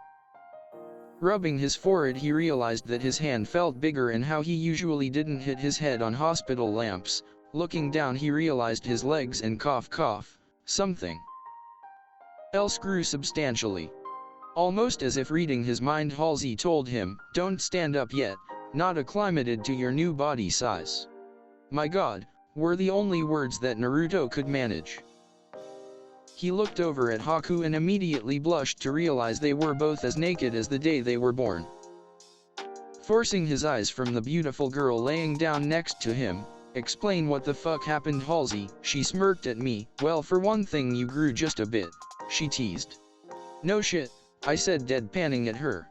Speaker 1: Rubbing his forehead, he realized that his hand felt bigger and how he usually didn't hit his head on hospital lamps. Looking down, he realized his legs and something else grew substantially. Almost as if reading his mind, Halsey told him, "Don't stand up yet, not acclimated to your new body size." "My God," were the only words that Naruto could manage. He looked over at Haku and immediately blushed to realize they were both as naked as the day they were born. Forcing his eyes from the beautiful girl laying down next to him, "Explain what the fuck happened, Halsey." She smirked at me. "Well, for one thing, you grew just a bit," she teased. "No shit," I said, deadpanning at her.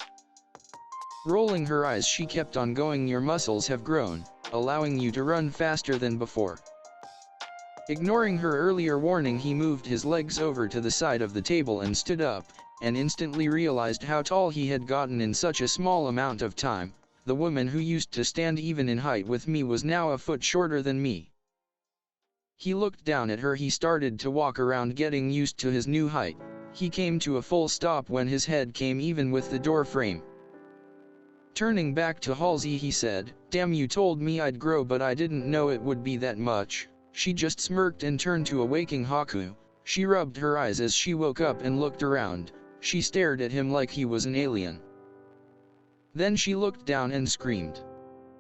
Speaker 1: Rolling her eyes, she kept on going, "Your muscles have grown, allowing you to run faster than before." Ignoring her earlier warning, he moved his legs over to the side of the table and stood up, and instantly realized how tall he had gotten in such a small amount of time. The woman who used to stand even in height with me was now a foot shorter than me. He looked down at her. He started to walk around, getting used to his new height. He came to a full stop when his head came even with the door frame. Turning back to Halsey, he said, "Damn, you told me I'd grow, but I didn't know it would be that much." She just smirked and turned to a waking Haku. She rubbed her eyes as she woke up and looked around. She stared at him like he was an alien. Then she looked down and screamed.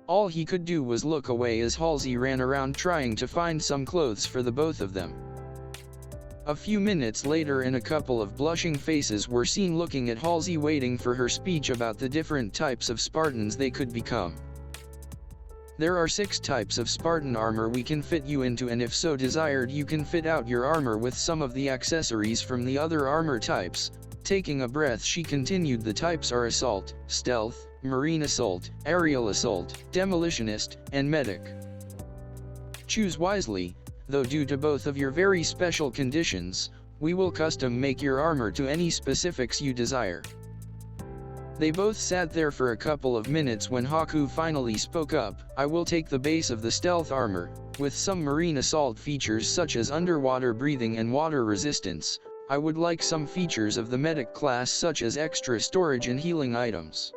Speaker 1: All he could do was look away as Halsey ran around trying to find some clothes for the both of them. A few minutes later, and a couple of blushing faces were seen looking at Halsey, waiting for her speech about the different types of Spartans they could become. "There are 6 types of Spartan armor we can fit you into, and if so desired, you can fit out your armor with some of the accessories from the other armor types." Taking a breath, she continued, "The types are Assault, Stealth, Marine Assault, Aerial Assault, Demolitionist, and Medic. Choose wisely, though due to both of your very special conditions, we will custom make your armor to any specifics you desire." They both sat there for a couple of minutes when Haku finally spoke up. "I will take the base of the stealth armor, with some marine assault features such as underwater breathing and water resistance. I would like some features of the medic class such as extra storage and healing items."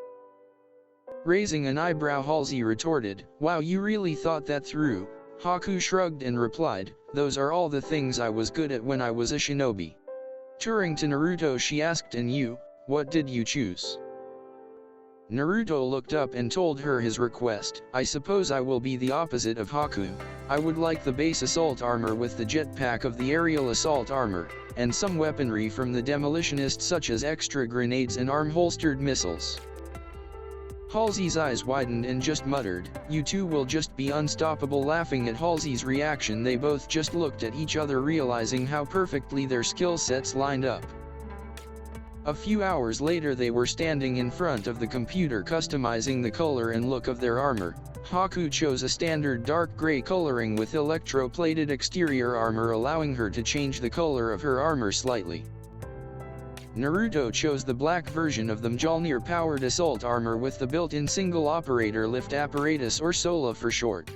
Speaker 1: Raising an eyebrow, Halsey retorted, "Wow, you really thought that through." Haku shrugged and replied, "Those are all the things I was good at when I was a shinobi." Turning to Naruto, she asked, "And you, what did you choose?" Naruto looked up and told her his request. "I suppose I will be the opposite of Haku. I would like the base assault armor with the jetpack of the aerial assault armor, and some weaponry from the demolitionist such as extra grenades and arm-holstered missiles." Halsey's eyes widened and just muttered, "You two will just be unstoppable." Laughing at Halsey's reaction, they both just looked at each other, realizing how perfectly their skill sets lined up. A few hours later, they were standing in front of the computer customizing the color and look of their armor. Haku chose a standard dark gray coloring with electroplated exterior armor, allowing her to change the color of her armor slightly. Naruto chose the black version of the Mjolnir-powered assault armor with the built-in single-operator lift apparatus, or SOLA for short.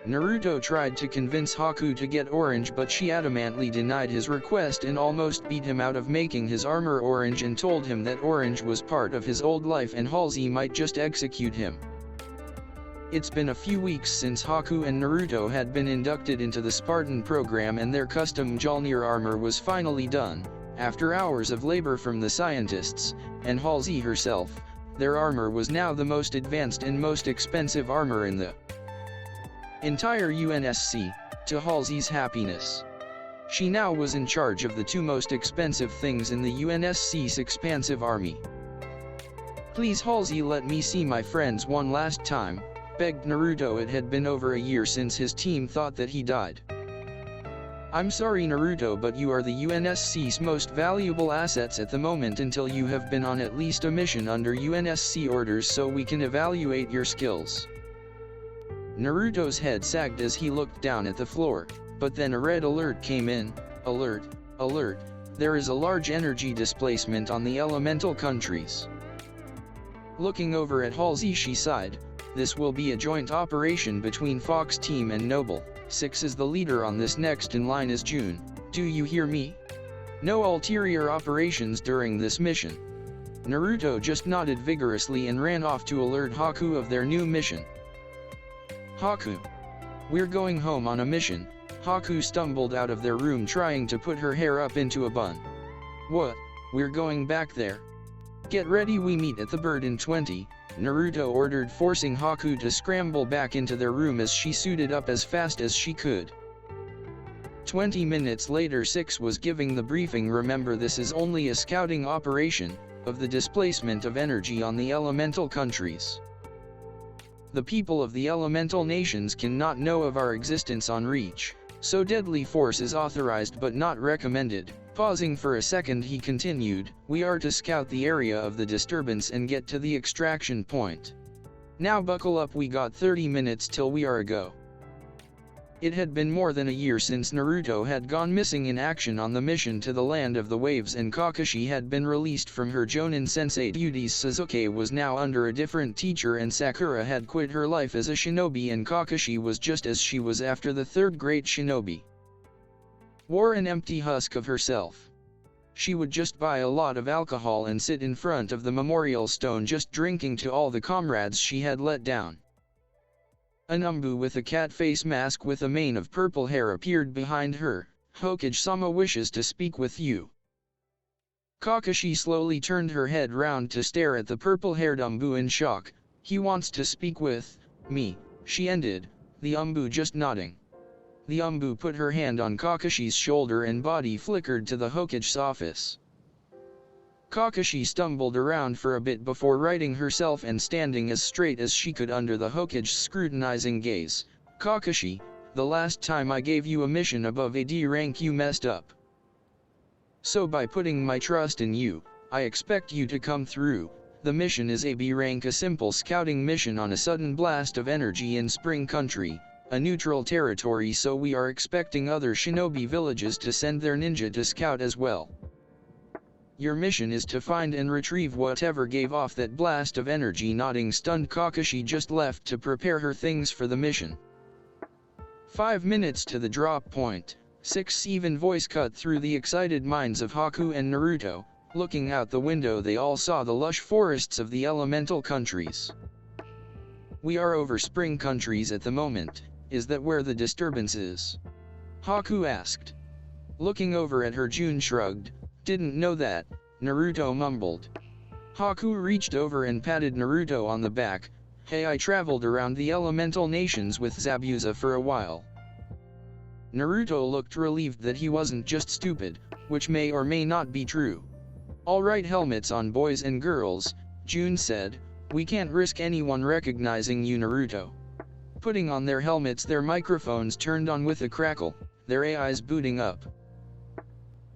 Speaker 1: Naruto tried to convince Haku to get orange, but she adamantly denied his request and almost beat him out of making his armor orange, and told him that orange was part of his old life and Halsey might just execute him. It's been a few weeks since Haku and Naruto had been inducted into the Spartan program, and their custom Mjolnir armor was finally done. After hours of labor from the scientists, and Halsey herself, their armor was now the most advanced and most expensive armor in the entire UNSC, to Halsey's happiness. She now was in charge of the two most expensive things in the UNSC's expansive army. "Please Halsey, let me see my friends one last time," begged Naruto. It had been over a year since his team thought that he died. "I'm sorry Naruto, but you are the UNSC's most valuable assets at the moment until you have been on at least a mission under UNSC orders so we can evaluate your skills." Naruto's head sagged as he looked down at the floor, but then a red alert came in. "Alert, alert, there is a large energy displacement on the elemental countries." Looking over at Halsey, she sighed. "This will be a joint operation between Fox Team and Noble. 6 is the leader on this, next in line is June. Do you hear me? No ulterior operations during this mission." Naruto just nodded vigorously and ran off to alert Haku of their new mission. "Haku, we're going home on a mission." Haku stumbled out of their room trying to put her hair up into a bun. "What, we're going back there? Get ready, we meet at the bird in 20, Naruto ordered, forcing Haku to scramble back into their room as she suited up as fast as she could. 20 minutes later, 6 was giving the briefing. "Remember, this is only a scouting operation of the displacement of energy on the elemental countries. The people of the elemental nations cannot know of our existence on Reach, so deadly force is authorized but not recommended." Pausing for a second, he continued, "We are to scout the area of the disturbance and get to the extraction point. Now buckle up, we got 30 minutes till we are a go." It had been more than a year since Naruto had gone missing in action on the mission to the land of the waves, and Kakashi had been released from her Jonin sensei duties. Sasuke was now under a different teacher, and Sakura had quit her life as a shinobi, and Kakashi was just as she was after the third great shinobi. Wore an empty husk of herself. She would just buy a lot of alcohol and sit in front of the memorial stone just drinking to all the comrades she had let down. An Umbu with a cat face mask with a mane of purple hair appeared behind her. "Hokage-sama wishes to speak with you." Kakashi slowly turned her head round to stare at the purple-haired Umbu in shock. "He wants to speak with me," she ended, the Umbu just nodding. The Umbu put her hand on Kakashi's shoulder and body flickered to the Hokage's office. Kakashi stumbled around for a bit before righting herself and standing as straight as she could under the Hokage's scrutinizing gaze. "Kakashi, the last time I gave you a mission above a D rank you messed up. So by putting my trust in you, I expect you to come through. The mission is a B rank, a simple scouting mission on a sudden blast of energy in Spring Country, a neutral territory, so we are expecting other shinobi villages to send their ninja to scout as well. Your mission is to find and retrieve whatever gave off that blast of energy." Nodding, stunned Kakashi just left to prepare her things for the mission. 5 minutes to the drop point. 6's even voice cut through the excited minds of Haku and Naruto. Looking out the window, they all saw the lush forests of the elemental countries. "We are over Spring Countries at the moment. Is that where the disturbance is?" Haku asked. Looking over at her, June shrugged. "Didn't know that," Naruto mumbled. Haku reached over and patted Naruto on the back. "Hey, I traveled around the elemental nations with Zabuza for a while." Naruto looked relieved that he wasn't just stupid, which may or may not be true. "All right, helmets on, boys and girls," June said. "We can't risk anyone recognizing you, Naruto." Putting on their helmets, their microphones turned on with a crackle, their AIs booting up.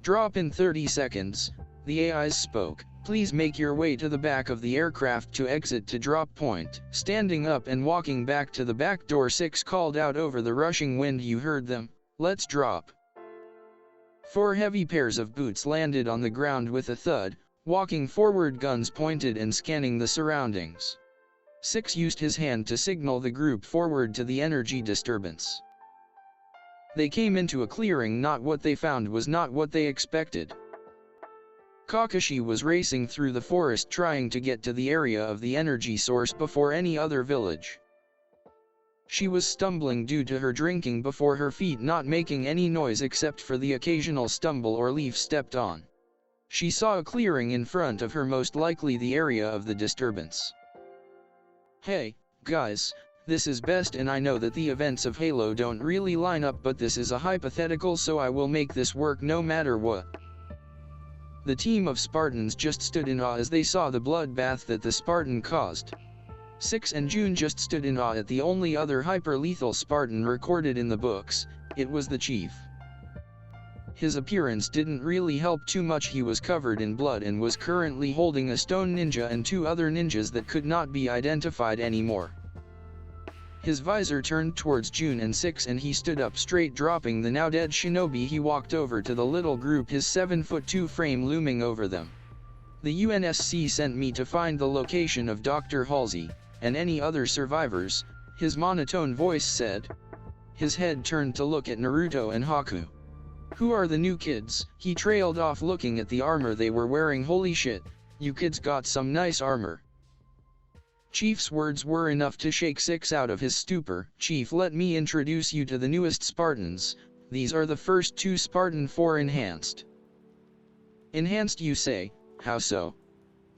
Speaker 1: "Drop in 30 seconds, the AIs spoke. "Please make your way to the back of the aircraft to exit to drop point." Standing up and walking back to the back door, 6 called out over the rushing wind. "You heard them, let's drop." 4 heavy pairs of boots landed on the ground with a thud, walking forward, guns pointed and scanning the surroundings. 6 used his hand to signal the group forward to the energy disturbance. They came into a clearing. Not what they found was not what they expected. Kakashi was racing through the forest trying to get to the area of the energy source before any other village. She was stumbling due to her drinking before her feet not making any noise except for the occasional stumble or leaf stepped on. She saw a clearing in front of her, most likely the area of the disturbance. "Hey, guys, This is best, and I know that the events of Halo don't really line up, but this is a hypothetical, so I will make this work no matter what. The team of Spartans just stood in awe as they saw the bloodbath that the Spartan caused. Six and June just stood in awe at the only other hyper-lethal Spartan recorded in the books. It was the chief. His appearance didn't really help too much. He was covered in blood and was currently holding a stone ninja and two other ninjas that could not be identified anymore. His visor turned towards June and Six, and he stood up straight, dropping the now dead shinobi. He walked over to the little group, his 7'2" frame looming over them. The UNSC sent me to find the location of Dr. Halsey, and any other survivors, his monotone voice said. His head turned to look at Naruto and Haku. Who are the new kids? He trailed off, looking at the armor they were wearing. Holy shit, you kids got some nice armor. Chief's words were enough to shake Six out of his stupor. Chief, let me introduce you to the newest Spartans. These are the first two Spartan 4 enhanced. Enhanced, you say? How so?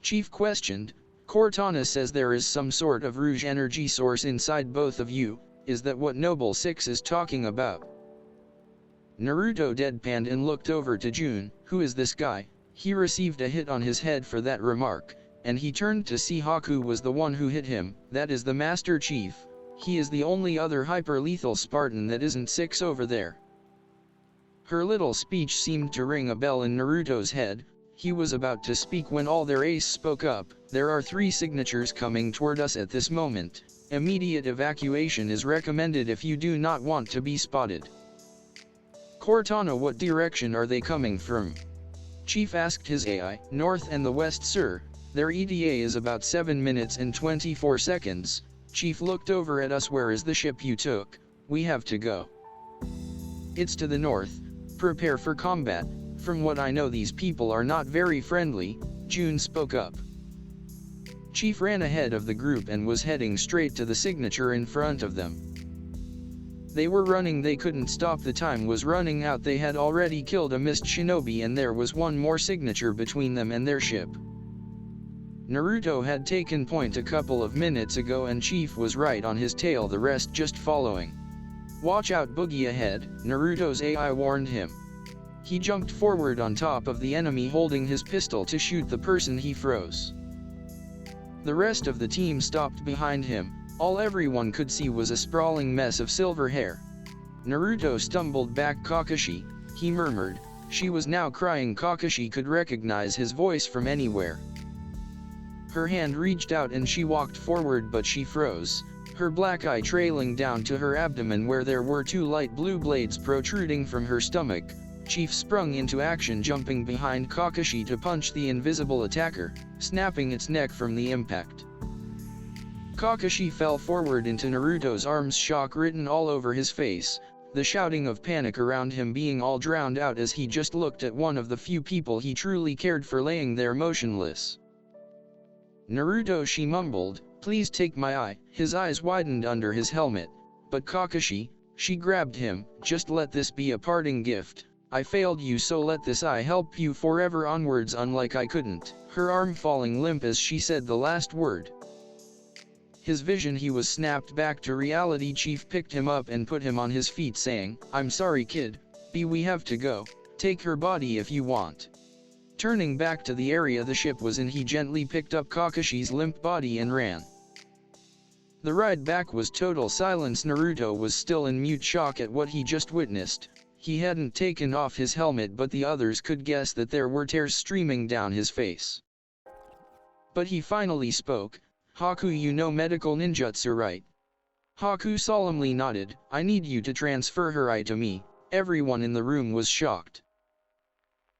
Speaker 1: Chief questioned. Cortana says there is some sort of rouge energy source inside both of you. Is that what Noble Six is talking about? Naruto deadpanned and looked over to June. Who is this guy? He received a hit on his head for that remark, and he turned to see Haku was the one who hit him. That is the Master Chief. He is the only other hyper-lethal Spartan that isn't Six over there. Her little speech seemed to ring a bell in Naruto's head. He was about to speak when all their ace spoke up. There are 3 signatures coming toward us at this moment. Immediate evacuation is recommended if you do not want to be spotted. Cortana, what direction are they coming from? Chief asked his AI. North and the west, sir. Their ETA is about 7 minutes and 24 seconds. Chief looked over at us. Where is the ship you took? We have to go. It's to the north. Prepare for combat. From what I know, these people are not very friendly, June spoke up. Chief ran ahead of the group and was heading straight to the signature in front of them. They were running, they couldn't stop, the time was running out. They had already killed a mist shinobi and there was one more signature between them and their ship. Naruto had taken point a couple of minutes ago and Chief was right on his tail, the rest just following. Watch out, boogie ahead, Naruto's AI warned him. He jumped forward on top of the enemy, holding his pistol to shoot the person he froze. The rest of the team stopped behind him. All everyone could see was a sprawling mess of silver hair. Naruto stumbled back. Kakashi, he murmured. She was now crying. Kakashi could recognize his voice from anywhere. Her hand reached out and she walked forward, but she froze, her black eye trailing down to her abdomen where there were 2 light blue blades protruding from her stomach. Chief sprung into action, jumping behind Kakashi to punch the invisible attacker, snapping its neck from the impact. Kakashi fell forward into Naruto's arms, shock written all over his face, the shouting of panic around him being all drowned out as he just looked at one of the few people he truly cared for laying there motionless. Naruto, she mumbled, please take my eye. His eyes widened under his helmet, but Kakashi, she grabbed him, just let this be a parting gift. I failed you, so let this eye help you forever onwards, unlike I couldn't, her arm falling limp as she said the last word. His vision, he was snapped back to reality. Chief picked him up and put him on his feet, saying, I'm sorry kid, we have to go, take her body if you want. Turning back to the area the ship was in, he gently picked up Kakashi's limp body and ran. The ride back was total silence. Naruto was still in mute shock at what he just witnessed. He hadn't taken off his helmet, but the others could guess that there were tears streaming down his face. But he finally spoke. Haku, you know medical ninjutsu, right? Haku solemnly nodded. I need you to transfer her eye to me. Everyone in the room was shocked.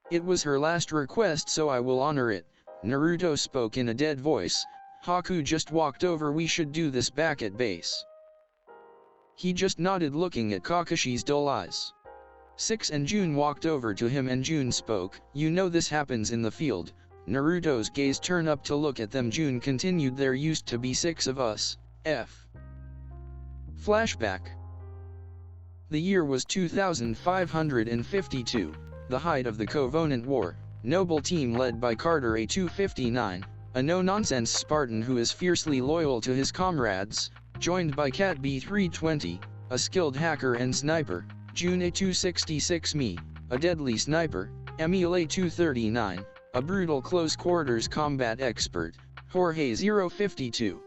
Speaker 1: It was her last request, so I will honor it, Naruto spoke in a dead voice. Haku just walked over. We should do this back at base. He just nodded, looking at Kakashi's dull eyes. Six and June walked over to him and June spoke. You know this happens in the field. Naruto's gaze turned up to look at them. June continued, there used to be 6 of us. Flashback. The year was 2552, the height of the Covenant War. Noble team led by Carter A259, a no-nonsense Spartan who is fiercely loyal to his comrades, joined by Cat B320, a skilled hacker and sniper, June A266 a deadly sniper, Emil A239, a brutal close-quarters combat expert, Jorge 052,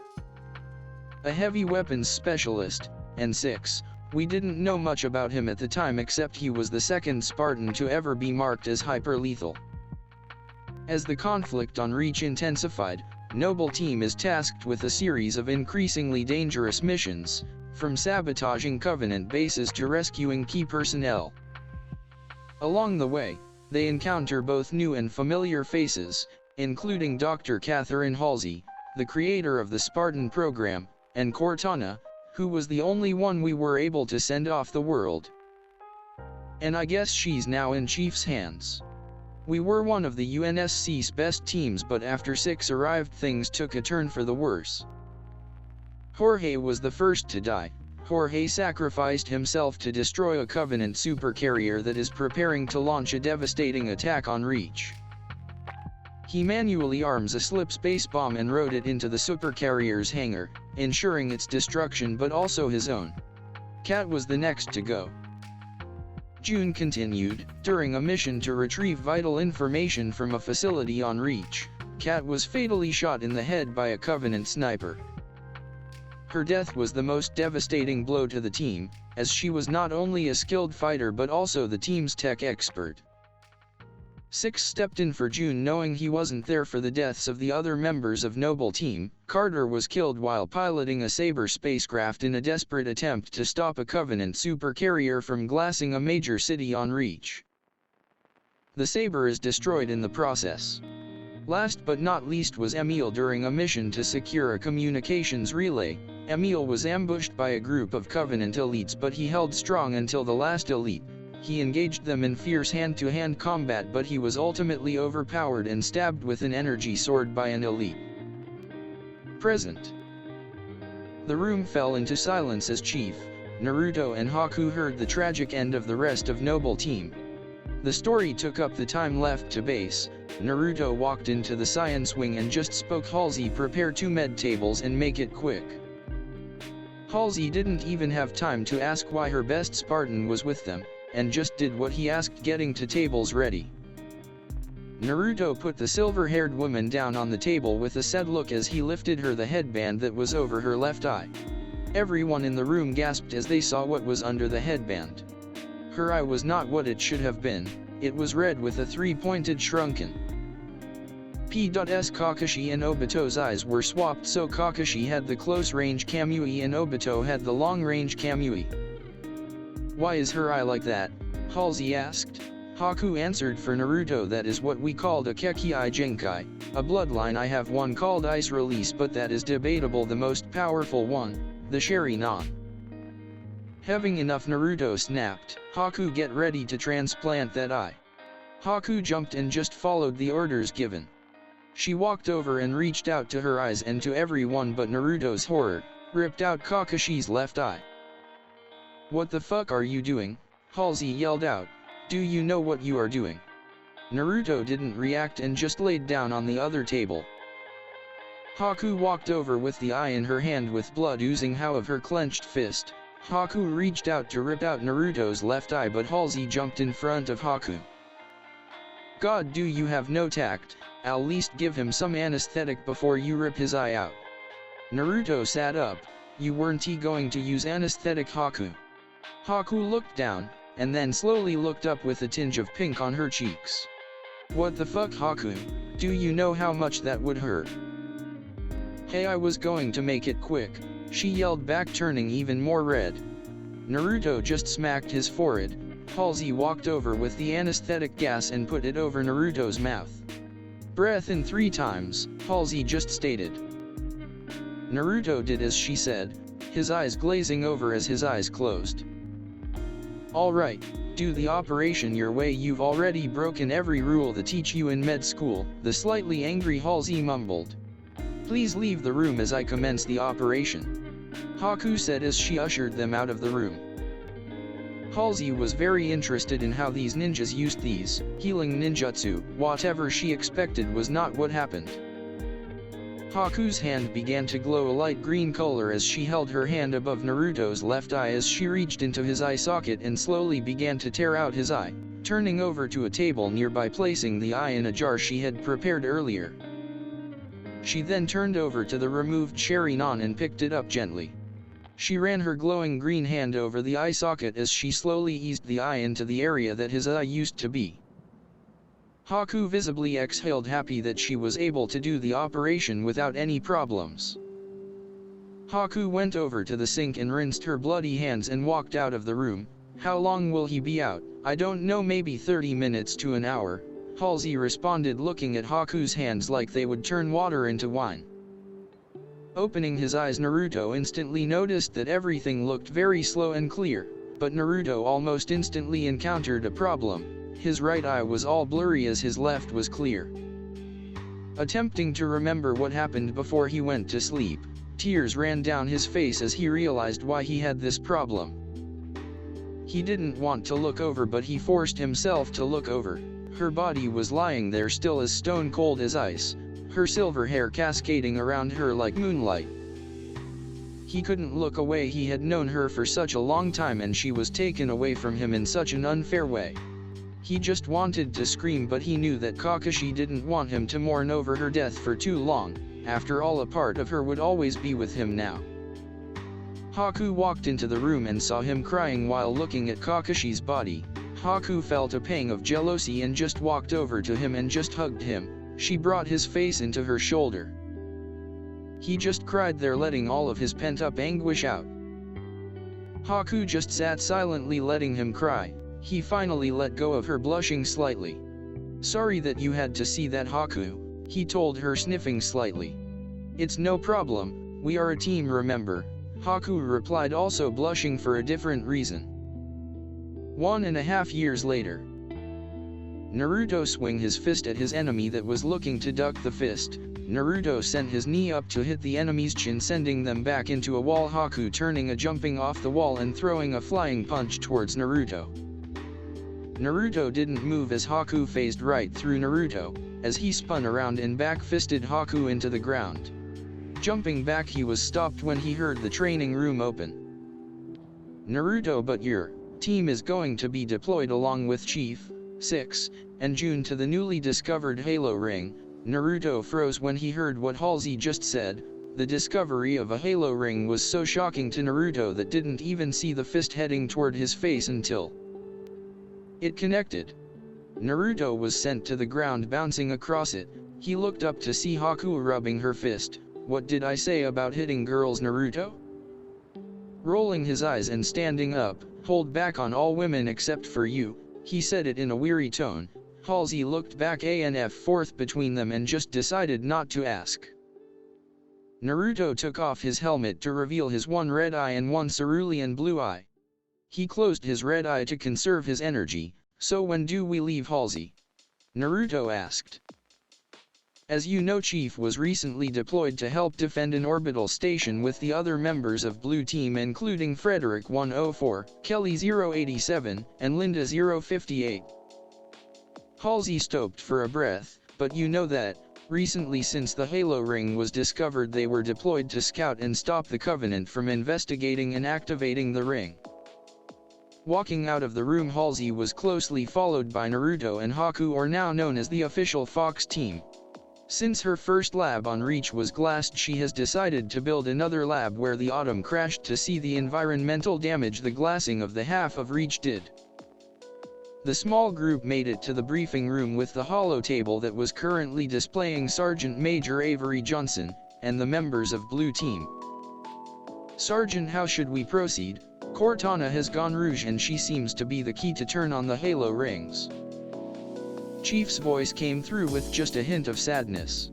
Speaker 1: a heavy weapons specialist, and 6. We didn't know much about him at the time except he was the second Spartan to ever be marked as hyper-lethal. As the conflict on Reach intensified, Noble Team is tasked with a series of increasingly dangerous missions, from sabotaging Covenant bases to rescuing key personnel. Along the way, they encounter both new and familiar faces, including Dr. Catherine Halsey, the creator of the Spartan program, and Cortana, who was the only one we were able to send off the world. And I guess she's now in Chief's hands. We were one of the UNSC's best teams, but after 6 arrived things took a turn for the worse. Jorge was the first to die. Jorge sacrificed himself to destroy a Covenant supercarrier that is preparing to launch a devastating attack on Reach. He manually arms a slip space bomb and rode it into the supercarrier's hangar, ensuring its destruction but also his own. Cat was the next to go. June continued. During a mission to retrieve vital information from a facility on Reach, Cat was fatally shot in the head by a Covenant sniper. Her death was the most devastating blow to the team, as she was not only a skilled fighter but also the team's tech expert. 6 stepped in for June knowing he wasn't there for the deaths of the other members of Noble Team. Carter was killed while piloting a Saber spacecraft in a desperate attempt to stop a Covenant supercarrier from glassing a major city on Reach. The Saber is destroyed in the process. Last but not least was Emil. During a mission to secure a communications relay, Emil was ambushed by a group of Covenant elites, but he held strong until the last elite. He engaged them in fierce hand-to-hand combat, but he was ultimately overpowered and stabbed with an energy sword by an elite. Present. The room fell into silence as Chief, Naruto and Haku heard the tragic end of the rest of Noble Team. The story took up the time left to base. Naruto walked into the science wing and just spoke Halsey, prepare 2 med tables and make it quick. Halsey didn't even have time to ask why her best Spartan was with them, and just did what he asked, getting to tables ready. Naruto put the silver-haired woman down on the table with a sad look as he lifted her the headband that was over her left eye. Everyone in the room gasped as they saw what was under the headband. Her eye was not what it should have been, it was red with a 3-pointed shrunken. P.S. Kakashi and Obito's eyes were swapped, so Kakashi had the close-range Kamui and Obito had the long-range Kamui. Why is her eye like that? Halsey asked. Haku answered for Naruto, that is what we called a Kekii Genkai, a bloodline. I have one called Ice Release, but that is debatable. The most powerful one, the Sharingan. Having enough, Naruto snapped. Haku, get ready to transplant that eye. Haku jumped and just followed the orders given. She walked over and reached out to her eyes, and to everyone but Naruto's horror, ripped out Kakashi's left eye. What the fuck are you doing? Halsey yelled out. Do you know what you are doing? Naruto didn't react and just laid down on the other table. Haku walked over with the eye in her hand with blood oozing out of her clenched fist. Haku reached out to rip out Naruto's left eye, but Halsey jumped in front of Haku. God, do you have no tact? At least give him some anesthetic before you rip his eye out. Naruto sat up. You weren't going to use anesthetic, Haku? Haku looked down, and then slowly looked up with a tinge of pink on her cheeks. What the fuck, Haku? Do you know how much that would hurt? Hey, I was going to make it quick, she yelled back, turning even more red. Naruto just smacked his forehead. Halsey walked over with the anesthetic gas and put it over Naruto's mouth. Breath in 3 times, Halsey just stated. Naruto did as she said, his eyes glazing over as his eyes closed. Alright, do the operation your way. You've already broken every rule they teach you in med school, the slightly angry Halsey mumbled. Please leave the room as I commence the operation, Haku said as she ushered them out of the room. Halsey was very interested in how these ninjas used these healing ninjutsu. Whatever she expected was not what happened. Haku's hand began to glow a light green color as she held her hand above Naruto's left eye as she reached into his eye socket and slowly began to tear out his eye, turning over to a table nearby, placing the eye in a jar she had prepared earlier. She then turned over to the removed Sharingan and picked it up gently. She ran her glowing green hand over the eye socket as she slowly eased the eye into the area that his eye used to be. Haku visibly exhaled, happy that she was able to do the operation without any problems. Haku went over to the sink and rinsed her bloody hands and walked out of the room. How long will he be out? I don't know, maybe 30 minutes to an hour, Halsey responded, looking at Haku's hands like they would turn water into wine. Opening his eyes, Naruto instantly noticed that everything looked very slow and clear, but Naruto almost instantly encountered a problem. His right eye was all blurry as his left was clear. Attempting to remember what happened before he went to sleep, tears ran down his face as he realized why he had this problem. He didn't want to look over, but he forced himself to look over. Her body was lying there still as stone cold as ice, her silver hair cascading around her like moonlight. He couldn't look away. He had known her for such a long time and she was taken away from him in such an unfair way. He just wanted to scream, but he knew that Kakashi didn't want him to mourn over her death for too long. After all, a part of her would always be with him now. Haku walked into the room and saw him crying while looking at Kakashi's body. Haku felt a pang of jealousy and just walked over to him and just hugged him. She brought his face into her shoulder. He just cried there, letting all of his pent-up anguish out. Haku just sat silently letting him cry. He finally let go of her, blushing slightly. Sorry that you had to see that, Haku, he told her, sniffing slightly. It's no problem, we are a team, remember, Haku replied, also blushing for a different reason. 1.5 years later. Naruto swung his fist at his enemy that was looking to duck the fist. Naruto sent his knee up to hit the enemy's chin, sending them back into a wall. Haku turning a jumping off the wall and throwing a flying punch towards Naruto. Naruto didn't move as Haku phased right through Naruto, as he spun around and back-fisted Haku into the ground. Jumping back, he was stopped when he heard the training room open. Naruto, but your team is going to be deployed along with Chief, 6, and June to the newly discovered Halo Ring. Naruto froze when he heard what Halsey just said. The discovery of a Halo Ring was so shocking to Naruto that didn't even see the fist heading toward his face until it connected. Naruto was sent to the ground, bouncing across it. He looked up to see Haku rubbing her fist. What did I say about hitting girls, Naruto? Rolling his eyes and standing up, hold back on all women except for you, he said it in a weary tone. Halsey looked back and forth between them and just decided not to ask. Naruto took off his helmet to reveal his one red eye and one cerulean blue eye. He closed his red eye to conserve his energy. So when do we leave, Halsey? Naruto asked. As you know, Chief was recently deployed to help defend an orbital station with the other members of Blue Team, including Frederick 104, Kelly 087, and Linda 058. Halsey stopped for a breath, but you know that, recently since the Halo Ring was discovered, they were deployed to scout and stop the Covenant from investigating and activating the ring. Walking out of the room, Halsey was closely followed by Naruto and Haku, or now known as the official Fox team. Since her first lab on Reach was glassed, she has decided to build another lab where the Autumn crashed to see the environmental damage the glassing of the half of Reach did. The small group made it to the briefing room with the holo table that was currently displaying Sergeant Major Avery Johnson, and the members of Blue Team. Sergeant, how should we proceed? Cortana has gone rouge and she seems to be the key to turn on the Halo Rings. Chief's voice came through with just a hint of sadness.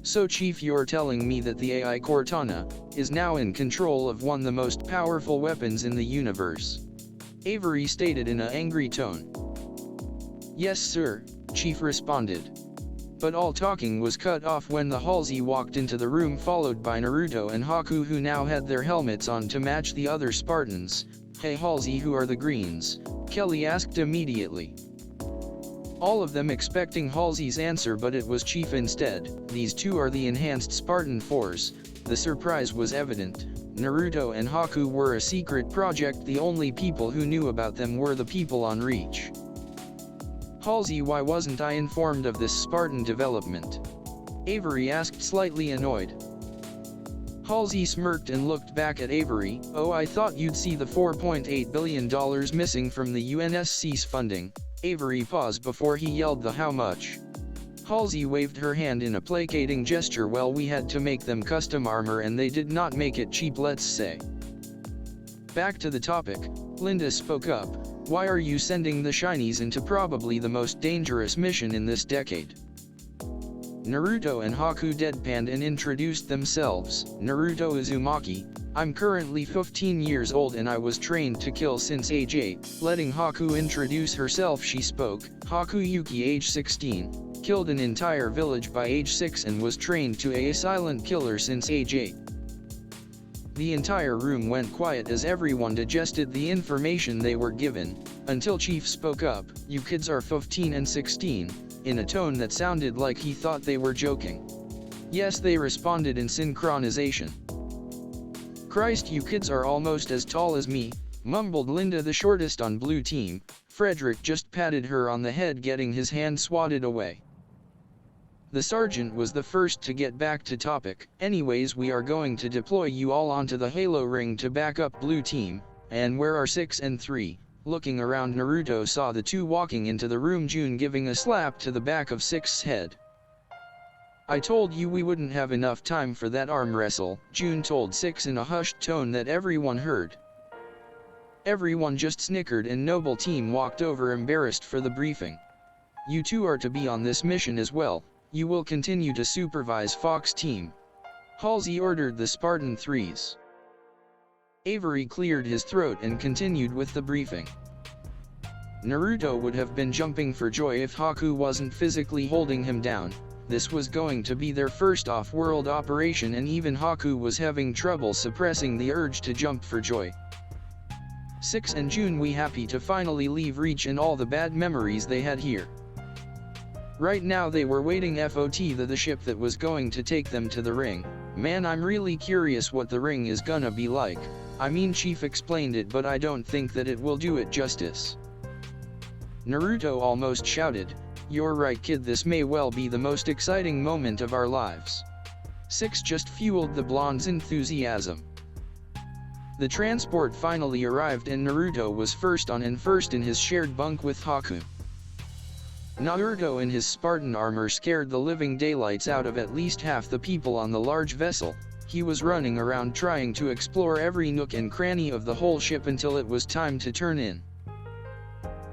Speaker 1: So Chief, you're telling me that the AI Cortana is now in control of one of the most powerful weapons in the universe? Avery stated in an angry tone. Yes sir, Chief responded. But all talking was cut off when the Halsey walked into the room, followed by Naruto and Haku, who now had their helmets on to match the other Spartans. Hey Halsey, who are the Greens? Kelly asked immediately. all of them expecting Halsey's answer, but it was Chief instead. These two are the enhanced Spartan Force. The surprise was evident. Naruto and Haku were a secret project. The only people who knew about them were the people on Reach. Halsey, why wasn't I informed of this Spartan development? Avery asked, slightly annoyed. Halsey smirked and looked back at Avery. Oh, I thought you'd see the $4.8 billion missing from the UNSC's funding. Avery paused before he yelled the how much. Halsey waved her hand in a placating gesture. Well, we had to make them custom armor and they did not make it cheap, let's say. Back to the topic, Linda spoke up. Why are you sending the shinies into probably the most dangerous mission in this decade? Naruto and Haku deadpanned and introduced themselves. Naruto Uzumaki, I'm currently 15 years old and I was trained to kill since age 8. Letting Haku introduce herself, she spoke. Haku Yuki, age 16, killed an entire village by age 6 and was trained to a silent killer since age 8. The entire room went quiet as everyone digested the information they were given, until Chief spoke up. You kids are 15 and 16, in a tone that sounded like he thought they were joking. Yes, they responded in synchronization. Christ, you kids are almost as tall as me, mumbled Linda, the shortest on blue team. Frederick just patted her on the head, getting his hand swatted away. The sergeant was the first to get back to topic. Anyways, we are going to deploy you all onto the Halo ring to back up blue team. And where are 6 and 3? Looking around, Naruto saw the two walking into the room, June giving a slap to the back of 6's head. I told you we wouldn't have enough time for that arm wrestle, June told 6 in a hushed tone that everyone heard. Everyone just snickered and Noble Team walked over, embarrassed for the briefing. You two are to be on this mission as well. You will continue to supervise Fox Team. Halsey ordered the Spartan 3s. Avery cleared his throat and continued with the briefing. Naruto would have been jumping for joy if Haku wasn't physically holding him down. This was going to be their first off-world operation and even Haku was having trouble suppressing the urge to jump for joy. 6 and June, we happy to finally leave Reach and all the bad memories they had here. Right now they were waiting FOT the ship that was going to take them to the ring. Man, I'm really curious what the ring is gonna be like. I mean, Chief explained it, but I don't think that it will do it justice. Naruto almost shouted, you're right, kid, this may well be the most exciting moment of our lives. 6 just fueled the blonde's enthusiasm. The transport finally arrived and Naruto was first on and first in his shared bunk with Haku. Naruto in his Spartan armor scared the living daylights out of at least half the people on the large vessel. He was running around trying to explore every nook and cranny of the whole ship until it was time to turn in.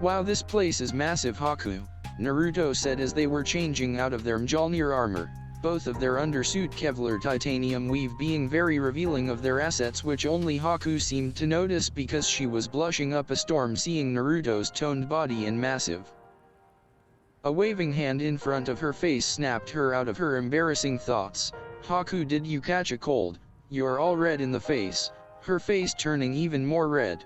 Speaker 1: Wow, this place is massive, Haku, Naruto said as they were changing out of their Mjolnir armor, both of their undersuit Kevlar titanium weave being very revealing of their assets, which only Haku seemed to notice because she was blushing up a storm seeing Naruto's toned body and massive. A waving hand in front of her face snapped her out of her embarrassing thoughts. Haku, did you catch a cold? You're all red in the face, her face turning even more red.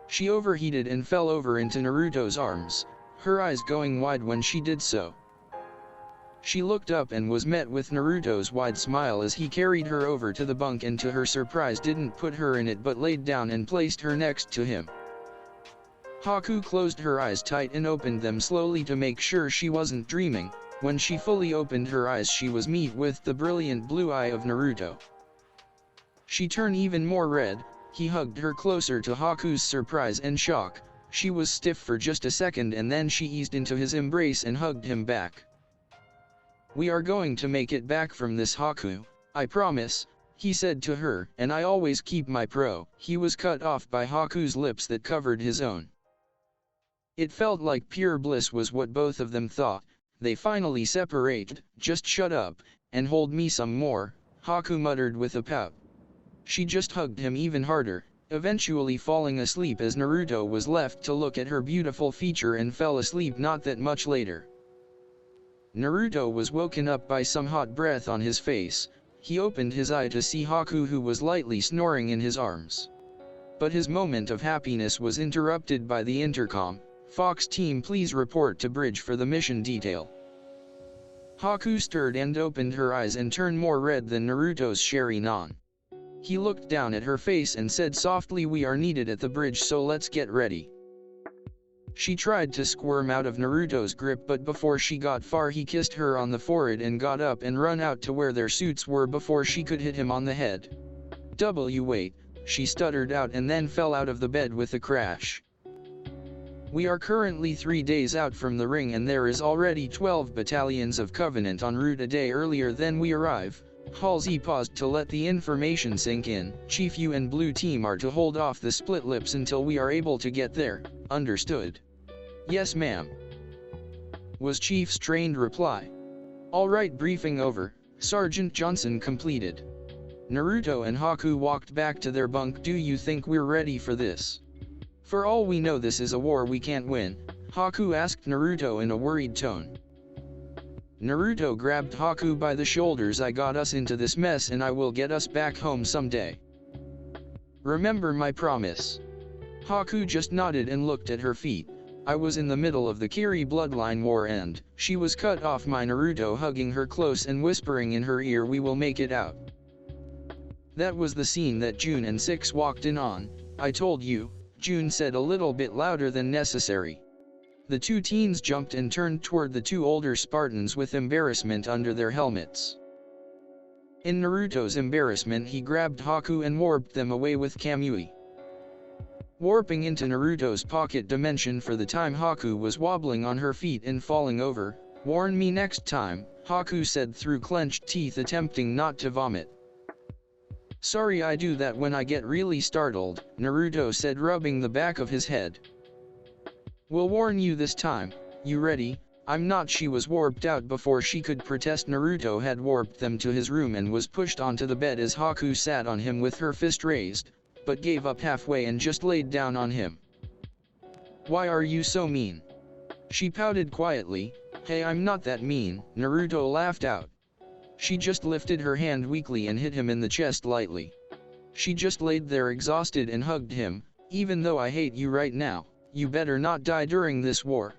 Speaker 1: She overheated and fell over into Naruto's arms, her eyes going wide when she did so. She looked up and was met with Naruto's wide smile as he carried her over to the bunk and to her surprise didn't put her in it but laid down and placed her next to him. Haku closed her eyes tight and opened them slowly to make sure she wasn't dreaming. When she fully opened her eyes, she was met with the brilliant blue eye of Naruto. She turned even more red. He hugged her closer to Haku's surprise and shock. She was stiff for just a second and then she eased into his embrace and hugged him back. We are going to make it back from this, Haku, I promise, he said to her, and I always keep my pro. He was cut off by Haku's lips that covered his own. It felt like pure bliss was what both of them thought. They finally separated. Just shut up, and hold me some more, Haku muttered with a pout. She just hugged him even harder, eventually falling asleep as Naruto was left to look at her beautiful feature and fell asleep not that much later. Naruto was woken up by some hot breath on his face. He opened his eye to see Haku, who was lightly snoring in his arms. But his moment of happiness was interrupted by the intercom. Fox team, please report to bridge for the mission detail. Haku stirred and opened her eyes and turned more red than Naruto's Sharingan. He looked down at her face and said softly, "We are needed at the bridge, so let's get ready." She tried to squirm out of Naruto's grip, but before she got far he kissed her on the forehead and got up and run out to where their suits were before she could hit him on the head. Wait, she stuttered out and then fell out of the bed with a crash. We are currently 3 days out from the ring and there is already 12 battalions of Covenant en route. A day earlier than we arrive. Halsey paused to let the information sink in. Chief, you and Blue Team are to hold off the split lips until we are able to get there. Understood? Yes, ma'am, was Chief's trained reply. All right, briefing over, Sergeant Johnson completed. Naruto and Haku walked back to their bunk. Do you think we're ready for this? For all we know, this is a war we can't win, Haku asked Naruto in a worried tone. Naruto grabbed Haku by the shoulders. I got us into this mess and I will get us back home someday. Remember my promise. Haku just nodded and looked at her feet. I was in the middle of the Kiri bloodline war and she was cut off. My Naruto hugging her close and whispering in her ear, "We will make it out." That was the scene that June and Six walked in on. I told you, June said a little bit louder than necessary. The two teens jumped and turned toward the two older Spartans with embarrassment under their helmets. In Naruto's embarrassment, he grabbed Haku and warped them away with Kamui. Warping into Naruto's pocket dimension for the time Haku was wobbling on her feet and falling over. "Warn me next time," Haku said through clenched teeth, attempting not to vomit. "Sorry, I do that when I get really startled," Naruto said, rubbing the back of his head. "We'll warn you this time. You ready?" "I'm not." She was warped out before she could protest. Naruto had warped them to his room and was pushed onto the bed as Haku sat on him with her fist raised, but gave up halfway and just laid down on him. "Why are you so mean?" She pouted quietly. "Hey, I'm not that mean," Naruto laughed out. She just lifted her hand weakly and hit him in the chest lightly. She just laid there exhausted and hugged him. "Even though I hate you right now, you better not die during this war."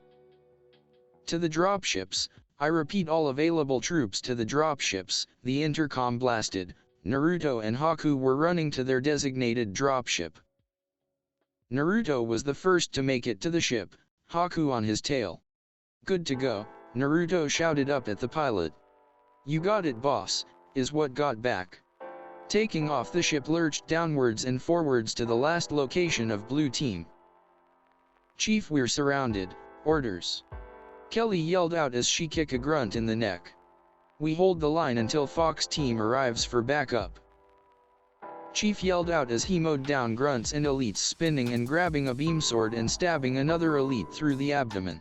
Speaker 1: To the dropships. I repeat, all available troops to the dropships. The intercom blasted. Naruto and Haku were running to their designated dropship. Naruto was the first to make it to the ship, Haku on his tail. "Good to go," Naruto shouted up at the pilot. "You got it, boss," is what got back. Taking off, the ship lurched downwards and forwards to the last location of Blue Team. "Chief, we're surrounded. Orders." Kelly yelled out as she kicked a grunt in the neck. "We hold the line until Fox Team arrives for backup." Chief yelled out as he mowed down grunts and elites, spinning and grabbing a beam sword and stabbing another elite through the abdomen.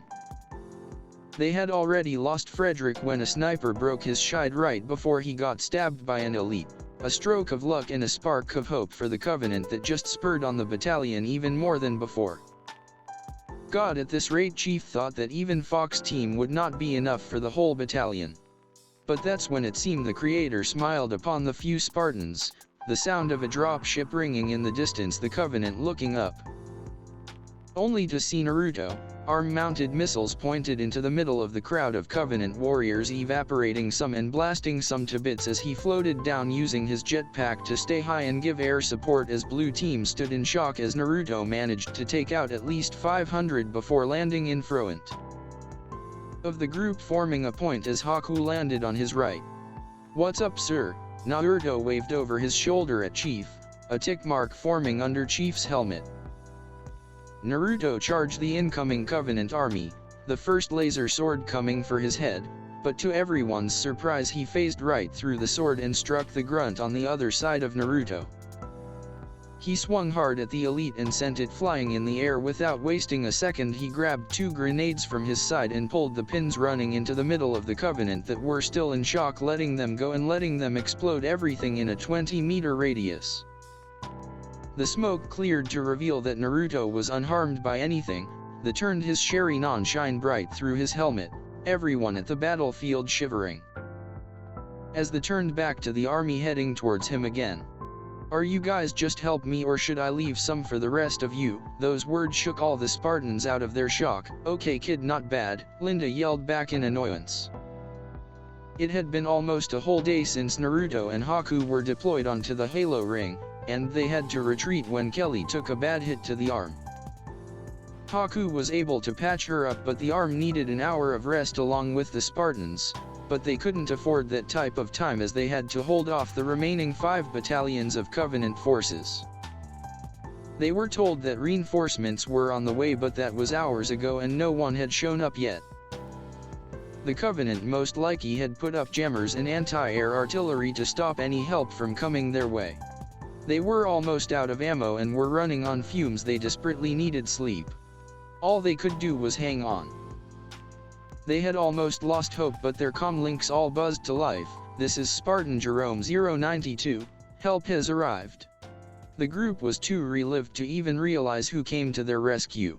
Speaker 1: They had already lost Frederick when a sniper broke his shield right before he got stabbed by an elite, a stroke of luck and a spark of hope for the Covenant that just spurred on the battalion even more than before. God, at this rate Chief thought that even Fox Team would not be enough for the whole battalion. But that's when it seemed the Creator smiled upon the few Spartans, the sound of a dropship ringing in the distance, the Covenant looking up. Only to see Naruto, arm-mounted missiles pointed into the middle of the crowd of Covenant warriors, evaporating some and blasting some to bits as he floated down using his jetpack to stay high and give air support as Blue Team stood in shock as Naruto managed to take out at least 500 before landing in front of the group, forming a point as Haku landed on his right. "What's up, sir?" Naruto waved over his shoulder at Chief, a tick mark forming under Chief's helmet. Naruto charged the incoming Covenant army, the first laser sword coming for his head, but to everyone's surprise he phased right through the sword and struck the grunt on the other side of Naruto. He swung hard at the elite and sent it flying in the air. Without wasting a second, he grabbed 2 grenades from his side and pulled the pins running into the middle of the Covenant that were still in shock, letting them go and letting them explode everything in a 20-meter radius. The smoke cleared to reveal that Naruto was unharmed by anything, that turned his Sharingan shine bright through his helmet, everyone at the battlefield shivering. As they turned back to the army heading towards him again. Are you guys just help me or should I leave some for the rest of you? Those words shook all the Spartans out of their shock. Okay kid, not bad, Linda yelled back in annoyance. It had been almost a whole day since Naruto and Haku were deployed onto the Halo ring, and they had to retreat when Kelly took a bad hit to the arm. Haku was able to patch her up, but the arm needed an hour of rest along with the Spartans, but they couldn't afford that type of time as they had to hold off the remaining 5 battalions of Covenant forces. They were told that reinforcements were on the way, but that was hours ago and no one had shown up yet. The Covenant most likely had put up jammers and anti-air artillery to stop any help from coming their way. They were almost out of ammo and were running on fumes. They desperately needed sleep. All they could do was hang on. They had almost lost hope, but their comlinks all buzzed to life. This is Spartan Jerome 092, help has arrived. The group was too relieved to even realize who came to their rescue.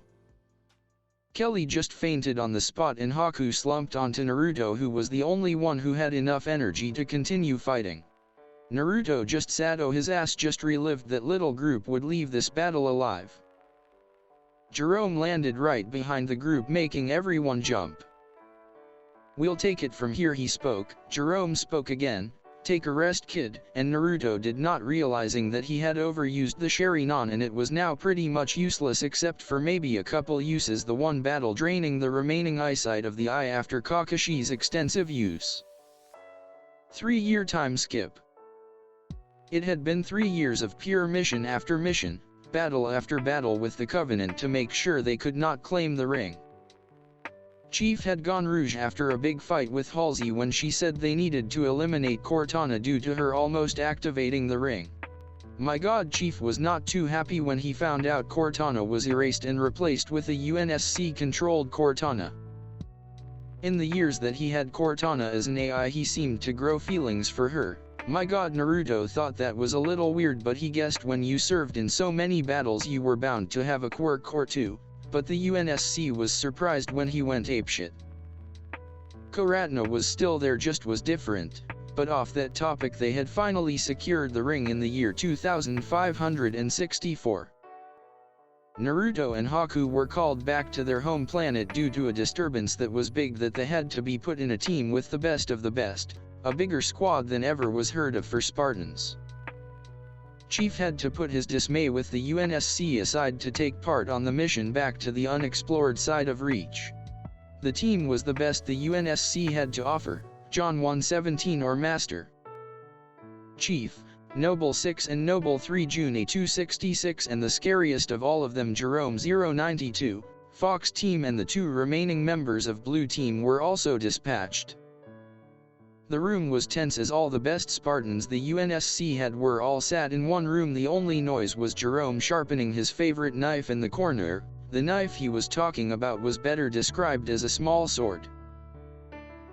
Speaker 1: Kelly just fainted on the spot and Haku slumped onto Naruto, who was the only one who had enough energy to continue fighting. Naruto just sat on his ass, just relieved that little group would leave this battle alive. Jerome landed right behind the group, making everyone jump. We'll take it from here, he spoke. Jerome spoke again. Take a rest kid, and Naruto did not, realizing that he had overused the Sharingan and it was now pretty much useless except for maybe a couple uses, the one battle draining the remaining eyesight of the eye after Kakashi's extensive use. 3-year time skip. It had been 3 years of pure mission after mission, battle after battle with the Covenant to make sure they could not claim the ring. Chief had gone rouge after a big fight with Halsey when she said they needed to eliminate Cortana due to her almost activating the ring. My god, Chief was not too happy when he found out Cortana was erased and replaced with a UNSC-controlled Cortana. In the years that he had Cortana as an AI, he seemed to grow feelings for her. My god, Naruto thought that was a little weird, but he guessed when you served in so many battles you were bound to have a quirk or two. But the UNSC was surprised when he went apeshit. Koratna was still there, just was different. But off that topic, they had finally secured the ring in the year 2564. Naruto and Haku were called back to their home planet due to a disturbance that was big that they had to be put in a team with the best of the best, a bigger squad than ever was heard of for Spartans. Chief had to put his dismay with the UNSC aside to take part on the mission back to the unexplored side of Reach. The team was the best the UNSC had to offer, John 117 or Master. Chief, Noble 6 and Noble 3 June A 266, and the scariest of all of them, Jerome 092, Fox Team and the 2 remaining members of Blue Team were also dispatched. The room was tense as all the best Spartans the UNSC had were all sat in one room. The only noise was Jerome sharpening his favorite knife in the corner. The knife he was talking about was better described as a small sword.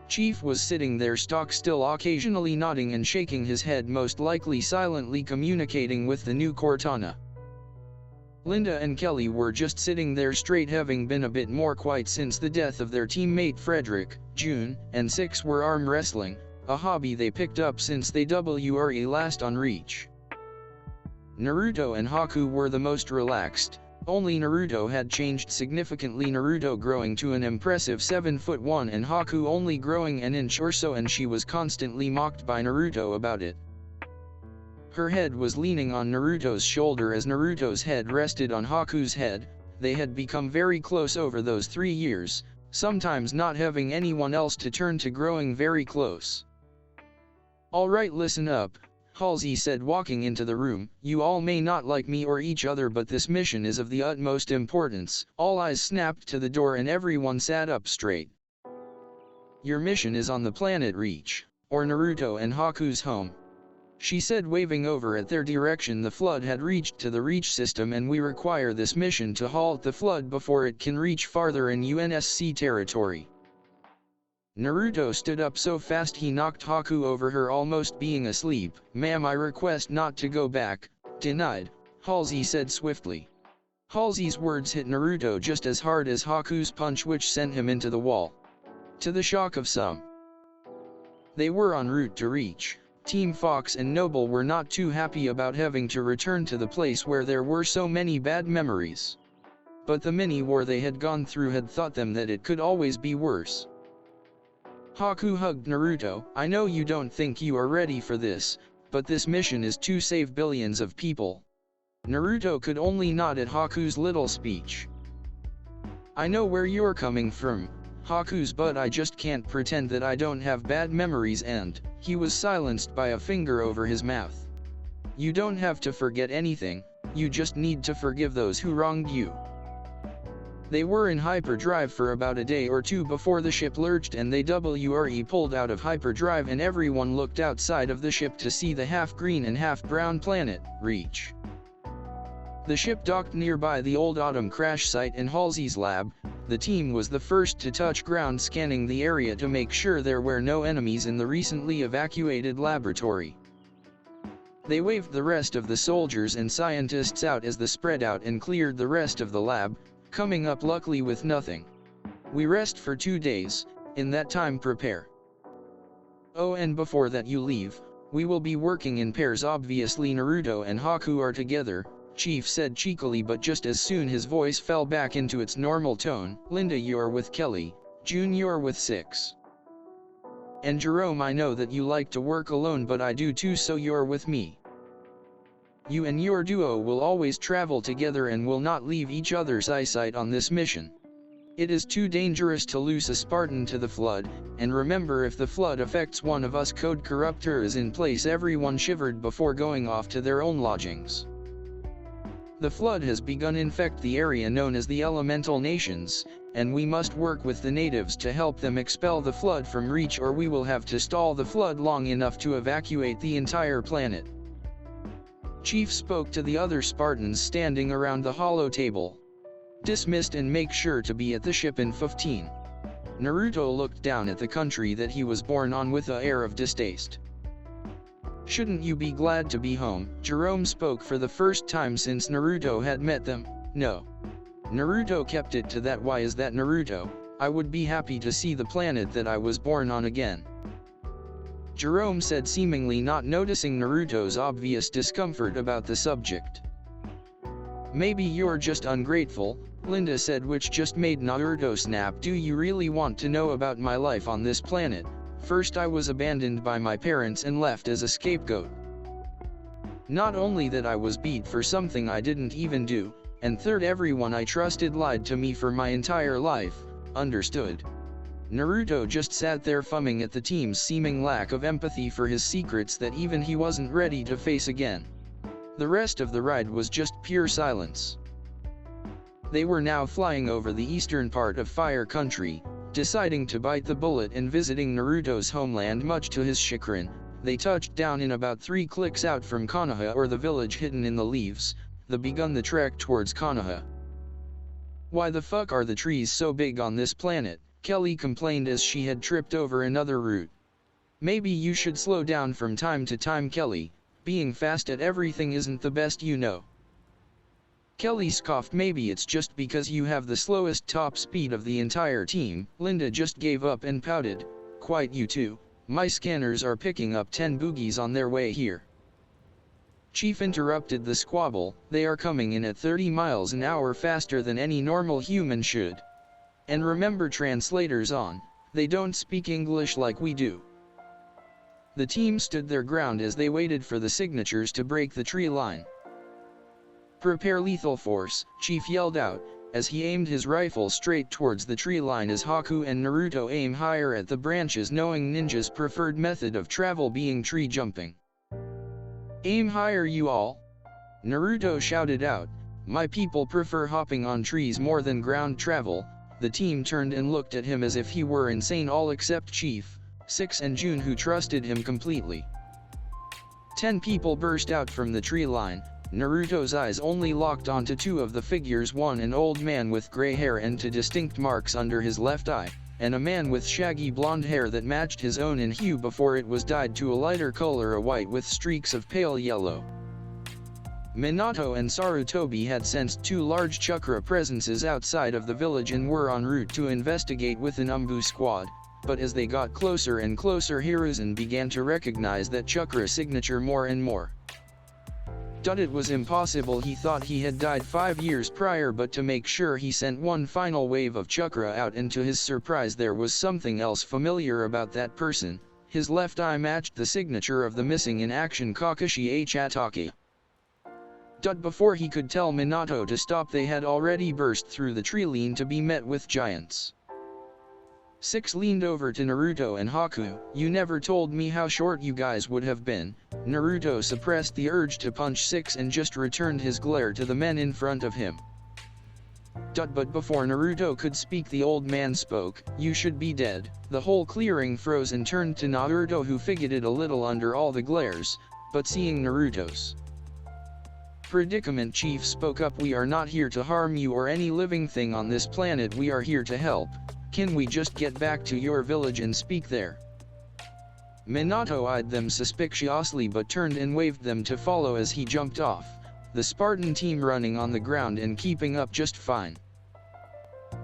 Speaker 1: Chief was sitting there stock still, occasionally nodding and shaking his head, most likely silently communicating with the new Cortana. Linda and Kelly were just sitting there straight, having been a bit more quiet since the death of their teammate Frederick. June and 6 were arm wrestling, a hobby they picked up since they were last on Reach. Naruto and Haku were the most relaxed. Only Naruto had changed significantly, Naruto growing to an impressive 7'1" and Haku only growing an inch or so, and she was constantly mocked by Naruto about it. Her head was leaning on Naruto's shoulder as Naruto's head rested on Haku's head. They had become very close over those 3 years, sometimes not having anyone else to turn to, growing very close. Alright, listen up, Halsey said, walking into the room. You all may not like me or each other, but this mission is of the utmost importance. All eyes snapped to the door and everyone sat up straight. Your mission is on the planet Reach, or Naruto and Haku's home, she said, waving over at their direction. The flood had reached to the Reach system and we require this mission to halt the flood before it can reach farther in UNSC territory. Naruto stood up so fast he knocked Haku over, her almost being asleep. Ma'am, I request not to go back. Denied, Halsey said swiftly. Halsey's words hit Naruto just as hard as Haku's punch, which sent him into the wall. To the shock of some, they were en route to Reach. Team Fox and Noble were not too happy about having to return to the place where there were so many bad memories. But the mini-war they had gone through had taught them that it could always be worse. Haku hugged Naruto. "I know you don't think you are ready for this, but this mission is to save billions of people." Naruto could only nod at Haku's little speech. "I know where you're coming from, Haku's, but I just can't pretend that I don't have bad memories," and he was silenced by a finger over his mouth. "You don't have to forget anything, you just need to forgive those who wronged you." They were in hyperdrive for about a day or two before the ship lurched and they pulled out of hyperdrive, and everyone looked outside of the ship to see the half-green and half-brown planet, Reach. The ship docked nearby the old Autumn crash site in Halsey's lab. The team was the first to touch ground, scanning the area to make sure there were no enemies in the recently evacuated laboratory. They waved the rest of the soldiers and scientists out as they spread out and cleared the rest of the lab, coming up luckily with nothing. "We rest for 2 days, in that time prepare. Oh, and before that you leave, we will be working in pairs. Obviously Naruto and Haku are together," Chief said cheekily, but just as soon his voice fell back into its normal tone. "Linda, you're with Kelly, June you're with Six. And Jerome, I know that you like to work alone, but I do too, so you're with me. You and your duo will always travel together and will not leave each other's eyesight on this mission. It is too dangerous to lose a Spartan to the flood, and remember, if the flood affects one of us, Code Corruptor is in place." Everyone shivered before going off to their own lodgings. "The flood has begun to infect the area known as the Elemental Nations, and we must work with the natives to help them expel the flood from Reach, or we will have to stall the flood long enough to evacuate the entire planet." Chief spoke to the other Spartans standing around the hollow table. "Dismissed, and make sure to be at the ship in 15. Naruto looked down at the country that he was born on with an air of distaste. "Shouldn't you be glad to be home?" Jerome spoke for the first time since Naruto had met them. "No." Naruto kept it to that. "Why is that, Naruto? I would be happy to see the planet that I was born on again," Jerome said, seemingly not noticing Naruto's obvious discomfort about the subject. "Maybe you're just ungrateful," Linda said, which just made Naruto snap. "Do you really want to know about my life on this planet? First, I was abandoned by my parents and left as a scapegoat. Not only that, I was beat for something I didn't even do, and third, everyone I trusted lied to me for my entire life. Understood?" Naruto just sat there, fumming at the team's seeming lack of empathy for his secrets that even he wasn't ready to face again. The rest of the ride was just pure silence. They were now flying over the eastern part of Fire Country, deciding to bite the bullet and visiting Naruto's homeland. Much to his chagrin, they touched down in about 3 clicks out from Konoha, or the village hidden in the leaves. They begun the trek towards Konoha. "Why the fuck are the trees so big on this planet?" Kelly complained as she had tripped over another root. "Maybe you should slow down from time to time, Kelly. Being fast at everything isn't the best, you know." Kelly scoffed. "Maybe it's just because you have the slowest top speed of the entire team." Linda just gave up and pouted. "Quite you too. My scanners are picking up 10 boogies on their way here." Chief interrupted the squabble. "They are coming in at 30 miles an hour faster than any normal human should. And remember, translators on, they don't speak English like we do." The team stood their ground as they waited for the signatures to break the tree line. "Prepare lethal force," Chief yelled out, as he aimed his rifle straight towards the tree line as Haku and Naruto aim higher at the branches, knowing ninjas' preferred method of travel being tree jumping. "Aim higher, you all!" Naruto shouted out. "My people prefer hopping on trees more than ground travel." The team turned and looked at him as if he were insane, all except Chief, Six and June, who trusted him completely. 10 people burst out from the tree line. Naruto's eyes only locked onto 2 of the figures, one an old man with gray hair and 2 distinct marks under his left eye, and a man with shaggy blonde hair that matched his own in hue before it was dyed to a lighter color, a white with streaks of pale yellow. Minato and Sarutobi had sensed 2 large chakra presences outside of the village and were en route to investigate with an Umbu squad. but as they got closer and closer, Hiruzen began to recognize that chakra signature more and more. It was impossible. He thought he had died 5 years prior, but to make sure he sent one final wave of chakra out, and to his surprise there was something else familiar about that person. His left eye matched the signature of the missing in action Kakashi H. Atake. Before he could tell Minato to stop, they had already burst through the tree line to be met with giants. 6 leaned over to Naruto and Haku. "You never told me how short you guys would have been." Naruto suppressed the urge to punch 6 and just returned his glare to the men in front of him. But before Naruto could speak, the old man spoke. "You should be dead." The whole clearing froze and turned to Naruto, who fidgeted a little under all the glares, but seeing Naruto's predicament, Chief spoke up. "We are not here to harm you or any living thing on this planet. We are here to help. Can we just get back to your village and speak there?" Minato eyed them suspiciously but turned and waved them to follow as he jumped off, the Spartan team running on the ground and keeping up just fine.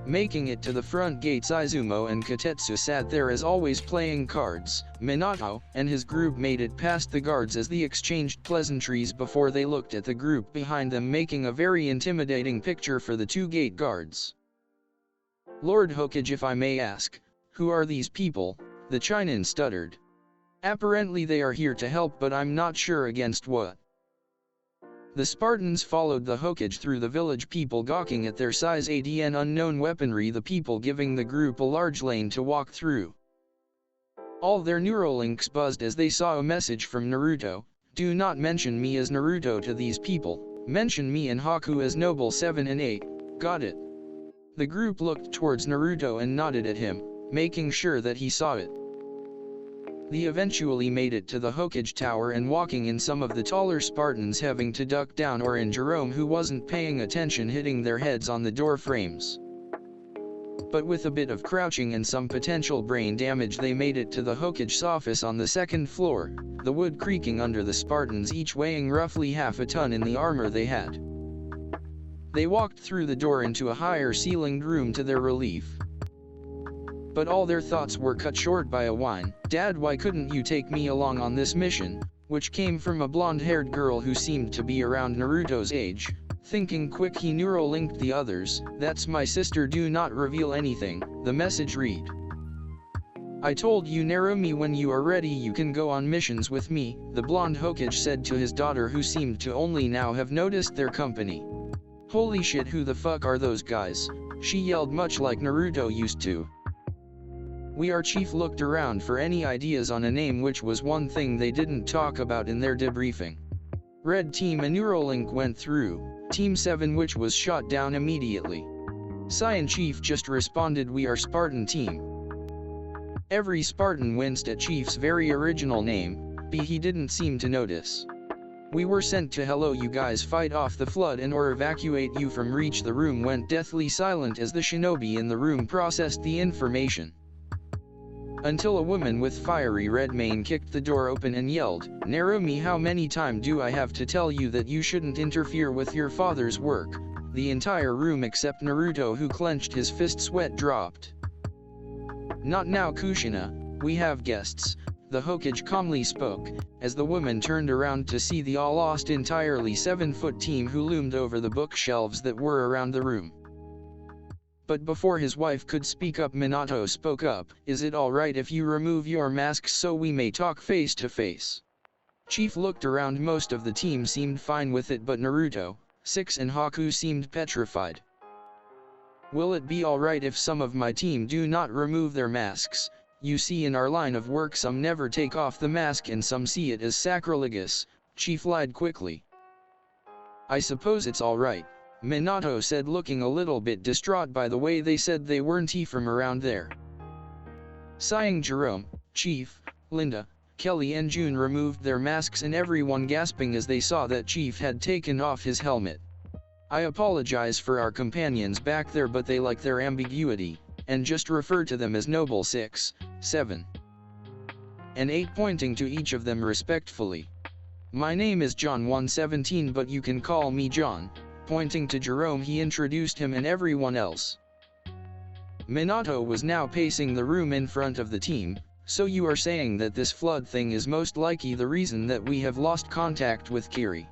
Speaker 1: Making it to the front gates, Izumo and Kotetsu sat there as always playing cards. Minato and his group made it past the guards as they exchanged pleasantries before they looked at the group behind them, making a very intimidating picture for the 2 gate guards. "Lord Hokage, if I may ask, who are these people?" the Chinin stuttered. "Apparently they are here to help, but I'm not sure against what." The Spartans followed the Hokage through the village, people gawking at their size 80 and unknown weaponry, the people giving the group a large lane to walk through. All their neurolinks buzzed as they saw a message from Naruto. "Do not mention me as Naruto to these people. Mention me and Haku as Noble 7 and 8. Got it?" The group looked towards Naruto and nodded at him, making sure that he saw it. They eventually made it to the Hokage Tower, and walking in, some of the taller Spartans having to duck down, or in Jerome, who wasn't paying attention, hitting their heads on the door frames. But with a bit of crouching and some potential brain damage, they made it to the Hokage's office on the 2nd floor, the wood creaking under the Spartans, each weighing roughly half a ton in the armor they had. They walked through the door into a higher ceilinged room to their relief. But all their thoughts were cut short by a whine. "Dad, why couldn't you take me along on this mission?" which came from a blonde-haired girl who seemed to be around Naruto's age. Thinking quick, he neurolinked the others. "That's my sister, do not reveal anything," the message read. "I told you, Narumi, when you are ready you can go on missions with me," the blonde Hokage said to his daughter, who seemed to only now have noticed their company. "Holy shit, who the fuck are those guys?" she yelled, much like Naruto used to. "We are." Chief looked around for any ideas on a name, which was one thing they didn't talk about in their debriefing. Red Team, a neurolink went through. Team 7, which was shot down immediately. Cyan Chief just responded, "We are Spartan Team." Every Spartan winced at Chief's very original name, but he didn't seem to notice. "We were sent to hello you guys, fight off the flood and or evacuate you from reach." The room went deathly silent as the shinobi in the room processed the information. Until a woman with fiery red mane kicked the door open and yelled, "Narumi, how many times do I have to tell you that you shouldn't interfere with your father's work?" The entire room except Naruto, who clenched his fist, sweat dropped. "Not now, Kushina, we have guests," the Hokage calmly spoke, as the woman turned around to see the all-lost entirely 7-foot team who loomed over the bookshelves that were around the room. But before his wife could speak up, Minato spoke up. "Is it alright if you remove your masks so we may talk face to face?" Chief looked around. Most of the team seemed fine with it, but Naruto, 6 and Haku seemed petrified. "Will it be alright if some of my team do not remove their masks? You see, in our line of work some never take off the mask and some see it as sacrilegious," Chief lied quickly. "I suppose it's alright," Minato said, looking a little bit distraught by the way they said they weren't from around there. Sighing, Jerome, Chief, Linda, Kelly and June removed their masks, and everyone gasping as they saw that Chief had taken off his helmet. "I apologize for our companions back there, but they like their ambiguity, and just refer to them as Noble 6, 7, and 8, pointing to each of them respectfully. "My name is John 117, but you can call me John." Pointing to Jerome, he introduced him and everyone else. Minato was now pacing the room in front of the team. So you are saying that this flood thing is most likely the reason that we have lost contact with Kiri?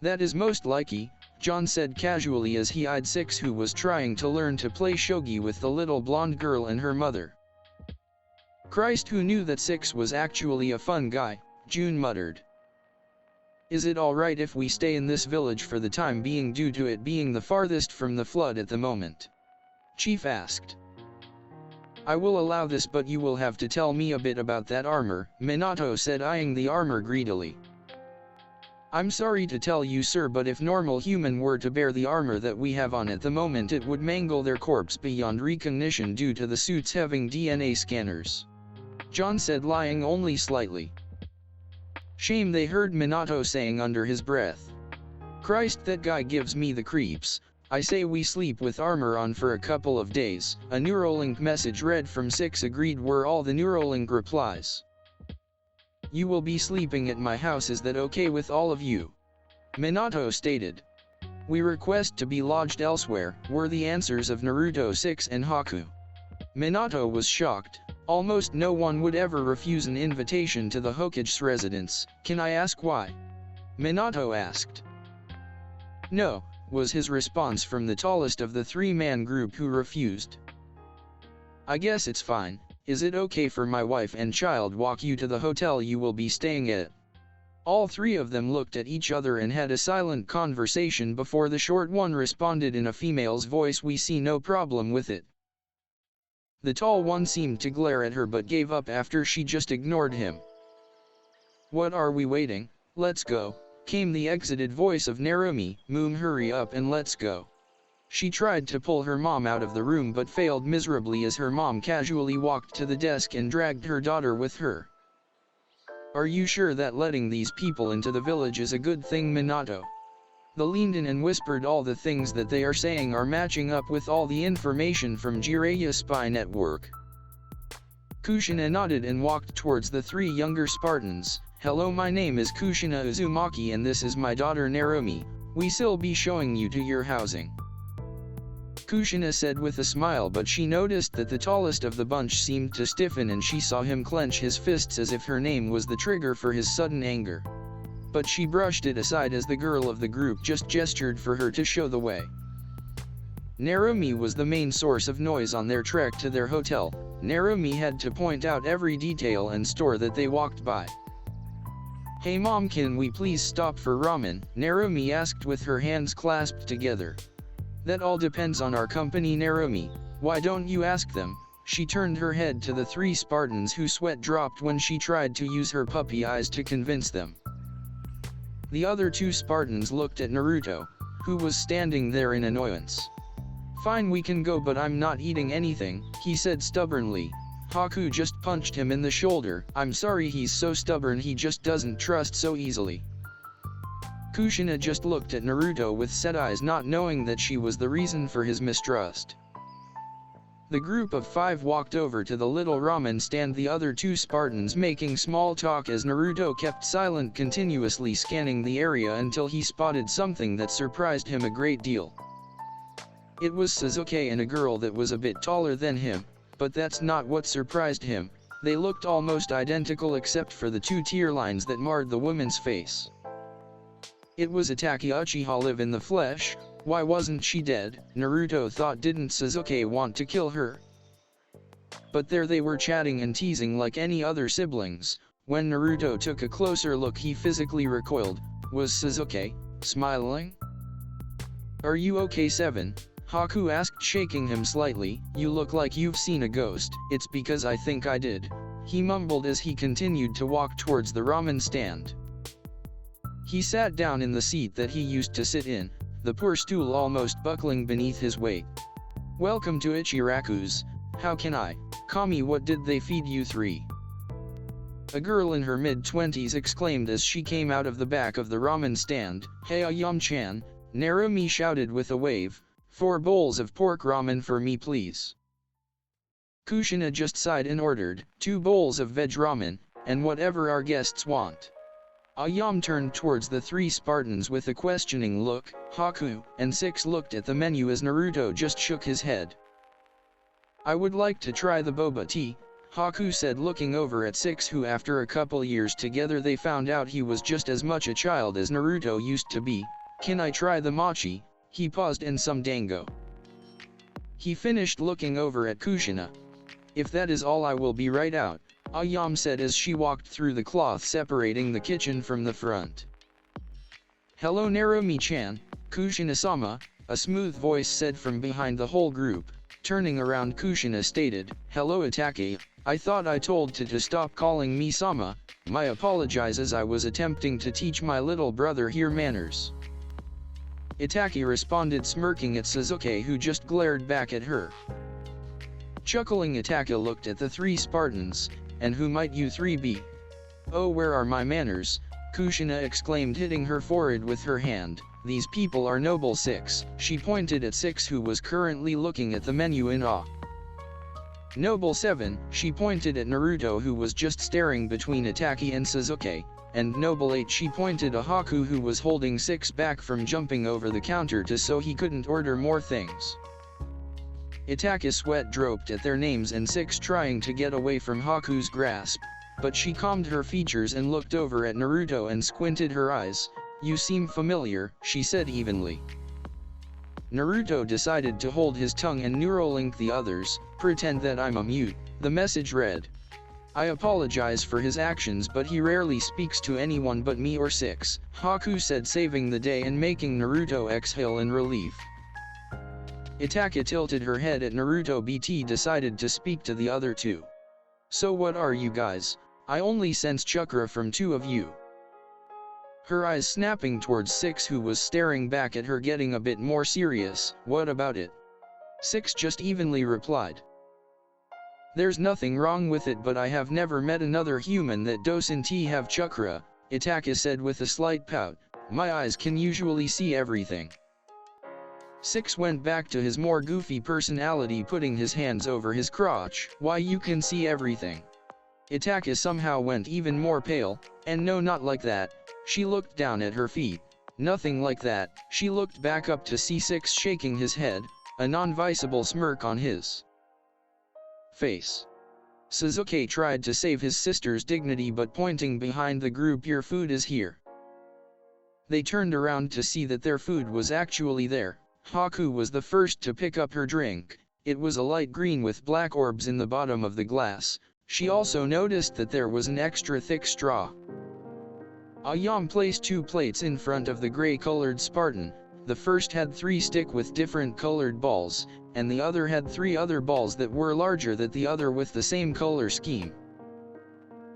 Speaker 1: That is most likely, John said casually as he eyed Six, who was trying to learn to play shogi with the little blonde girl and her mother. Christ, who knew that Six was actually a fun guy, June muttered. Is it alright if we stay in this village for the time being due to it being the farthest from the flood at the moment? Chief asked. I will allow this, but you will have to tell me a bit about that armor, Minato said, eyeing the armor greedily. I'm sorry to tell you, sir, but if normal human were to bear the armor that we have on at the moment, it would mangle their corpse beyond recognition due to the suits having DNA scanners. John said, lying only slightly. Shame, they heard Minato saying under his breath. Christ, that guy gives me the creeps. I say we sleep with armor on for a couple of days. A Neuralink message read from Six agreed were all the Neuralink replies. You will be sleeping at my house, is that okay with all of you? Minato stated. We request to be lodged elsewhere, were the answers of Naruto, Six and Haku. Minato was shocked. Almost no one would ever refuse an invitation to the Hokage's residence. Can I ask why? Minato asked. No, was his response from the tallest of the three-man group, who refused. I guess it's fine. Is it okay for my wife and child walk you to the hotel you will be staying at? All three of them looked at each other and had a silent conversation before the short one responded in a female's voice, we see no problem with it. The tall one seemed to glare at her but gave up after she just ignored him. What are we waiting? Let's go, came the exited voice of Narumi. Moon, hurry up and let's go. She tried to pull her mom out of the room but failed miserably as her mom casually walked to the desk and dragged her daughter with her. Are you sure that letting these people into the village is a good thing, Minato? They leaned in and whispered, all the things that they are saying are matching up with all the information from Jiraiya spy network. Kushina nodded and walked towards the three younger Spartans. Hello, my name is Kushina Uzumaki and this is my daughter Narumi. We still be showing you to your housing. Kushina said with a smile, but she noticed that the tallest of the bunch seemed to stiffen and she saw him clench his fists as if her name was the trigger for his sudden anger. But she brushed it aside as the girl of the group just gestured for her to show the way. Narumi was the main source of noise on their trek to their hotel. Narumi had to point out every detail and store that they walked by. Hey mom, can we please stop for ramen? Narumi asked with her hands clasped together. That all depends on our company, Narumi. Why don't you ask them? She turned her head to the three Spartans whose sweat dropped when she tried to use her puppy eyes to convince them. The other two Spartans looked at Naruto, who was standing there in annoyance. Fine, we can go, but I'm not eating anything, he said stubbornly. Haku just punched him in the shoulder. I'm sorry, he's so stubborn, he just doesn't trust so easily. Kushina just looked at Naruto with set eyes, not knowing that she was the reason for his mistrust. The group of five walked over to the little ramen stand, the other two Spartans making small talk as Naruto kept silent, continuously scanning the area until he spotted something that surprised him a great deal. It was Sasuke and a girl that was a bit taller than him, but that's not what surprised him. They looked almost identical except for the two tear lines that marred the woman's face. It was Ataki Uchiha live in the flesh. Why wasn't she dead? Naruto thought. Didn't Sasuke want to kill her? But there they were chatting and teasing like any other siblings. When Naruto took a closer look, he physically recoiled. Was Sasuke smiling? Are you okay, Seven? Haku asked, shaking him slightly. You look like you've seen a ghost. It's because I think I did, he mumbled as he continued to walk towards the ramen stand. He sat down in the seat that he used to sit in, the poor stool almost buckling beneath his weight. Welcome to Ichiraku's. How can I? Kami, what did they feed you three? A girl in her mid-20s exclaimed as she came out of the back of the ramen stand. Hey Ayam-chan, Narumi shouted with a wave. 4 bowls of pork ramen for me, please. Kushina just sighed and ordered 2 bowls of veg ramen, and whatever our guests want. Ayam turned towards the 3 Spartans with a questioning look. Haku and Six looked at the menu as Naruto just shook his head. I would like to try the boba tea, Haku said, looking over at Six, who after a couple years together they found out he was just as much a child as Naruto used to be. Can I try the mochi? He paused, and some dango. He finished looking over at Kushina. If that is all, I will be right out, Ayam said as she walked through the cloth separating the kitchen from the front. Hello Narumi-chan, Kushina-sama, a smooth voice said from behind the whole group. Turning around, Kushina stated, Hello Itake, I thought I told to stop calling me Sama, my apologizes, I was attempting to teach my little brother here manners. Itake responded, smirking at Sasuke, who just glared back at her. Chuckling, Itake looked at the three Spartans, and who might you three be? Oh, where are my manners? Kushina exclaimed, hitting her forehead with her hand. These people are noble. Six, she pointed at Six, who was currently looking at the menu in awe. Noble. Seven, she pointed at Naruto, who was just staring between Itake and Sasuke. And Noble. Eight, she pointed at Haku, who was holding Six back from jumping over the counter so he couldn't order more things. Itake's sweat dropped at their names and Six trying to get away from Haku's grasp, but she calmed her features and looked over at Naruto and squinted her eyes. You seem familiar, she said evenly. Naruto decided to hold his tongue and Neuralink the others. Pretend that I'm a mute, the message read. I apologize for his actions, but he rarely speaks to anyone but me or Six, Haku said, saving the day and making Naruto exhale in relief. Itake tilted her head at Naruto. BT decided to speak to the other two. So what are you guys? I only sense chakra from two of you. Her eyes snapping towards Six, who was staring back at her, getting a bit more serious. What about it? Six just evenly replied. There's nothing wrong with it, but I have never met another human that doesn't have chakra, Itake said with a slight pout. My eyes can usually see everything. Six went back to his more goofy personality, putting his hands over his crotch. Why, you can see everything. Itake somehow went even more pale, and no, not like that. She looked down at her feet. Nothing like that. She looked back up to see Six shaking his head, a non-visible smirk on his face. Sasuke tried to save his sister's dignity, but pointing behind the group, your food is here. They turned around to see that their food was actually there. Haku was the first to pick up her drink. It was a light green with black orbs in the bottom of the glass. She also noticed that there was an extra thick straw. Ayam placed two plates in front of the gray-colored Spartan. The first had 3 sticks with different colored balls, and the other had 3 other balls that were larger than the other with the same color scheme.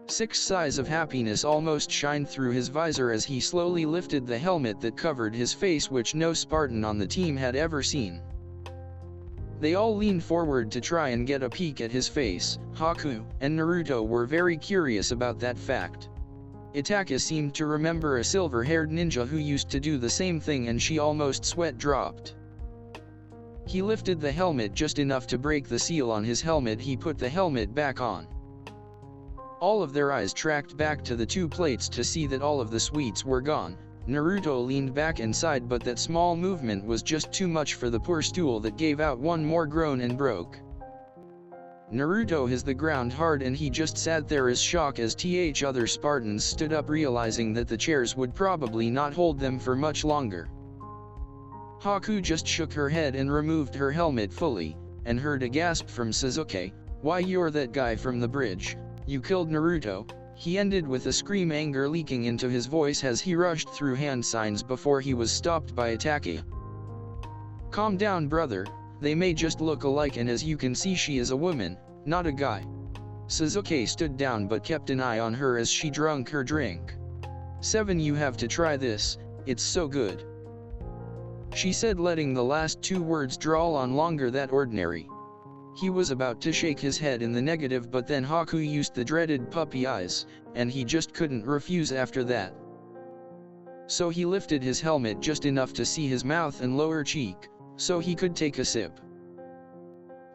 Speaker 1: Six sighs of happiness almost shined through his visor as he slowly lifted the helmet that covered his face, which no Spartan on the team had ever seen. They all leaned forward to try and get a peek at his face. Haku and Naruto were very curious about that fact. Itake seemed to remember a silver-haired ninja who used to do the same thing, and she almost sweat dropped. He lifted the helmet just enough to break the seal on his helmet. He put the helmet back on. All of their eyes tracked back to the 2 plates to see that all of the sweets were gone. Naruto leaned back and sighed, but that small movement was just too much for the poor stool that gave out one more groan and broke. Naruto hit the ground hard and he just sat there as shocked as other Spartans stood up, realizing that the chairs would probably not hold them for much longer. Haku just shook her head and removed her helmet fully, and heard a gasp from Sasuke. Why, you're that guy from the bridge. You killed Naruto. He ended with a scream, anger leaking into his voice as he rushed through hand signs before he was stopped by Itake. Calm down, brother. They may just look alike, and as you can see, she is a woman, not a guy. Sasuke stood down but kept an eye on her as she drank her drink. 7, you have to try this, it's so good, she said, letting the last 2 words drawl on longer than ordinary. He was about to shake his head in the negative, but then Haku used the dreaded puppy eyes, and he just couldn't refuse after that. So he lifted his helmet just enough to see his mouth and lower cheek, so he could take a sip.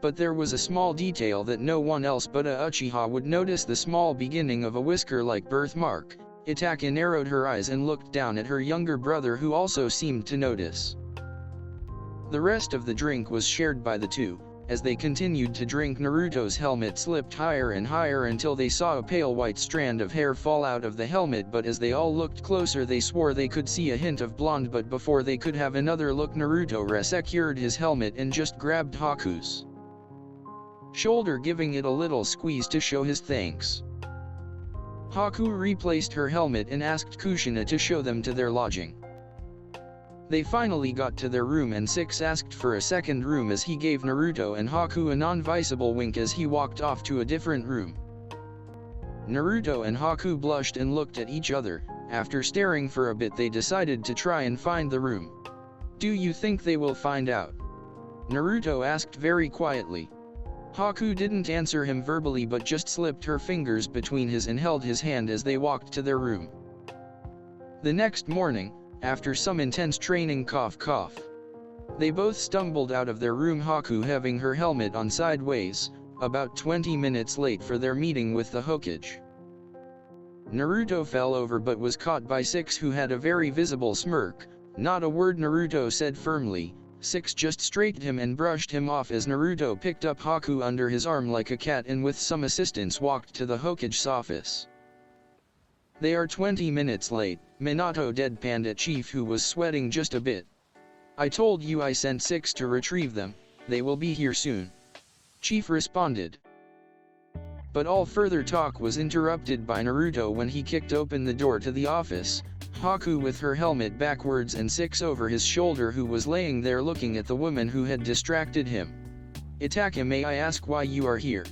Speaker 1: But there was a small detail that no one else but Uchiha would notice: the small beginning of a whisker-like birthmark. Itake narrowed her eyes and looked down at her younger brother, who also seemed to notice. The rest of the drink was shared by the two, As they continued to drink, Naruto's helmet slipped higher and higher until they saw a pale white strand of hair fall out of the helmet, but as they all looked closer they swore they could see a hint of blonde, but before they could have another look, Naruto resecured his helmet and just grabbed Haku's shoulder, giving it a little squeeze to show his thanks. Haku replaced her helmet and asked Kushina to show them to their lodging. They finally got to their room and Six asked for a second room as he gave Naruto and Haku a non-visible wink as he walked off to a different room. Naruto and Haku blushed and looked at each other. After staring for a bit, they decided to try and find the room. "Do you think they will find out?" Naruto asked very quietly. Haku didn't answer him verbally but just slipped her fingers between his and held his hand as they walked to their room. The next morning, after some intense training, cough cough, they both stumbled out of their room, Haku having her helmet on sideways, about 20 minutes late for their meeting with the Hokage. Naruto fell over but was caught by Six, who had a very visible smirk. "Not a word," Naruto said firmly. Six just straightened him and brushed him off as Naruto picked up Haku under his arm like a cat and with some assistance walked to the Hokage's office. "They are 20 minutes late," Minato deadpanned at Chief, who was sweating just a bit. "I told you I sent Six to retrieve them. They will be here soon," Chief responded. But all further talk was interrupted by Naruto when he kicked open the door to the office. Haku with her helmet backwards and Six over his shoulder, who was laying there looking at the woman who had distracted him. "Itake, may I ask why you are here?"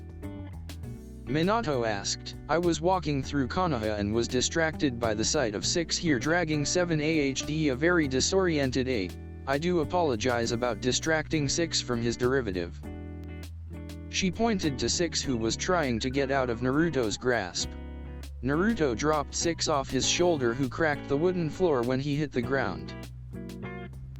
Speaker 1: Minato asked. "I was walking through Konoha and was distracted by the sight of Six here dragging 7AHD, a very disoriented 8. I do apologize about distracting Six from his derivative." She pointed to Six, who was trying to get out of Naruto's grasp. Naruto dropped Six off his shoulder, who cracked the wooden floor when he hit the ground.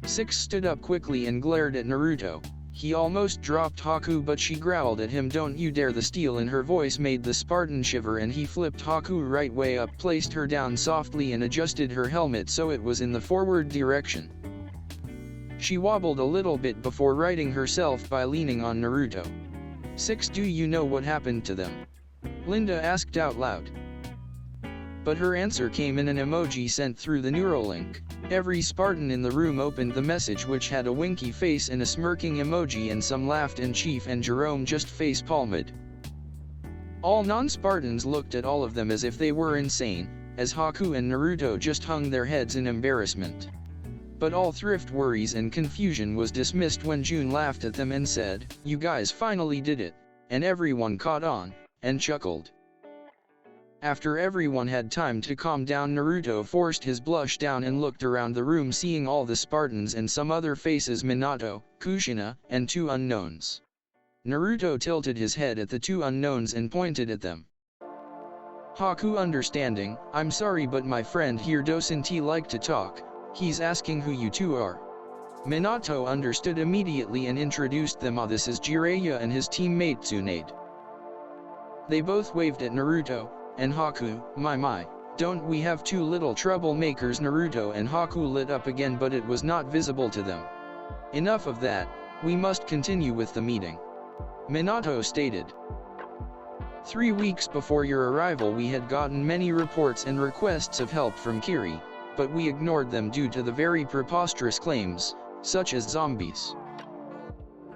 Speaker 1: Six stood up quickly and glared at Naruto. He almost dropped Haku, but she growled at him, "Don't you dare!" The steel in her voice made the Spartan shiver, and he flipped Haku right way up, placed her down softly and adjusted her helmet so it was in the forward direction. She wobbled a little bit before righting herself by leaning on Naruto. "Six, do you know what happened to them?" Linda asked out loud. But her answer came in an emoji sent through the Neuralink. Every Spartan in the room opened the message, which had a winky face and a smirking emoji, and some laughed and Chief and Jerome just face-palmed. All non-Spartans looked at all of them as if they were insane, as Haku and Naruto just hung their heads in embarrassment. But all thrift worries and confusion was dismissed when June laughed at them and said, "You guys finally did it," and everyone caught on, and chuckled. After everyone had time to calm down, Naruto forced his blush down and looked around the room, seeing all the Spartans and some other faces: Minato, Kushina, and two unknowns. Naruto tilted his head at the two unknowns and pointed at them. Haku, understanding, "I'm sorry, but my friend here doesn't like to talk. He's asking who you two are." Minato understood immediately and introduced them. "This is Jiraiya and his teammate Tsunade." They both waved at Naruto and Haku. My, don't we have two little troublemakers?" Naruto and Haku lit up again, but it was not visible to them. "Enough of that, we must continue with the meeting," Minato stated. 3 weeks before your arrival we had gotten many reports and requests of help from Kiri, but we ignored them due to the very preposterous claims, such as zombies.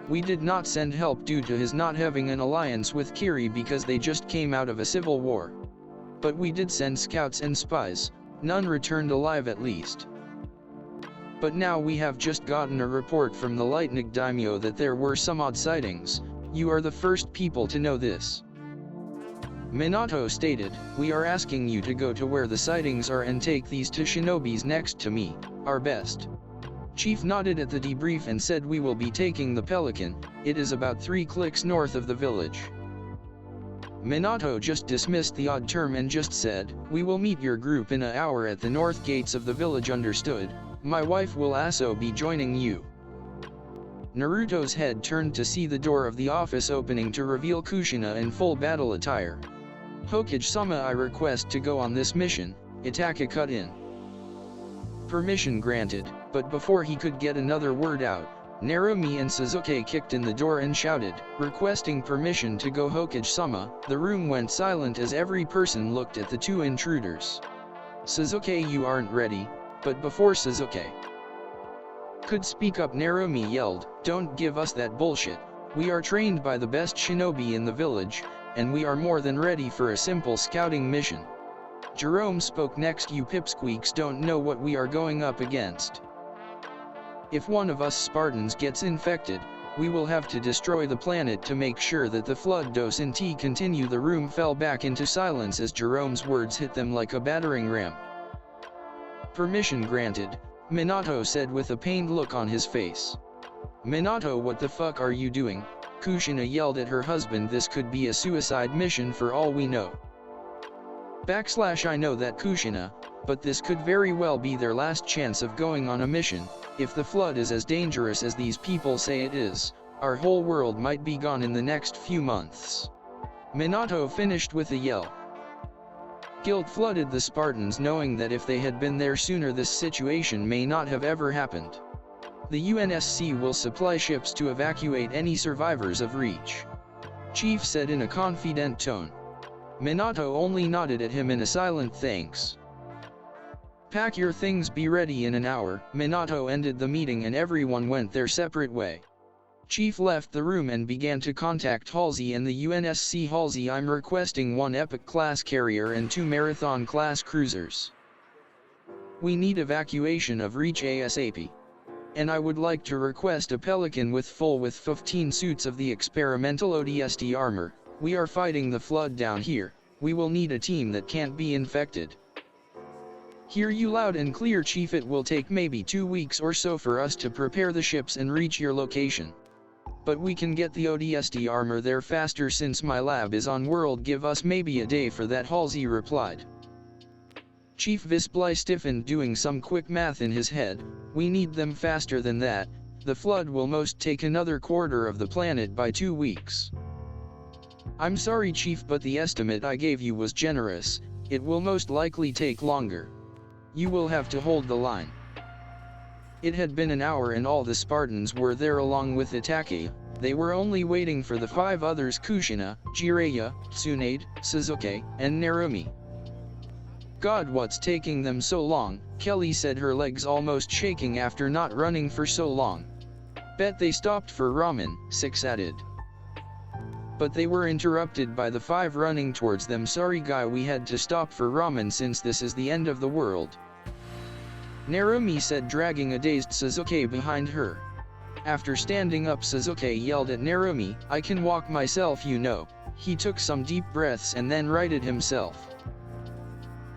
Speaker 1: We did not send help due to his not having an alliance with Kiri because they just came out of a civil war. But we did send scouts and spies, none returned alive at least. But now we have just gotten a report from the Lightning Daimyo that there were some odd sightings. You are the first people to know this. Minato stated, "We are asking you to go to where the sightings are and take these two shinobis next to me, our best." Chief nodded at the debrief and said, "We will be taking the Pelican, it is about 3 clicks north of the village." Minato just dismissed the odd term and just said, "We will meet your group in an hour at the north gates of the village, understood? My wife will also be joining you." Naruto's head turned to see the door of the office opening to reveal Kushina in full battle attire. "Hokage-sama, I request to go on this mission," Itaka cut in. Permission granted, but before he could get another word out, Narumi and Suzuki kicked in the door and shouted, requesting permission to go Hokage-sama. The room went silent as every person looked at the two intruders. Suzuki, you aren't ready. But before Suzuki could speak up, Narumi yelled, don't give us that bullshit. We are trained by the best shinobi in the village, and we are more than ready for a simple scouting mission. Jerome spoke next. You pipsqueaks don't know what we are going up against. If one of us Spartans gets infected, we will have to destroy the planet to make sure that the flood doesn't continue. The room fell back into silence as Jerome's words hit them like a battering ram. Permission granted, Minato said with a pained look on his face. Minato, what the fuck are you doing? Kushina yelled at her husband. This could be a suicide mission for all we know. I know that, Kushina, but this could very well be their last chance of going on a mission. If the flood is as dangerous as these people say it is, our whole world might be gone in the next few months. Minato finished with a yell. Guilt flooded the Spartans, knowing that if they had been there sooner, this situation may not have ever happened. The UNSC will supply ships to evacuate any survivors of Reach, Chief said in a confident tone. Minato only nodded at him in a silent thanks. Pack your things, be ready in an hour. Minato ended the meeting and everyone went their separate way. Chief left the room and began to contact Halsey and the UNSC. Halsey, I'm requesting 1 Epic-class carrier and 2 Marathon-class cruisers. We need evacuation of Reach ASAP. And I would like to request a Pelican with 15 suits of the experimental ODST armor. We are fighting the flood down here. We will need a team that can't be infected. Hear you loud and clear, Chief. It will take maybe 2 weeks or so for us to prepare the ships and reach your location. But we can get the ODST armor there faster since my lab is on world. Give us maybe a day for that, Halsey replied. Chief Visplay stiffened, doing some quick math in his head. We need them faster than that. The flood will most take another quarter of the planet by 2 weeks. I'm sorry, Chief, but the estimate I gave you was generous. It will most likely take longer. You will have to hold the line. It had been an hour and all the Spartans were there along with Itachi. They were only waiting for the 5 others: Kushina, Jiraiya, Tsunade, Suzuki, and Narumi. God, what's taking them so long? Kelly said, her legs almost shaking after not running for so long. Bet they stopped for ramen, Six added. But they were interrupted by the 5 running towards them. Sorry guy, we had to stop for ramen since this is the end of the world, Narumi said, dragging a dazed Suzuki behind her. After standing up, Suzuki yelled at Narumi, I can walk myself, you know. He took some deep breaths and then righted himself.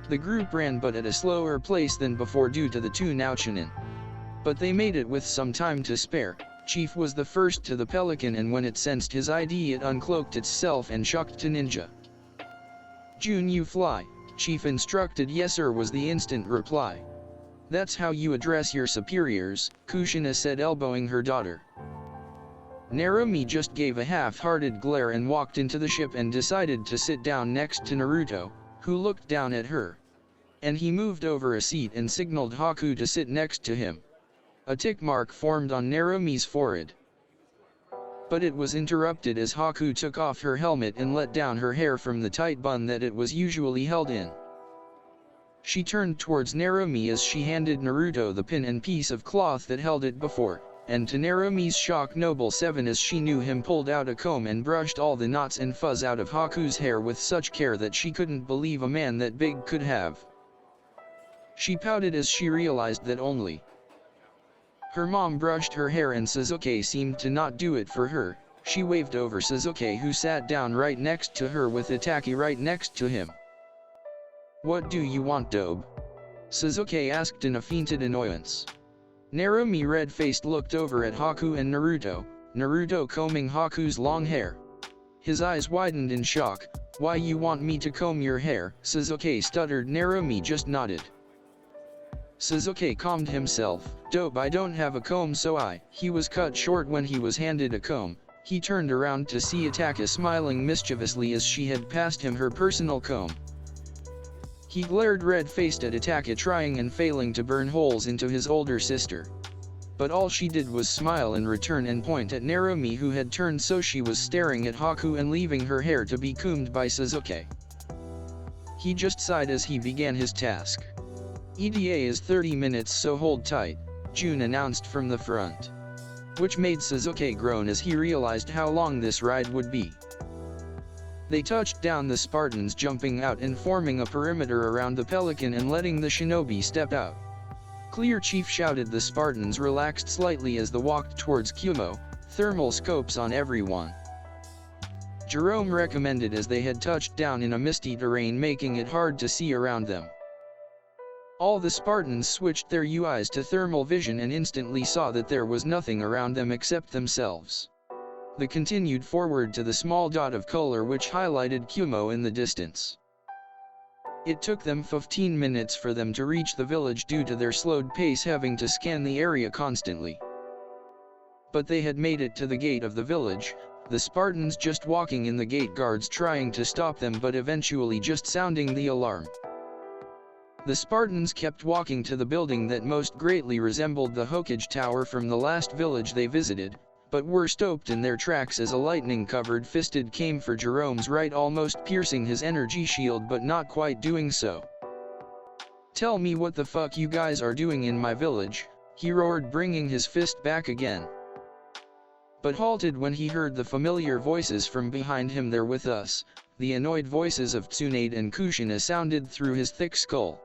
Speaker 1: The group ran, but at a slower pace than before due to the 2 Nauchinen. But they made it with some time to spare. Chief was the first to the Pelican, and when it sensed his ID it uncloaked itself and chucked to Ninja. June, you fly, Chief instructed. Yes sir, was the instant reply. That's how you address your superiors, Kushina said, elbowing her daughter. Narumi just gave a half-hearted glare and walked into the ship and decided to sit down next to Naruto, who looked down at her. And he moved over a seat and signaled Haku to sit next to him. A tick mark formed on Narumi's forehead. But it was interrupted as Haku took off her helmet and let down her hair from the tight bun that it was usually held in. She turned towards Narumi as she handed Naruto the pin and piece of cloth that held it before, and to Narumi's shock, Noble 7 as she knew him pulled out a comb and brushed all the knots and fuzz out of Haku's hair with such care that she couldn't believe a man that big could have. She pouted as she realized that only her mom brushed her hair, and Suzuki seemed to not do it for her. She waved over Suzuki, who sat down right next to her with Itachi right next to him. What do you want, Dobe? Suzuki asked in a feinted annoyance. Narumi, red-faced, looked over at Haku and Naruto combing Haku's long hair. His eyes widened in shock. Why you want me to comb your hair? Suzuki stuttered. Narumi just nodded. Suzuki calmed himself. Dope, I don't have a comb, so He was cut short when he was handed a comb. He turned around to see Ataka smiling mischievously as she had passed him her personal comb. He glared red-faced at Ataka, trying and failing to burn holes into his older sister. but all she did was smile in return and point at Narumi, who had turned so she was staring at Haku and leaving her hair to be combed by Sasuke. He just sighed as he began his task. "ETA is 30 minutes, so hold tight," Jun announced from the front. Which made Sasuke groan as he realized how long this ride would be. They touched down, the Spartans jumping out and forming a perimeter around the pelican and letting the shinobi step out. "Clear, Chief," shouted. The Spartans relaxed slightly as they walked towards Kumo, thermal scopes on everyone. Jerome recommended as they had touched down in a misty terrain, making it hard to see around them. All the Spartans switched their UIs to thermal vision and instantly saw that there was nothing around them except themselves. They continued forward to the small dot of color which highlighted Kumo in the distance. It took them 15 minutes for them to reach the village due to their slowed pace, having to scan the area constantly. But they had made it to the gate of the village, the Spartans just walking in, the gate guards trying to stop them but eventually just sounding the alarm. The Spartans kept walking to the building that most greatly resembled the Hokage Tower from the last village they visited, but were stopped in their tracks as a lightning-covered fisted came for Jerome's right, almost piercing his energy shield but not quite doing so. "Tell me what the fuck you guys are doing in my village," he roared, bringing his fist back again. But halted when he heard the familiar voices from behind him. "They're with us." The annoyed voices of Tsunade and Kushina sounded through his thick skull.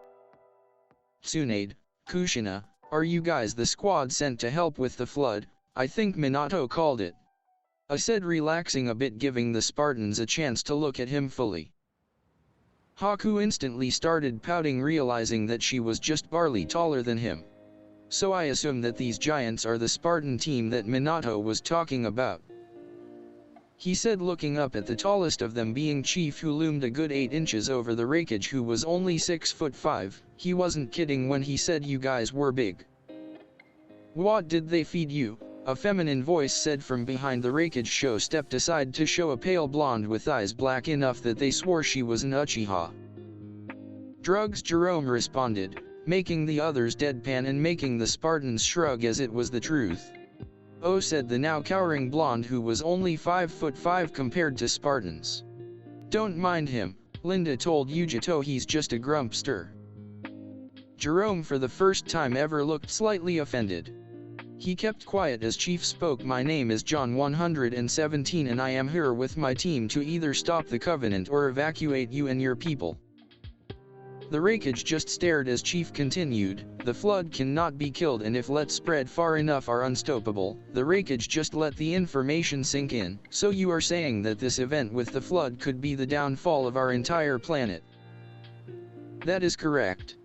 Speaker 1: "Tsunade, Kushina, are you guys the squad sent to help with the flood? I think Minato called it," I said, relaxing a bit, giving the Spartans a chance to look at him fully. Haku instantly started pouting, realizing that she was just barely taller than him. "So I assume that these giants are the Spartan team that Minato was talking about," he said, looking up at the tallest of them being Chief, who loomed a good 8 inches over the Raikage, who was only 6'5". He wasn't kidding when he said you guys were big. "What did they feed you?" a feminine voice said from behind the Raikage. Sho stepped aside to show a pale blonde with eyes black enough that they swore she was an Uchiha. "Drugs," Jerome responded, making the others deadpan and making the Spartans shrug as it was the truth. "Oh," said the now cowering blonde, who was only 5'5" compared to Spartans. "Don't mind him," Linda told Yujito, "he's just a grumpster." Jerome for the first time ever looked slightly offended. He kept quiet as Chief spoke. "My name is John 117 and I am here with my team to either stop the Covenant or evacuate you and your people." The Raikage just stared as Chief continued, "The flood cannot be killed, and if let spread far enough are unstoppable." The Raikage just let the information sink in. "So you are saying that this event with the flood could be the downfall of our entire planet?" "That is correct."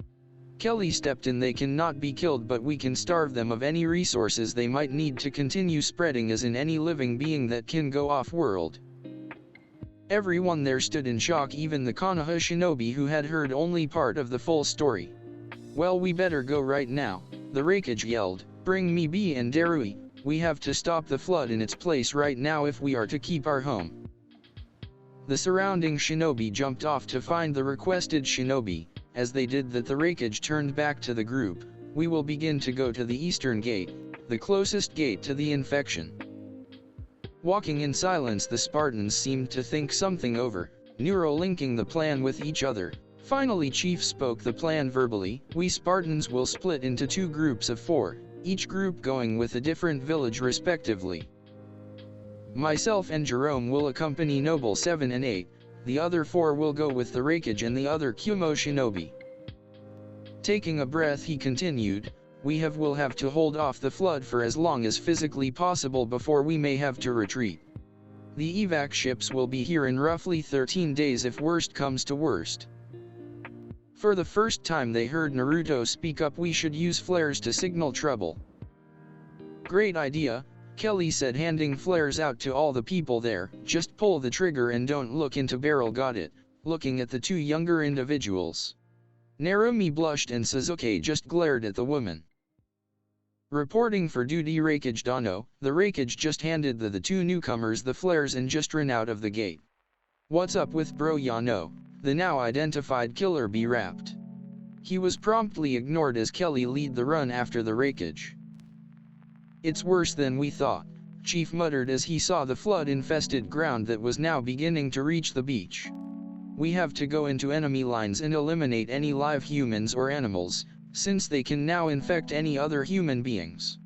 Speaker 1: Kelly stepped in. "They cannot be killed, but we can starve them of any resources they might need to continue spreading, as in any living being that can go off-world." Everyone there stood in shock, even the Konoha shinobi, who had heard only part of the full story. "Well, we better go right now," the Raikage yelled. "Bring me B and Darui, we have to stop the flood in its place right now if we are to keep our home." The surrounding shinobi jumped off to find the requested shinobi. As they did that, the Raikage turned back to the group. "We will begin to go to the eastern gate, the closest gate to the infection." Walking in silence, the Spartans seemed to think something over, neuro-linking the plan with each other. Finally Chief spoke the plan verbally. "We Spartans will split into 2 groups of 4, each group going with a different village respectively. Myself and Jerome will accompany Noble 7 and 8, the other 4 will go with the Raikage and the other Kumo shinobi." Taking a breath, he continued, "We will have to hold off the flood for as long as physically possible before we may have to retreat. The evac ships will be here in roughly 13 days if worst comes to worst." For the first time they heard Naruto speak up. "We should use flares to signal trouble." "Great idea," Kelly said, handing flares out to all the people there. "Just pull the trigger and don't look into barrel." "Got it," looking at the 2 younger individuals. Narumi blushed and Sasuke just glared at the woman. Reporting for duty, Raikage Dano. The Raikage just handed the 2 newcomers the flares and just ran out of the gate. "What's up with bro Yano?" the now identified killer B rapped. He was promptly ignored as Kelly lead the run after the Raikage. It's worse than we thought, Chief muttered as he saw the flood-infested ground that was now beginning to reach the beach. We have to go into enemy lines and eliminate any live humans or animals, since they can now infect any other human beings.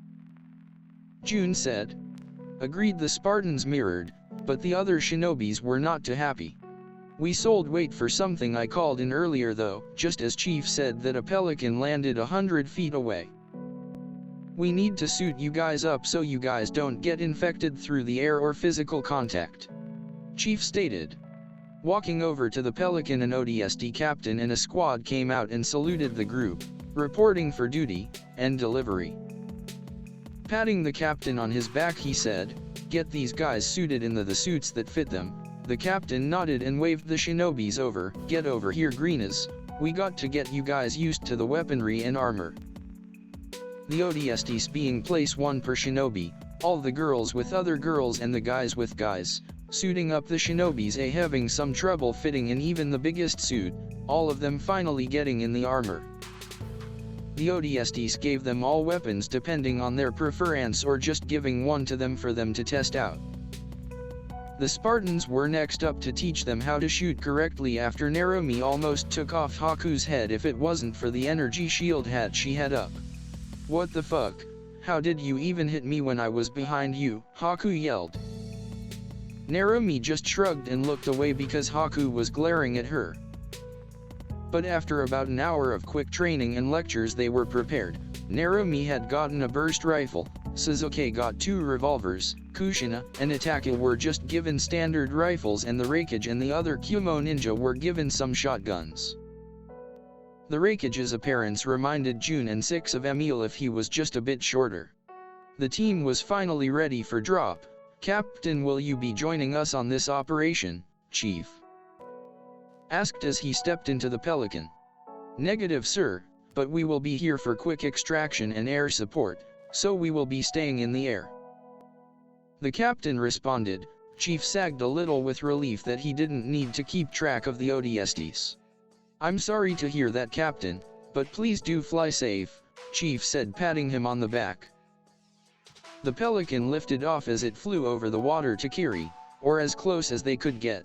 Speaker 1: June said. Agreed, the Spartans mirrored, but the other shinobis were not too happy. We sold wait for something I called in earlier though, just as Chief said that a pelican landed 100 feet away. We need to suit you guys up so you guys don't get infected through the air or physical contact, Chief stated. Walking over to the Pelican, an ODST captain and a squad came out and saluted the group, reporting for duty and delivery. Patting the captain on his back he said, "Get these guys suited in the suits that fit them." The captain nodded and waved the shinobis over. "Get over here, greenas, we got to get you guys used to the weaponry and armor." The ODSTs being place 1 per shinobi, all the girls with other girls and the guys with guys, suiting up the shinobis having some trouble fitting in even the biggest suit, all of them finally getting in the armor. The ODSTs gave them all weapons depending on their preference or just giving one to them for them to test out. The Spartans were next up to teach them how to shoot correctly after Narumi almost took off Haku's head if it wasn't for the energy shield hat she had up. "What the fuck? How did you even hit me when I was behind you?" Haku yelled. Narumi just shrugged and looked away because Haku was glaring at her. But after about an hour of quick training and lectures they were prepared. Narumi had gotten a burst rifle, Suzuki got 2 revolvers, Kushina and Itaka were just given standard rifles, and the Raikage and the other Kumo ninja were given some shotguns. The Raikage's appearance reminded June and 6 of Emil if he was just a bit shorter. The team was finally ready for drop. "Captain, will you be joining us on this operation, Chief?" asked as he stepped into the Pelican. "Negative, sir, but we will be here for quick extraction and air support, so we will be staying in the air," the captain responded. Chief sagged a little with relief that he didn't need to keep track of the ODSTs. "I'm sorry to hear that, Captain, but please do fly safe," Chief said, patting him on the back. The Pelican lifted off as it flew over the water to Kiri, or as close as they could get.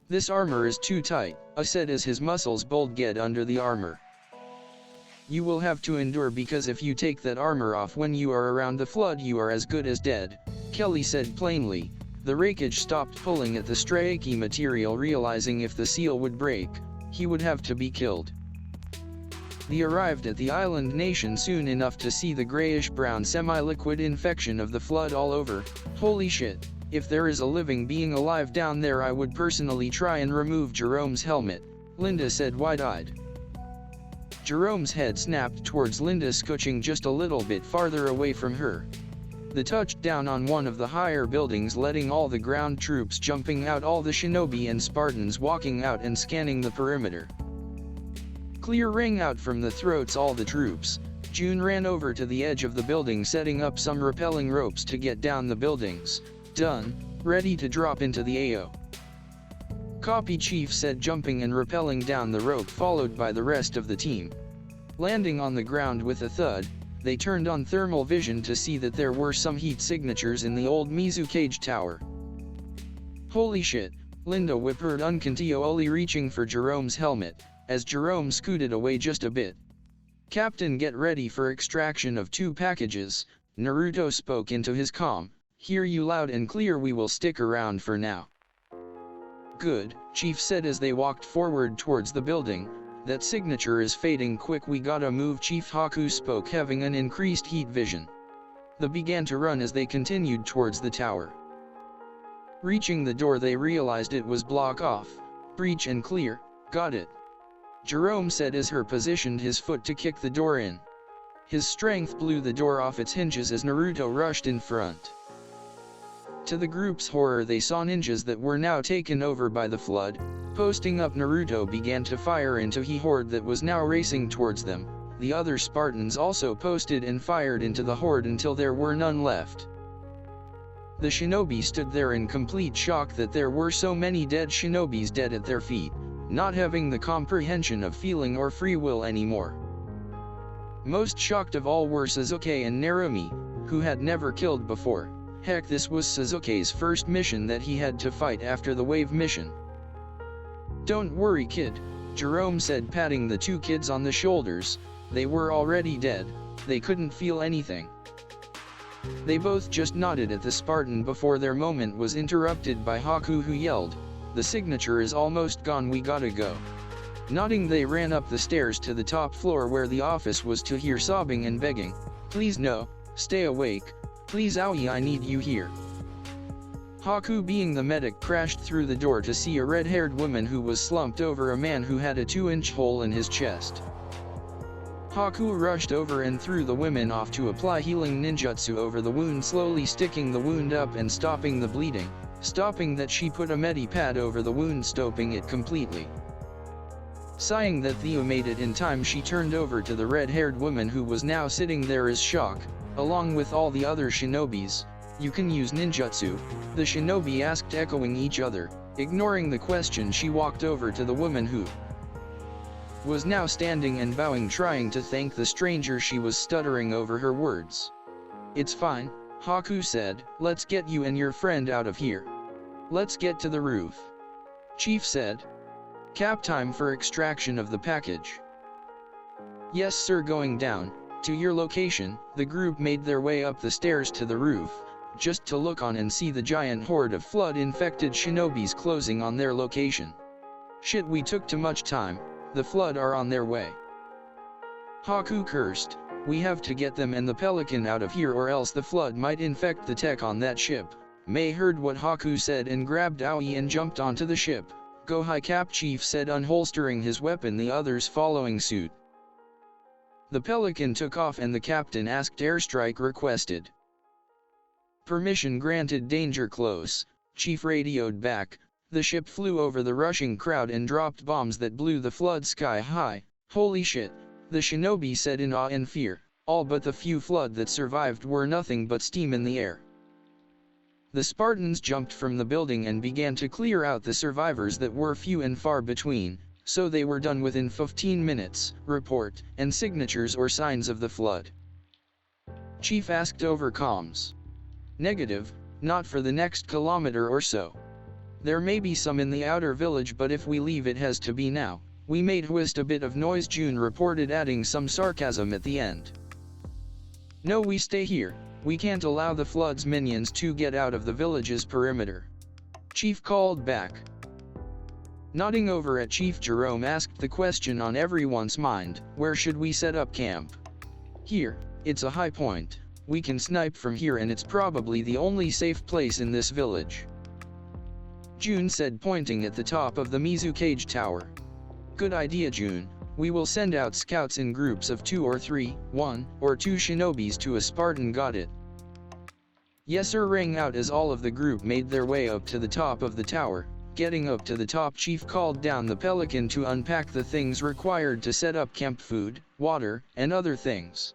Speaker 1: "This armor is too tight," said as his muscles bulged under the armor. "You will have to endure, because if you take that armor off when you are around the flood you are as good as dead," Kelly said plainly. The Raikage stopped pulling at the straiky material, realizing if the seal would break, he would have to be killed. They arrived at the island nation soon enough to see the grayish-brown semi-liquid infection of the flood all over. "Holy shit, if there is a living being alive down there I would personally try and remove Jerome's helmet," Linda said wide-eyed. Jerome's head snapped towards Linda, scooching just a little bit farther away from her. They touched down on one of the higher buildings, letting all the ground troops jumping out, all the shinobi and Spartans walking out and scanning the perimeter. Clear rang out from the throats all the troops. June ran over to the edge of the building, setting up some rappelling ropes to get down the buildings. "Done, ready to drop into the AO." "Copy, Chief," said, jumping and rappelling down the rope, followed by the rest of the team. Landing on the ground with a thud, they turned on thermal vision to see that there were some heat signatures in the old Mizu cage tower. "Holy shit," Linda whimpered uncontrollably, reaching for Jerome's helmet, as Jerome scooted away just a bit. "Captain, get ready for extraction of 2 packages, Naruto spoke into his comm. "Hear you loud and clear, we will stick around for now." "Good," Chief said as they walked forward towards the building. "That signature is fading quick, we gotta move," Chief Haku spoke, having an increased heat vision. They began to run as they continued towards the tower. Reaching the door they realized it was blocked off. "Breach and clear, got it," Jerome said as he positioned his foot to kick the door in. His strength blew the door off its hinges as Naruto rushed in front. To the group's horror, they saw ninjas that were now taken over by the flood. Posting up, Naruto began to fire into the horde that was now racing towards them. The other Spartans also posted and fired into the horde until there were none left. The shinobi stood there in complete shock that there were so many dead shinobis dead at their feet, not having the comprehension of feeling or free will anymore. Most shocked of all were Suzuki and Narumi, who had never killed before. Heck, this was Sasuke's first mission that he had to fight after the wave mission. "Don't worry, kid," Jerome said, patting the two kids on the shoulders. They were already dead, they couldn't feel anything. They both just nodded at the Spartan before their moment was interrupted by Haku, who yelled, "The signature is almost gone, we gotta go." Nodding, they ran up the stairs to the top floor where the office was, to hear sobbing and begging, "Please no, stay awake, please Aoi, I need you here." Haku, being the medic, crashed through the door to see a red-haired woman who was slumped over a man who had a 2-inch hole in his chest. Haku rushed over and threw the women off to apply healing ninjutsu over the wound, slowly sticking the wound up and stopping the bleeding. Stopping that, she put a medi-pad over the wound, stopping it completely. Sighing that Theo made it in time, she turned over to the red-haired woman who was now sitting there as shock, along with all the other shinobis. "You can use ninjutsu?" the shinobi asked, echoing each other. Ignoring the question, she walked over to the woman who was now standing and bowing, trying to thank the stranger. She was stuttering over her words. "It's fine," Haku said, "let's get you and your friend out of here. Let's get to the roof," Chief said. "Cap, time for extraction of the package." "Yes sir, going down to your location." The group made their way up the stairs to the roof, just to look on and see the giant horde of flood-infected shinobis closing on their location. "Shit, we took too much time, the flood are on their way," Haku cursed. "We have to get them and the Pelican out of here, or else the flood might infect the tech on that ship." Mei heard what Haku said and grabbed Aoi and jumped onto the ship. "Go high, Cap," Chief said, unholstering his weapon, the others following suit. The Pelican took off and the captain asked airstrike requested. "Permission granted, danger close," Chief radioed back. The ship flew over the rushing crowd and dropped bombs that blew the flood sky high. "Holy shit," the shinobi said in awe and fear. All but the few flood that survived were nothing but steam in the air. The Spartans jumped from the building and began to clear out the survivors that were few and far between, so they were done within 15 minutes. "Report, and signatures or signs of the flood?" Chief asked over comms. "Negative, not for the next kilometer or so. There may be some in the outer village, but if we leave it has to be now. We made whist a bit of noise," June reported, adding some sarcasm at the end. "No, we stay here. We can't allow the flood's minions to get out of the village's perimeter," Chief called back. Nodding over at Chief, Jerome asked the question on everyone's mind, "Where should we set up camp?" "Here, it's a high point. We can snipe from here and it's probably the only safe place in this village," June said, pointing at the top of the Mizukage Tower. "Good idea, June. We will send out scouts in groups of 2 or 3, 1 or 2 shinobis to a Spartan." "Got it." "Yes sir," rang out as all of the group made their way up to the top of the tower. Getting up to the top, Chief called down the Pelican to unpack the things required to set up camp: food, water, and other things.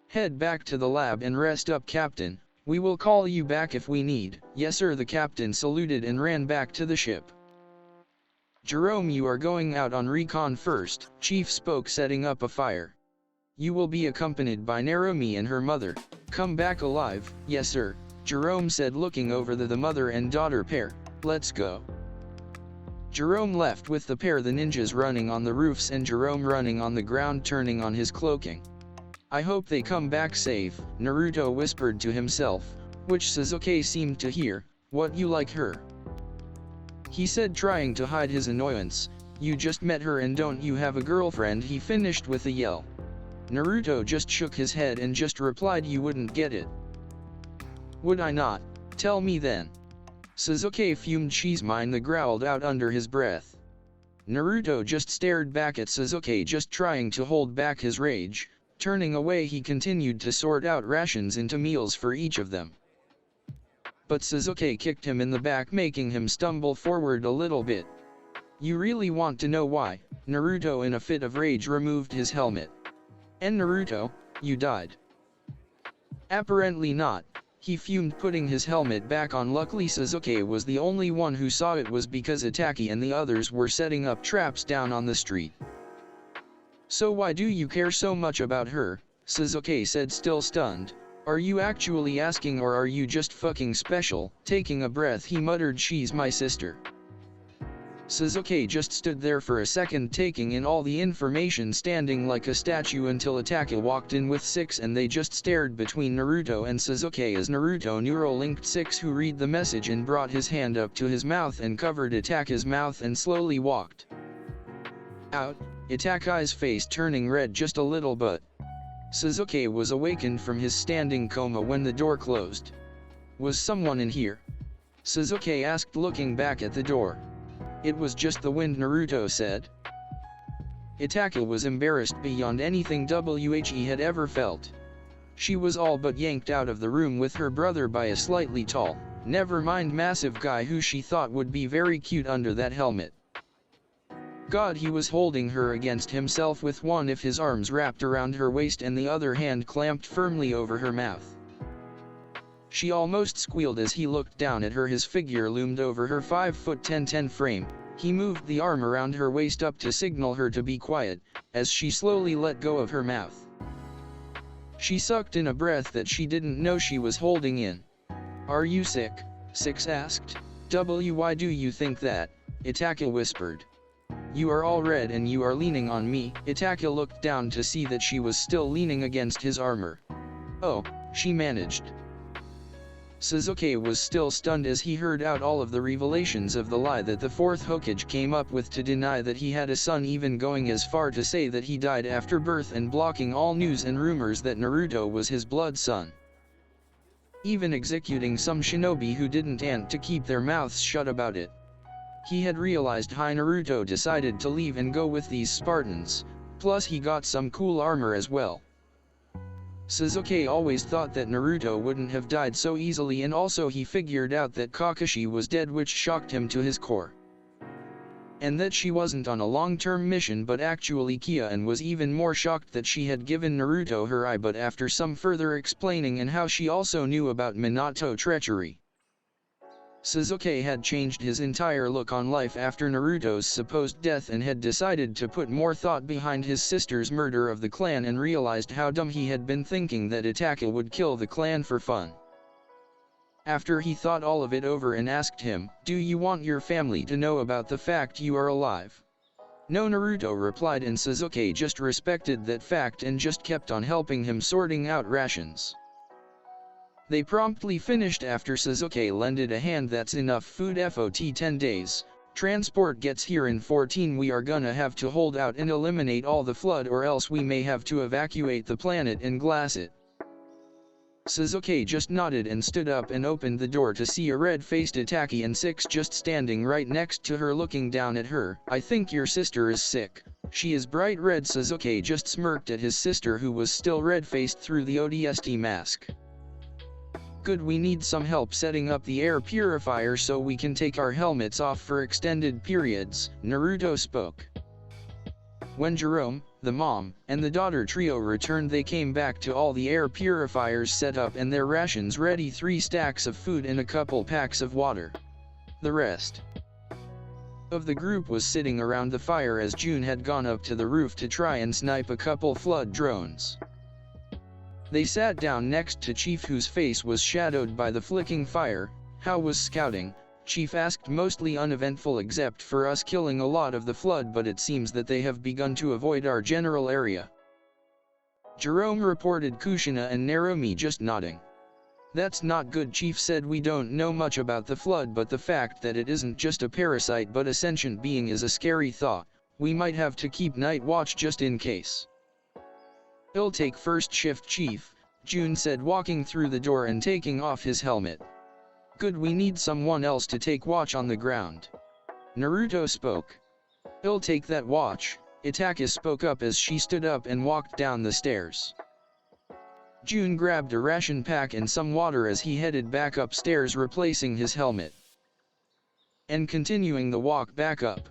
Speaker 1: "Head back to the lab and rest up, Captain. We will call you back if we need." "Yes sir," the captain saluted and ran back to the ship. "Jerome, you are going out on recon first," Chief spoke, setting up a fire. "You will be accompanied by Narumi and her mother. Come back alive." "Yes sir," Jerome said, looking over the mother and daughter pair. "Let's go." Jerome left with the pair, the ninjas running on the roofs and Jerome running on the ground, turning on his cloaking. "I hope they come back safe," Naruto whispered to himself, which Sasuke seemed to hear. "What, you like her?" he said, trying to hide his annoyance. "You just met her and don't you have a girlfriend?" he finished with a yell. Naruto just shook his head and just replied, "You wouldn't get it." "Would I not? Tell me then." Sasuke fumed. "She's mine," the growled out under his breath. Naruto just stared back at Sasuke, just trying to hold back his rage. Turning away, he continued to sort out rations into meals for each of them. But Sasuke kicked him in the back, making him stumble forward a little bit. "You really want to know why?" Naruto, in a fit of rage, removed his helmet. "And Naruto, you died." "Apparently not," he fumed, putting his helmet back on. Luckily Sasuke was the only one who saw it was because Itaki and the others were setting up traps down on the street. "So why do you care so much about her?" Sasuke said, still stunned. Are you actually asking or are you just fucking special? Taking a breath he muttered, she's my sister. Sasuke just stood there for a second taking in all the information, standing like a statue until Itachi walked in with 6 and they just stared between Naruto and Sasuke as Naruto neuro-linked 6, who read the message and brought his hand up to his mouth and covered Itachi's mouth and slowly walked out, Itachi's face turning red just a little, but Sasuke was awakened from his standing coma when the door closed. Was someone in here? Sasuke asked, looking back at the door. It was just the wind, Naruto said. Itachi was embarrassed beyond anything he had ever felt. She was all but yanked out of the room with her brother by a slightly tall, never mind massive guy who she thought would be very cute under that helmet. God, he was holding her against himself with one of his arms wrapped around her waist and the other hand clamped firmly over her mouth. She almost squealed as he looked down at her. His figure loomed over her 5'10" frame. He moved the arm around her waist up to signal her to be quiet, as she slowly let go of her mouth. She sucked in a breath that she didn't know she was holding in. Are you sick? 6 asked. Why do you think that? Itachi whispered. You are all red and you are leaning on me. Itachi looked down to see that she was still leaning against his armor. Oh, she managed. Sasuke was still stunned as he heard out all of the revelations of the lie that the 4th Hokage came up with to deny that he had a son, even going as far to say that he died after birth and blocking all news and rumors that Naruto was his blood son. Even executing some shinobi who didn't want to keep their mouths shut about it. He had realized Naruto decided to leave and go with these Spartans, plus he got some cool armor as well. Sasuke always thought that Naruto wouldn't have died so easily, and also he figured out that Kakashi was dead, which shocked him to his core. And that she wasn't on a long-term mission but actually Kia, and was even more shocked that she had given Naruto her eye, but after some further explaining and how she also knew about Minato treachery. Sasuke had changed his entire look on life after Naruto's supposed death and had decided to put more thought behind his sister's murder of the clan, and realized how dumb he had been thinking that Itachi would kill the clan for fun. After he thought all of it over and asked him, do you want your family to know about the fact you are alive? No, Naruto replied, and Sasuke just respected that fact and just kept on helping him sorting out rations. They promptly finished after Sasuke lended a hand. That's enough food, FOT 10 days, transport gets here in 14. We are gonna have to hold out and eliminate all the flood, or else we may have to evacuate the planet and glass it. Sasuke just nodded and stood up and opened the door to see a red-faced Itachi and 6 just standing right next to her, looking down at her. I think your sister is sick. She is bright red. Sasuke just smirked at his sister, who was still red-faced through the ODST mask. Good, we need some help setting up the air purifier so we can take our helmets off for extended periods, Naruto spoke. When Jerome, the mom, and the daughter trio returned, they came back to all the air purifiers set up and their rations ready, 3 stacks of food and a couple packs of water. The rest of the group was sitting around the fire as June had gone up to the roof to try and snipe a couple flood drones. They sat down next to Chief, whose face was shadowed by the flicking fire. How was scouting? Chief asked. Mostly uneventful except for us killing a lot of the flood, but it seems that they have begun to avoid our general area. Jerome reported, Kushina and Narumi just nodding. That's not good, Chief said. We don't know much about the flood, but the fact that it isn't just a parasite but a sentient being is a scary thought. We might have to keep night watch just in case. I'll take first shift, Chief, June said, walking through the door and taking off his helmet. Good, we need someone else to take watch on the ground. Naruto spoke. I'll take that watch, Itachi spoke up as she stood up and walked down the stairs. June grabbed a ration pack and some water as he headed back upstairs, replacing his helmet and continuing the walk back up.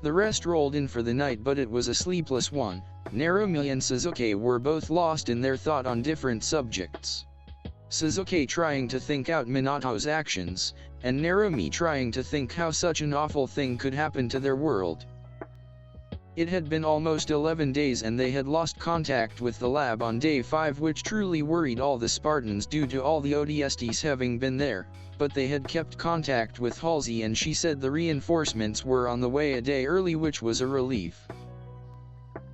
Speaker 1: The rest rolled in for the night, but it was a sleepless one. Narumi and Sasuke were both lost in their thought on different subjects. Sasuke trying to think out Minato's actions, and Narumi trying to think how such an awful thing could happen to their world. It had been almost 11 days and they had lost contact with the lab on day 5, which truly worried all the Spartans due to all the ODSTs having been there, but they had kept contact with Halsey and she said the reinforcements were on the way a day early, which was a relief.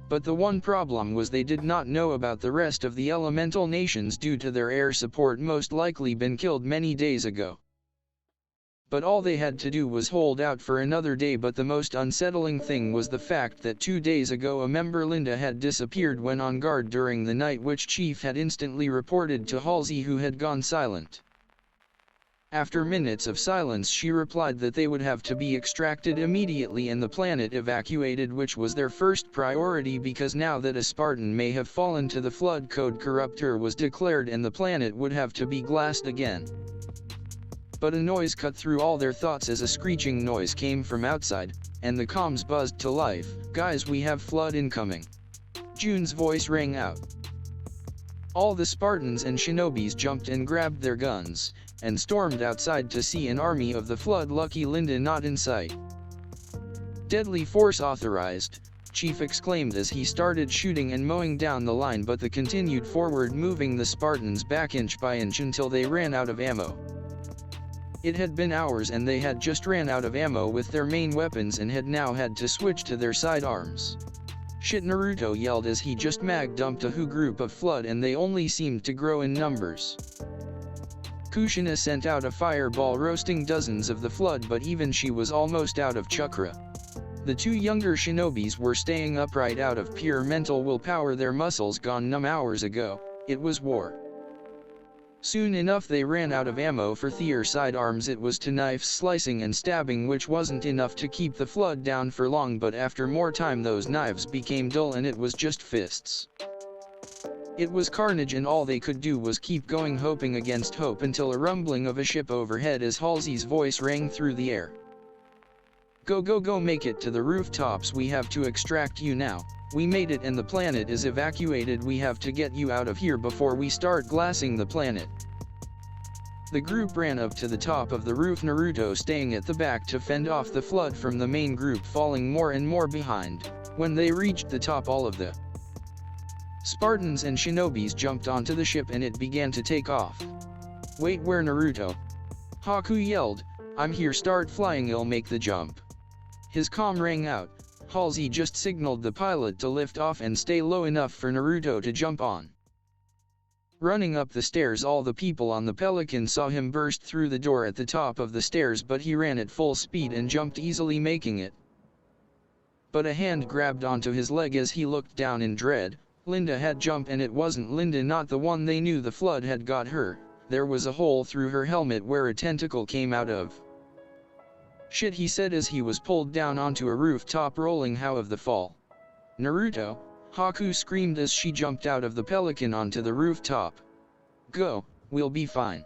Speaker 1: But the one problem was they did not know about the rest of the elemental nations due to their air support most likely been killed many days ago. But all they had to do was hold out for another day. But the most unsettling thing was the fact that 2 days ago a member, Linda, had disappeared when on guard during the night, which Chief had instantly reported to Halsey, who had gone silent. After minutes of silence, she replied that they would have to be extracted immediately and the planet evacuated, which was their first priority because now that a Spartan may have fallen to the flood, code corruptor was declared and the planet would have to be glassed again. But a noise cut through all their thoughts as a screeching noise came from outside, and the comms buzzed to life. "Guys, we have flood incoming." June's voice rang out. All the Spartans and shinobis jumped and grabbed their guns, and stormed outside to see an army of the flood. Lucky Linda not in sight. "Deadly force authorized," Chief exclaimed as he started shooting and mowing down the line, but the continued forward, moving the Spartans back inch by inch until they ran out of ammo. It had been hours and they had just ran out of ammo with their main weapons and had now had to switch to their sidearms. "Shit," Naruto yelled as he just mag dumped a who group of flood and they only seemed to grow in numbers. Kushina sent out a fireball roasting dozens of the flood, but even she was almost out of chakra. The 2 younger shinobis were staying upright out of pure mental willpower, their muscles gone numb hours ago. It was war. Soon enough they ran out of ammo for their sidearms. It was to knife slicing and stabbing, which wasn't enough to keep the flood down for long, but after more time those knives became dull and it was just fists. It was carnage and all they could do was keep going, hoping against hope, until a rumbling of a ship overhead as Halsey's voice rang through the air. "Go go go, make it to the rooftops, we have to extract you now. We made it and the planet is evacuated, we have to get you out of here before we start glassing the planet." The group ran up to the top of the roof, Naruto staying at the back to fend off the flood from the main group falling more and more behind. When they reached the top, all of the Spartans and shinobis jumped onto the ship and it began to take off. "Wait, where, Naruto?" Haku yelled. "I'm here, start flying, I'll make the jump." His comm rang out. Halsey just signaled the pilot to lift off and stay low enough for Naruto to jump on. Running up the stairs, all the people on the Pelican saw him burst through the door at the top of the stairs, but he ran at full speed and jumped easily, making it. But a hand grabbed onto his leg as he looked down in dread. Linda had jumped, and it wasn't Linda, not the one they knew. The flood had got her. There was a hole through her helmet where a tentacle came out of. "Shit," he said as he was pulled down onto a rooftop, rolling how of the fall. "Naruto," Haku screamed as she jumped out of the Pelican onto the rooftop. "Go, we'll be fine."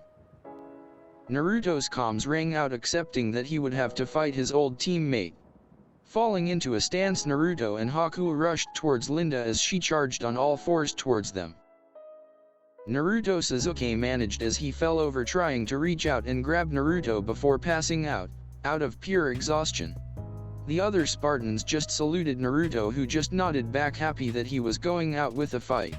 Speaker 1: Naruto's comms rang out, accepting that he would have to fight his old teammate. Falling into a stance, Naruto and Haku rushed towards Linda as she charged on all fours towards them. Naruto Sasuke managed as he fell over trying to reach out and grab Naruto before passing out of pure exhaustion. The other Spartans just saluted Naruto, who just nodded back, happy that he was going out with a fight.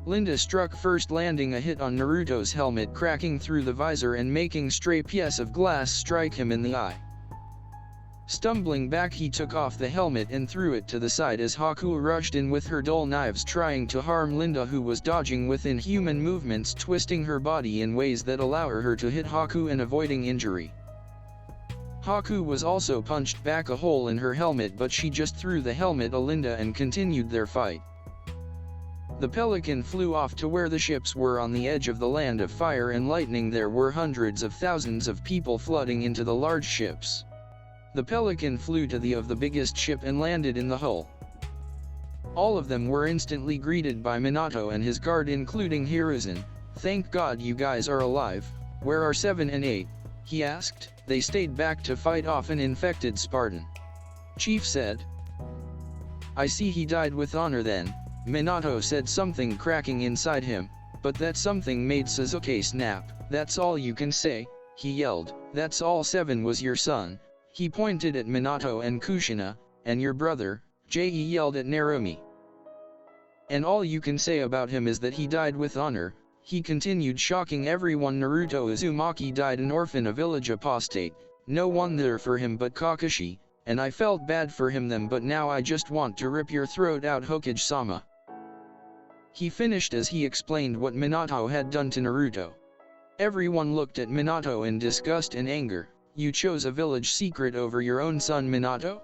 Speaker 1: Linda struck first, landing a hit on Naruto's helmet, cracking through the visor and making stray piece of glass strike him in the eye. Stumbling back, he took off the helmet and threw it to the side as Haku rushed in with her dull knives, trying to harm Linda, who was dodging with inhuman movements, twisting her body in ways that allow her to hit Haku and avoiding injury. Haku was also punched back a hole in her helmet, but she just threw the helmet at Linda and continued their fight. The Pelican flew off to where the ships were on the edge of the land of fire and lightning. There were hundreds of thousands of people flooding into the large ships. The Pelican flew to the biggest ship and landed in the hull. All of them were instantly greeted by Minato and his guard, including Hiruzen. "Thank God you guys are alive. Where are 7 and 8? He asked. "They stayed back to fight off an infected Spartan," Chief said. "I see he died with honor then," Minato said, something cracking inside him, but that something made Sasuke snap. "That's all you can say?" he yelled. "That's all? 7 was your son?" He pointed at Minato and Kushina. and your brother, Jay yelled at Narumi. And all you can say about him is that he died with honor, he continued, shocking everyone. Naruto Uzumaki died an orphan, a village apostate, no one there for him but Kakashi, and I felt bad for him then, but now I just want to rip your throat out, Hokage-sama. He finished as he explained what Minato had done to Naruto. Everyone looked at Minato in disgust and anger. You chose a village secret over your own son, Minato?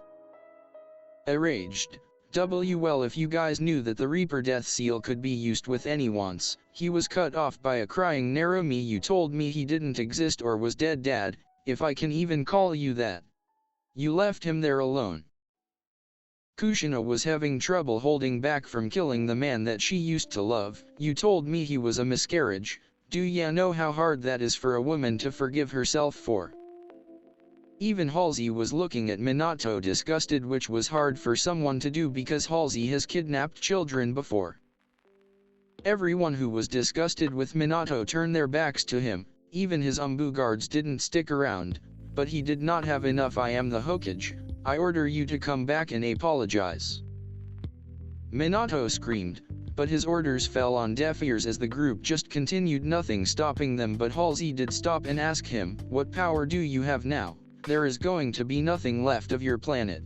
Speaker 1: Enraged. Well, if you guys knew that the Reaper Death Seal could be used with anyone's, he was cut off by a crying Narumi. You told me he didn't exist or was dead, Dad, if I can even call you that. You left him there alone. Kushina was having trouble holding back from killing the man that she used to love. You told me he was a miscarriage. Do ya know how hard that is for a woman to forgive herself for? Even Halsey was looking at Minato disgusted, which was hard for someone to do because Halsey has kidnapped children before. Everyone who was disgusted with Minato turned their backs to him. Even his Umbu guards didn't stick around, but he did not have enough. I am the Hokage, I order you to come back and apologize. Minato screamed, but his orders fell on deaf ears as the group just continued, nothing stopping them. But Halsey did stop and ask him, what power do you have now? There is going to be nothing left of your planet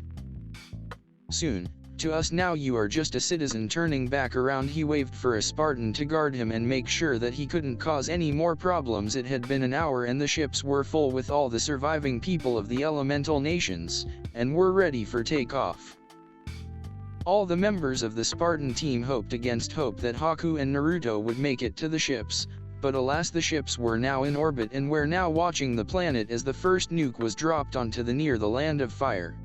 Speaker 1: soon. To us now you are just a citizen. Turning back around, he waved for a Spartan to guard him and make sure that he couldn't cause any more problems. It had been an hour and the ships were full with all the surviving people of the elemental nations, and were ready for takeoff. All the members of the Spartan team hoped against hope that Haku and Naruto would make it to the ships, but alas, the ships were now in orbit and were now watching the planet as the first nuke was dropped onto near the land of fire.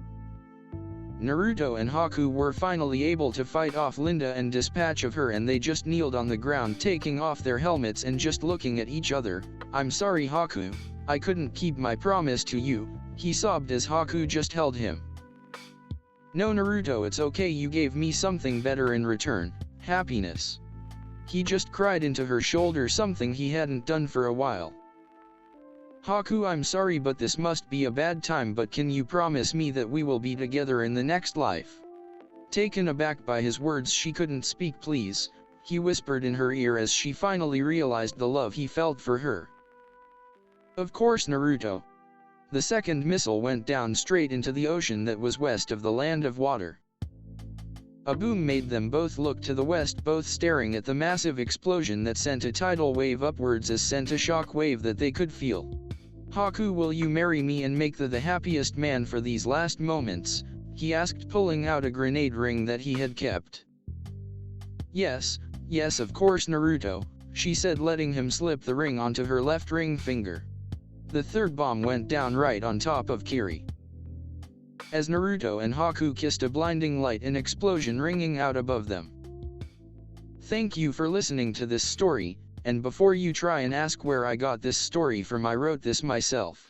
Speaker 1: Naruto and Haku were finally able to fight off Linda and dispatch of her, and they just kneeled on the ground, taking off their helmets and just looking at each other. I'm sorry, Haku, I couldn't keep my promise to you, he sobbed as Haku just held him. No, Naruto, it's okay, you gave me something better in return, happiness. He just cried into her shoulder, something he hadn't done for a while. Haku, I'm sorry, but this must be a bad time, but can you promise me that we will be together in the next life? Taken aback by his words, she couldn't speak. Please, he whispered in her ear as she finally realized the love he felt for her. Of course, Naruto. The second missile went down straight into the ocean that was west of the land of water. A boom made them both look to the west, both staring at the massive explosion that sent a tidal wave upwards as sent a shock wave that they could feel. Haku, will you marry me and make the happiest man for these last moments? He asked, pulling out a grenade ring that he had kept. Yes, of course, Naruto, she said, letting him slip the ring onto her left ring finger. The third bomb went down right on top of Kiri. As Naruto and Haku kissed, a blinding light and explosion ringing out above them. Thank you for listening to this story, and before you try and ask where I got this story from, I wrote this myself.